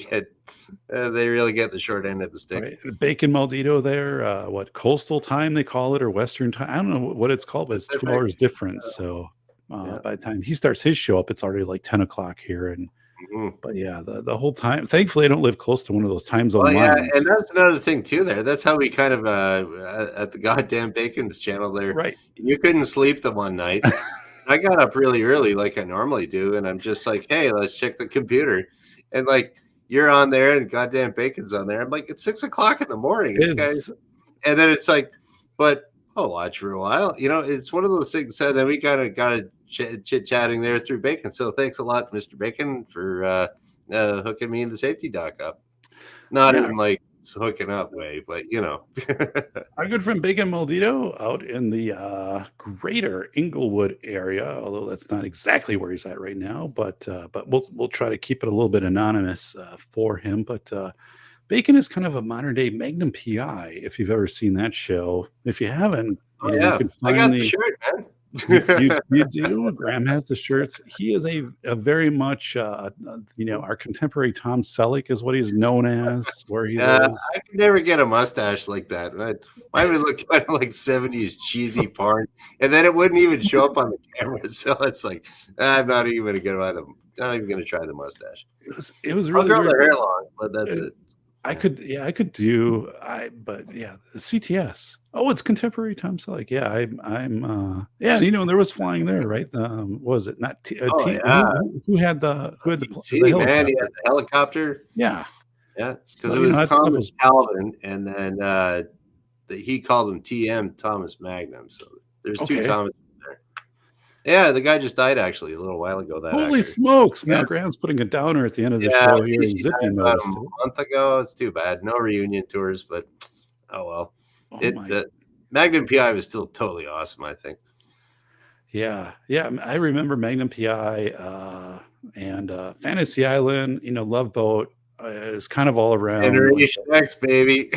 get the short end of the stick. Right, Bacon Maldito there. What coastal time they call it, or Western time? I don't know what it's called, but it's 2 Pacific. hours different. So Yeah. By the time he starts his show up, it's already like 10 o'clock here. And Mhm. but yeah, the whole time. Thankfully, I don't live close to one of those time zone Well, yeah, lines. and that's another thing too there. That's how we kind of, at the goddamn Bacon's channel there, Right. you couldn't sleep the one night. I got up really early like I normally do, and I'm just like, "Hey, let's check the computer." And, like, you're on there and goddamn Bacon's on there. I'm like, "It's 6 o'clock in the morning. This guy." It's And then it's like, but I'll watch for a while. It's one of those things. So then we kind of got chit chatting there through Bacon. So thanks a lot, Mr. Bacon, for hooking me in the safety dock up. Not yeah. in like hooking up way, but Our good friend Bacon Maldito out in the greater Inglewood area, although that's not exactly where he's at right now, but we'll try to keep it a little bit anonymous for him. But Bacon is kind of a modern day Magnum PI. If you've ever seen that show, if you haven't, oh you yeah, can I find got the the shirt, man. you do. Graham has the shirts. He is a very much our contemporary Tom Selleck is what he's known as where he Yeah, lives. I could never get a mustache like that. Mine would look kind of like 70s cheesy porn, and then it wouldn't even show up on the camera. So it's like, I'm not even gonna not even gonna try the mustache. It was I'll really grow the weird. hair long, but that's it. I could do but yeah, CTS. Oh, it's contemporary Tom Selleck. Yeah, yeah, there was flying there, right? What was it not Oh yeah, who had the see, the man, he helicopter? had the helicopter. Yeah. Yeah, because So it was that stuff Thomas was Calvin, and then he called him TM Thomas Magnum. So there's two okay. Thomases there. Yeah, the guy just died actually a little while ago. That Holy actor. smokes. Now Yeah. Graham's putting a downer at the end of the Yeah, show here in Casey Zippy died about Notice. a month ago. It's too bad. No reunion tours, but oh well. Oh my Magnum PI was still totally awesome, I think. yeah. I remember Magnum PI and Fantasy Island, Love Boat is kind of all around like, Generation X, baby,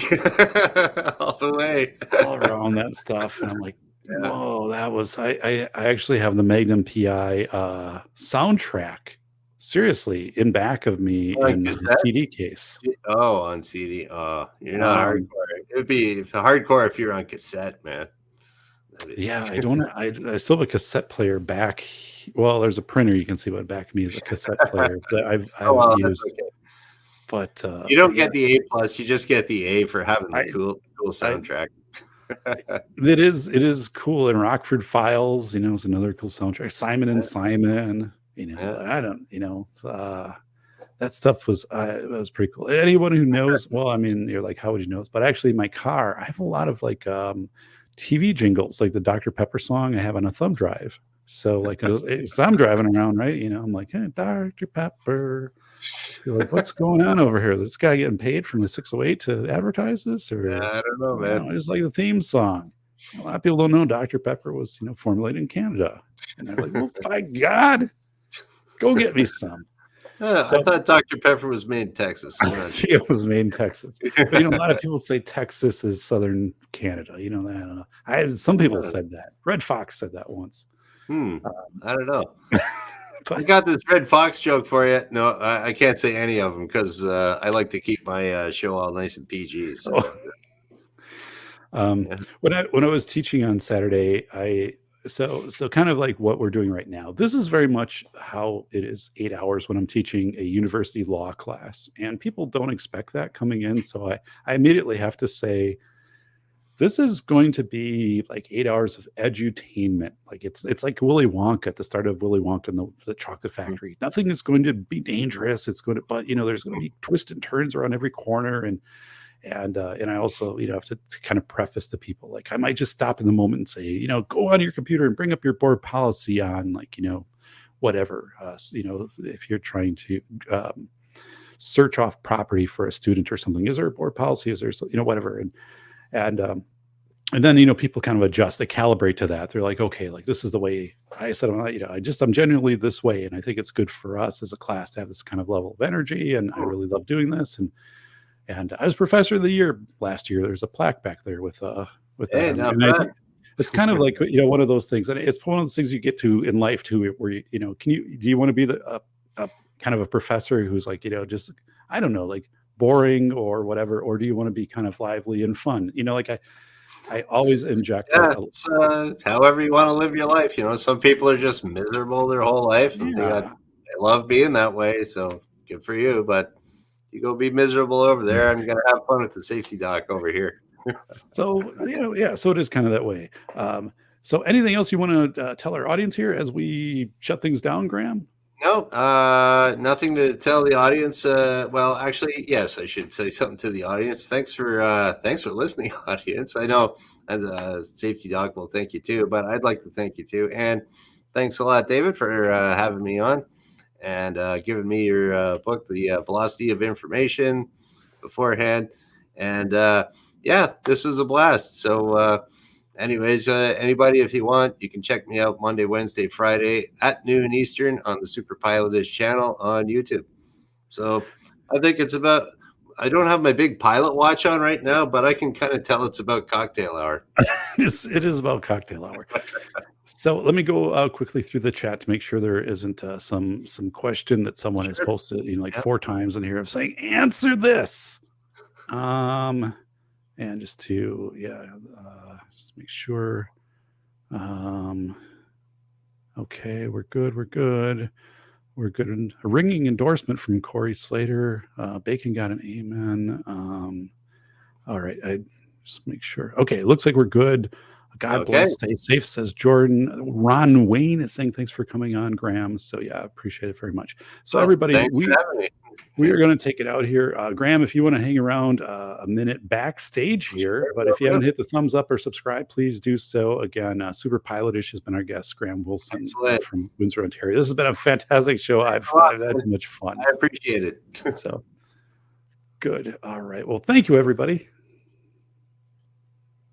all the way. all around that stuff. And I'm like, Yeah. whoa, that was I actually have the Magnum PI soundtrack seriously in back of me Like in the cassette? CD case. Oh, on CD. Oh, you're not hardcore. It would be hardcore if you're on cassette, man. Yeah, I still have a cassette player back. Well, there's a printer you can see what back of me is a cassette player that I Oh, haven't well, used. that's okay. But You don't yeah, get the A plus. You just get the A for having the cool soundtrack. it is cool. And Rockford Files, is another cool soundtrack. Simon and Simon, Yeah. but I don't, that stuff was pretty cool. Anyone who knows, well, I mean, you're like, how would you know this? But actually, my car, I have a lot of like TV jingles, like the Dr. Pepper song I have on a thumb drive. So like, as I'm driving around, right, I'm like, hey, Dr. Pepper. You're like, what's going on over here? This guy getting paid from the 608 to advertise this, or I don't know, man. I just like the theme song. A lot of people don't know Dr. Pepper was, formulated in Canada, and they're like, "Oh my God, go get me some." I thought Dr. Pepper was made in Texas. It was made in Texas, but a lot of people say Texas is southern Canada. I don't know. Some people said that. Red Fox said that once. I don't know. But I got this Red Fox joke for you. No, I can't say any of them because I like to keep my show all nice and PG. So. When I was teaching on Saturday, so kind of like what we're doing right now. This is very much how it is 8 hours when I'm teaching a university law class, and people don't expect that coming in. So I immediately have to say, this is going to be like 8 hours of edutainment. Like it's like Willy Wonka at the start of Willy Wonka and the Chocolate Factory. Nothing is going to be dangerous. It's going to, but there's going to be twists and turns around every corner, and I also have to kind of preface to people, like I might just stop in the moment and say, go on your computer and bring up your board policy on like whatever if you're trying to search off property for a student or something. Is there a board policy? Is there whatever, and then people kind of adjust, they calibrate to that. They're like, okay, like this is the way I said, I'm genuinely this way, and I think it's good for us as a class to have this kind of level of energy, and I really love doing this. And I was professor of the year last year. There's a plaque back there with Hey, that. And I think it's kind of like one of those things, and it's one of those things you get to in life too, where do you want to be the kind of a professor who's like just, I don't know, like boring or whatever, or do you want to be kind of lively and fun? I always inject Yeah, it's however you want to live your life. Some people are just miserable their whole life, and they love being that way. So good for you. But you go be miserable over there. I'm gonna have fun with the safety doc over here. So so it is kind of that way. So anything else you want to tell our audience here as we shut things down, Graham? No, nothing to tell the audience. Well, actually, yes, I should say something to the audience. Thanks for listening, audience. I know as a safety doc will thank you too, but I'd like to thank you too. And thanks a lot, David, for having me on and giving me your book, The Velocity of Information, beforehand. And yeah, this was a blast. So anyways, anybody, if you want, you can check me out Monday, Wednesday, Friday at noon Eastern on the Super Pilotish channel on YouTube. So I think it's about, I don't have my big pilot watch on right now, but I can kind of tell it's about cocktail hour. It is about cocktail hour. So let me go quickly through the chat to make sure there isn't some question that someone has posted, 4 times in here of saying, answer this. And just to, just make sure. Okay, we're good. We're good. A ringing endorsement from Corey Slater. Bacon got an amen. All right, I just make sure. Okay, it looks like we're good. God bless. Stay safe, says Jordan. Ron Wayne is saying thanks for coming on, Graham. So yeah, appreciate it very much. So everybody, we are going to take it out here. Graham, if you want to hang around a minute backstage here, but if you haven't hit the thumbs up or subscribe, please do so. Again, Super Pilotish has been our guest, Graham Wilson from Windsor, Ontario. This has been a fantastic show. I've had so much fun. I appreciate it. So good. All right. Well, thank you, everybody.